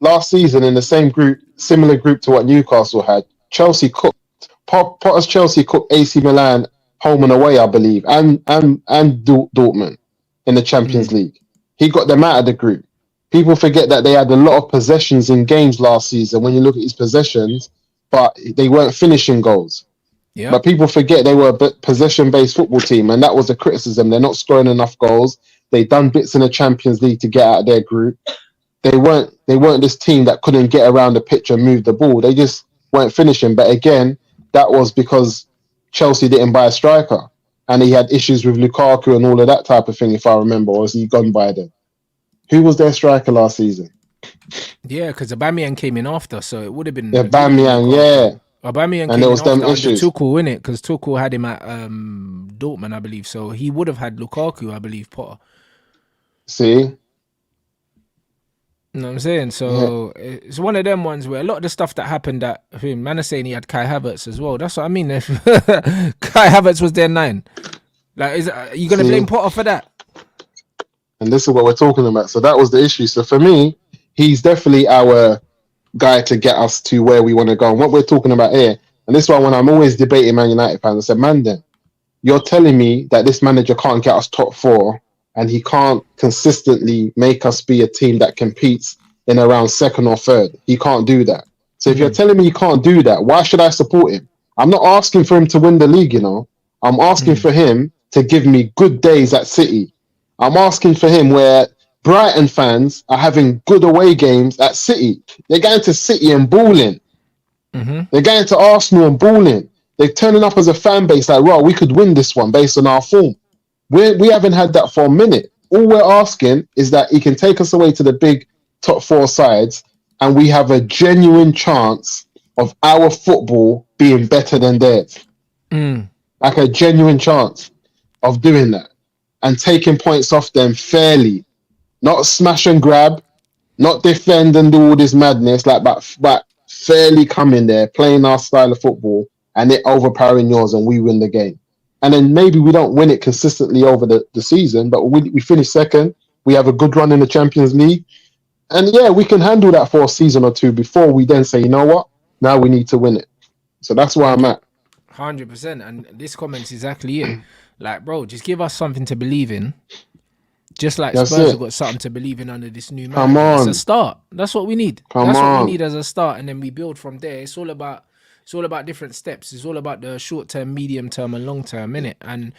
[SPEAKER 2] last season in the same group, similar group to what Newcastle had, Chelsea cooked. Potter's Chelsea cooked AC Milan home and away, I believe, and Dortmund in the Champions League. He got them out of the group. People forget that they had a lot of possessions in games last season when you look at his possessions, but they weren't finishing goals.
[SPEAKER 1] Yeah.
[SPEAKER 2] But people forget they were a possession-based football team, and that was the criticism. They're not scoring enough goals. They done bits in the Champions League to get out of their group. They weren't this team that couldn't get around the pitch and move the ball. They just weren't finishing. But again, that was because Chelsea didn't buy a striker, and he had issues with Lukaku and all of that type of thing, if I remember. Or was he gone by then? Who was their striker last season?
[SPEAKER 1] Yeah, because Aubameyang came in after, so it would have been
[SPEAKER 2] Aubameyang, yeah.
[SPEAKER 1] Aubameyang
[SPEAKER 2] And
[SPEAKER 1] came
[SPEAKER 2] there
[SPEAKER 1] in
[SPEAKER 2] was them
[SPEAKER 1] after
[SPEAKER 2] issues.
[SPEAKER 1] Tuchel, innit? Because Tuchel had him at Dortmund, I believe. So he would have had Lukaku, I believe, Potter.
[SPEAKER 2] See?
[SPEAKER 1] You know what I'm saying? So it's one of them ones where a lot of the stuff that happened at him, man is saying he had Kai Havertz as well. That's what I mean. If Kai Havertz was their 9, like, are you going to blame Potter for that?
[SPEAKER 2] And this is what we're talking about. So that was the issue. So for me, he's definitely our guy to get us to where we want to go. And what we're talking about here, and this is why when I'm always debating Man United fans, I said, man, then you're telling me that this manager can't get us top 4 and he can't consistently make us be a team that competes in around 2nd or 3rd. He can't do that. So if you're telling me he can't do that, why should I support him? I'm not asking for him to win the league, you know. I'm asking for him to give me good days at City. I'm asking for him where Brighton fans are having good away games at City. They're going to City and balling. They're going to Arsenal and balling. They're turning up as a fan base like, well, we could win this one based on our form. We haven't had that for a minute. All we're asking is that he can take us away to the big top 4 sides and we have a genuine chance of our football being better than theirs. Like a genuine chance of doing that and taking points off them fairly. Not smash and grab, not defend and do all this madness, but fairly come in there, playing our style of football and it overpowering yours and we win the game. And then maybe we don't win it consistently over the season, but we finish 2nd. We have a good run in the Champions League. And yeah, we can handle that for a season or 2 before we then say, you know what? Now we need to win it. So that's where I'm at.
[SPEAKER 1] 100%. And this comment's exactly it. Like, bro, just give us something to believe in. Just like
[SPEAKER 2] That's
[SPEAKER 1] Spurs have
[SPEAKER 2] it.
[SPEAKER 1] got something to believe in under this new
[SPEAKER 2] Come
[SPEAKER 1] manager. It's a
[SPEAKER 2] on.
[SPEAKER 1] start. That's what we need.
[SPEAKER 2] Come
[SPEAKER 1] That's what we
[SPEAKER 2] on.
[SPEAKER 1] need as a start, and then we build from there. It's all about different steps. It's all about the short term, medium term, and long term, innit? And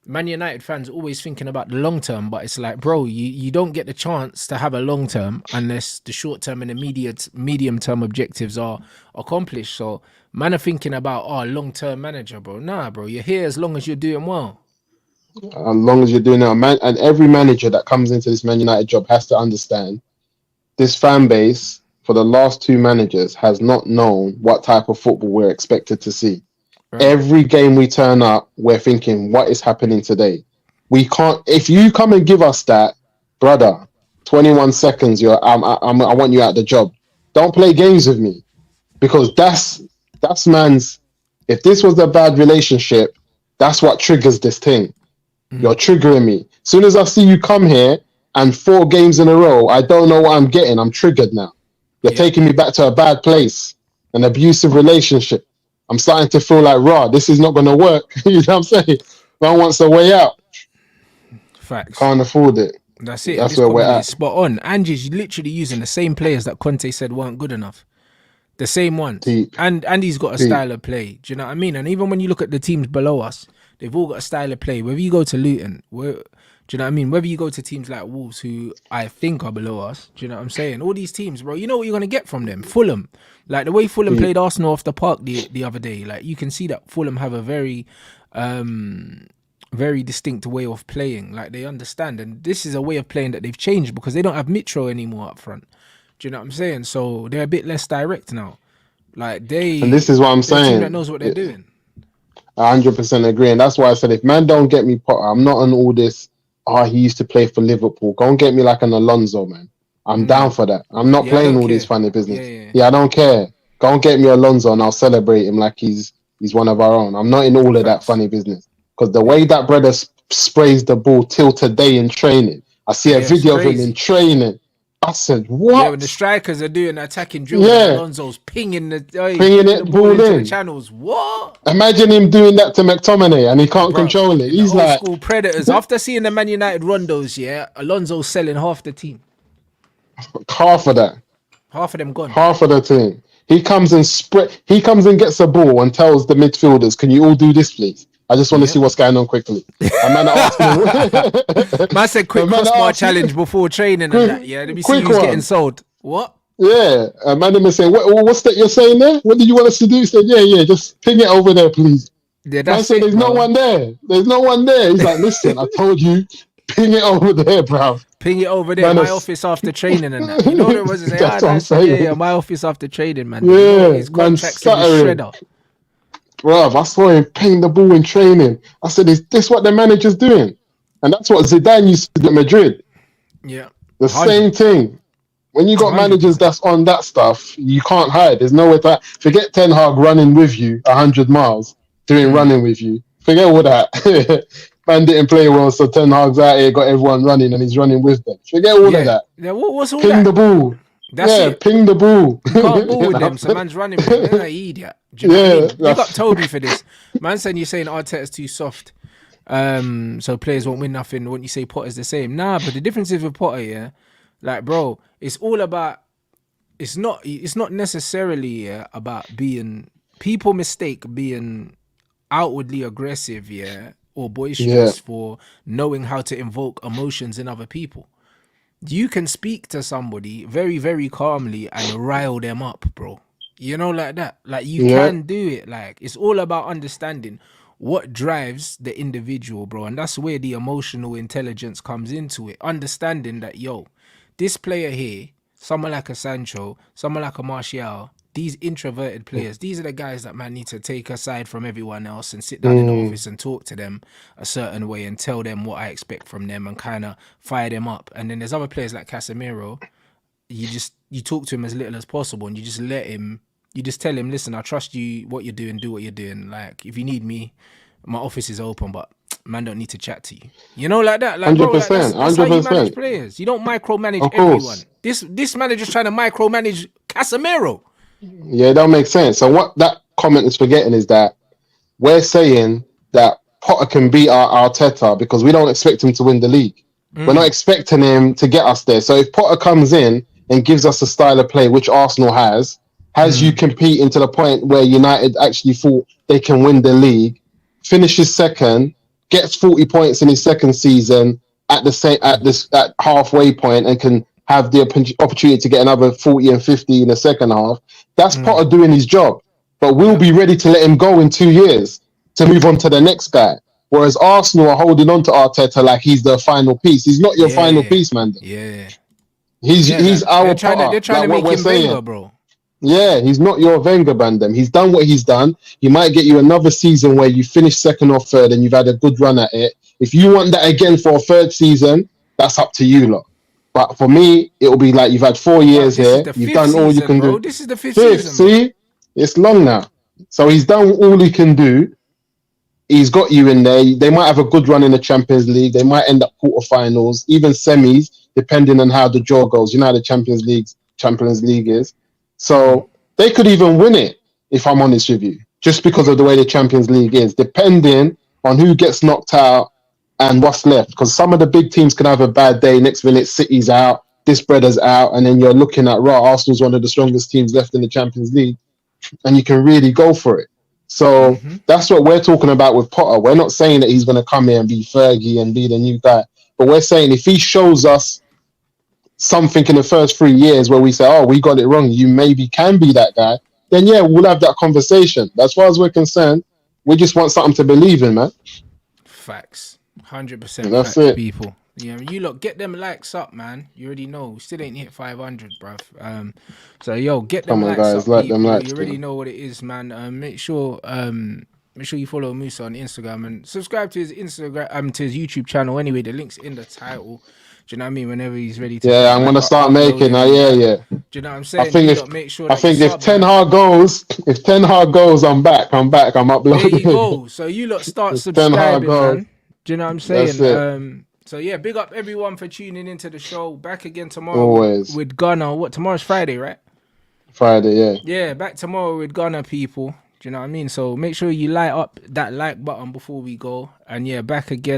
[SPEAKER 1] Man United fans are always thinking about the long term, but it's like, bro, you don't get the chance to have a long term unless the short term and the medium term objectives are accomplished. So man are thinking about long term manager, bro. Nah, bro, you're here as long as you're doing well.
[SPEAKER 2] As long as you're doing it, man, and every manager that comes into this Man United job has to understand this fan base for the last two managers has not known what type of football we're expected to see.
[SPEAKER 1] Right.
[SPEAKER 2] Every game we turn up, we're thinking, what is happening today? We can't. If you come and give us that, brother, 21 seconds, I want you out the job. Don't play games with me, because that's man's. If this was a bad relationship, that's what triggers this thing. You're triggering me. As soon as I see you come here and 4 games in a row, I don't know what I'm getting. I'm triggered now. You're taking me back to a bad place, an abusive relationship. I'm starting to feel like, raw, this is not going to work. You know what I'm saying? Man wants a way out.
[SPEAKER 1] Facts.
[SPEAKER 2] Can't afford it.
[SPEAKER 1] That's it.
[SPEAKER 2] That's where we're at.
[SPEAKER 1] Spot on. Angie's literally using the same players that Conte said weren't good enough. The same ones.
[SPEAKER 2] Deep.
[SPEAKER 1] And he's got a style of play. Do you know what I mean? And even when you look at the teams below us, they've all got a style of play. Whether you go to Luton, do you know what I mean? Whether you go to teams like Wolves, who I think are below us, do you know what I'm saying? All these teams, bro, you know what you're going to get from them. Fulham. Like the way Fulham played Arsenal off the park the other day, like you can see that Fulham have a very very distinct way of playing. Like they understand. And this is a way of playing that they've changed because they don't have Mitro anymore up front. Do you know what I'm saying? So they're a bit less direct now. Like
[SPEAKER 2] and this is what I'm saying.
[SPEAKER 1] A team that knows what they're doing.
[SPEAKER 2] 100% agree. And that's why I said, if man don't get me Potter, I'm not on all this, he used to play for Liverpool. Go and get me like an Alonso, man. I'm down for that. I'm not playing all this funny business. Yeah, I don't care. Go and get me Alonso and I'll celebrate him like he's one of our own. I'm not in all of that funny business. Because the way that brother sprays the ball till today in training, I see a video of him in training. I said, what?
[SPEAKER 1] Yeah, when the strikers are doing attacking drills, and Alonso's pinging the
[SPEAKER 2] ball
[SPEAKER 1] into the channels. What?
[SPEAKER 2] Imagine him doing that to McTominay and he can't control it. He's like
[SPEAKER 1] school predators. After seeing the Man United rondos, Alonso's selling half the team.
[SPEAKER 2] Half of that.
[SPEAKER 1] Half of them gone.
[SPEAKER 2] Half of the team. He comes and gets a ball and tells the midfielders, "Can you all do this, please? I just want to see what's going on quickly." And man
[SPEAKER 1] man said quick crossbar challenge before training and that. Yeah, let me see who's getting sold. What?
[SPEAKER 2] Yeah, and man was saying, what's that you're saying there? What did you want us to do? He said, yeah, just ping it over there, please.
[SPEAKER 1] Yeah,
[SPEAKER 2] man said, there's no one there. There's no one there. He's like, listen, I told you, ping it over there, bro.
[SPEAKER 1] Ping it over there, my office after training and that. You know what it was?
[SPEAKER 2] That's what I'm saying.
[SPEAKER 1] Yeah, my office after training, man.
[SPEAKER 2] Yeah,
[SPEAKER 1] his contract's in the shredder.
[SPEAKER 2] Bruv, I saw him ping the ball in training. I said, is this what the manager's doing? And that's what Zidane used to do at Madrid.
[SPEAKER 1] Yeah.
[SPEAKER 2] The same thing. When you got 100%. Managers that's on that stuff, you can't hide. There's nowhere to hide. Forget Ten Hag running with you 100 miles, doing running with you. Forget all that. Man didn't play well, so Ten Hag's out here, got everyone running, and he's running with them. Forget all of that.
[SPEAKER 1] Yeah, what's all
[SPEAKER 2] ping
[SPEAKER 1] that?
[SPEAKER 2] The ball.
[SPEAKER 1] That's it.
[SPEAKER 2] Ping the ball.
[SPEAKER 1] You can't ball with them, so man's running with them. They're an idiot. Do you know what I mean? You got Toby for this. Man saying you're saying Arteta's too soft. So players won't win nothing when you say Potter's the same. Nah, but the difference is with Potter, like, bro, it's all about. It's not necessarily about being. People mistake being outwardly aggressive, or boisterous for knowing how to invoke emotions in other people. You can speak to somebody very, very calmly and rile them up, bro. You know, like that. Like you can do it. Like it's all about understanding what drives the individual, bro. And that's where the emotional intelligence comes into it. Understanding that, this player here, someone like a Sancho, someone like a Martial, these introverted players, these are the guys that man need to take aside from everyone else and sit down in the office and talk to them a certain way and tell them what I expect from them and kind of fire them up. And then there's other players like Casemiro. You talk to him as little as possible and you just tell him, listen, I trust you, what you're doing, do what you're doing. Like, if you need me, my office is open, but man don't need to chat to you. You know, like that. Like,
[SPEAKER 2] 100%.
[SPEAKER 1] Bro, like that's
[SPEAKER 2] 100%.
[SPEAKER 1] how you manage players. You don't micromanage everyone. This manager's trying to micromanage Casemiro.
[SPEAKER 2] Yeah, that makes sense. So what that comment is forgetting is that we're saying that Potter can beat our Arteta because we don't expect him to win the league. We're not expecting him to get us there. So if Potter comes in and gives us a style of play, which Arsenal has you competing to the point where United actually thought they can win the league, finishes second, gets 40 points in his second season at at halfway point, and can have the opportunity to get another 40 and 50 in the second half. That's Potter doing his job. But we'll be ready to let him go in 2 years to move on to the next guy. Whereas Arsenal are holding on to Arteta like he's the final piece. He's not your final piece, man.
[SPEAKER 1] Yeah.
[SPEAKER 2] He's our Potter.
[SPEAKER 1] They're trying to make him Wenger, bro.
[SPEAKER 2] Yeah, he's not your Wenger, Bandem. He's done what he's done. He might get you another season where you finish second or third and you've had a good run at it. If you want that again for a third season, that's up to you lot. But for me, it'll be like you've had 4 years here. You've done all you can do.
[SPEAKER 1] This is the fifth season.
[SPEAKER 2] See? It's long now. So he's done all he can do. He's got you in there. They might have a good run in the Champions League. They might end up quarterfinals, even semis, depending on how the draw goes. You know how the Champions League is. So they could even win it, if I'm honest with you, just because of the way the Champions League is, depending on who gets knocked out and what's left. Because some of the big teams can have a bad day. Next minute, City's out, this brother's out, and then you're looking at, right, Arsenal's one of the strongest teams left in the Champions League, and you can really go for it. So that's what we're talking about with Potter. We're not saying that he's going to come here and be Fergie and be the new guy, but we're saying if he shows us something in the first 3 years where we say, oh, we got it wrong, you maybe can be that guy, then yeah, we'll have that conversation. As far as we're concerned, we just want something to believe in, man.
[SPEAKER 1] Facts. 100%
[SPEAKER 2] That's
[SPEAKER 1] facts,
[SPEAKER 2] it.
[SPEAKER 1] people. Yeah, you lot get them likes up, man. You already know. We still ain't hit 500, bruv. So yo, get them likes
[SPEAKER 2] guys,
[SPEAKER 1] up,
[SPEAKER 2] like
[SPEAKER 1] people.
[SPEAKER 2] them likes,
[SPEAKER 1] You already know what it is, man. Make sure you follow Moosa on Instagram and subscribe to his Instagram, to his YouTube channel. Anyway, the link's in the title. Do you know what I mean? Whenever he's ready to.
[SPEAKER 2] Yeah, I'm gonna start making. Do
[SPEAKER 1] you know what I'm saying?
[SPEAKER 2] I think if Ten Hag goes, I'm back. I'm uploading.
[SPEAKER 1] There you go. So you lot start subscribing, man. Do you know what I'm saying? So yeah, big up everyone for tuning into the show. Back again tomorrow with Gunner. Tomorrow's Friday, right?
[SPEAKER 2] Friday, yeah.
[SPEAKER 1] Yeah, back tomorrow with Gunner, people. Do you know what I mean? So make sure you light up that like button before we go. And yeah, back again.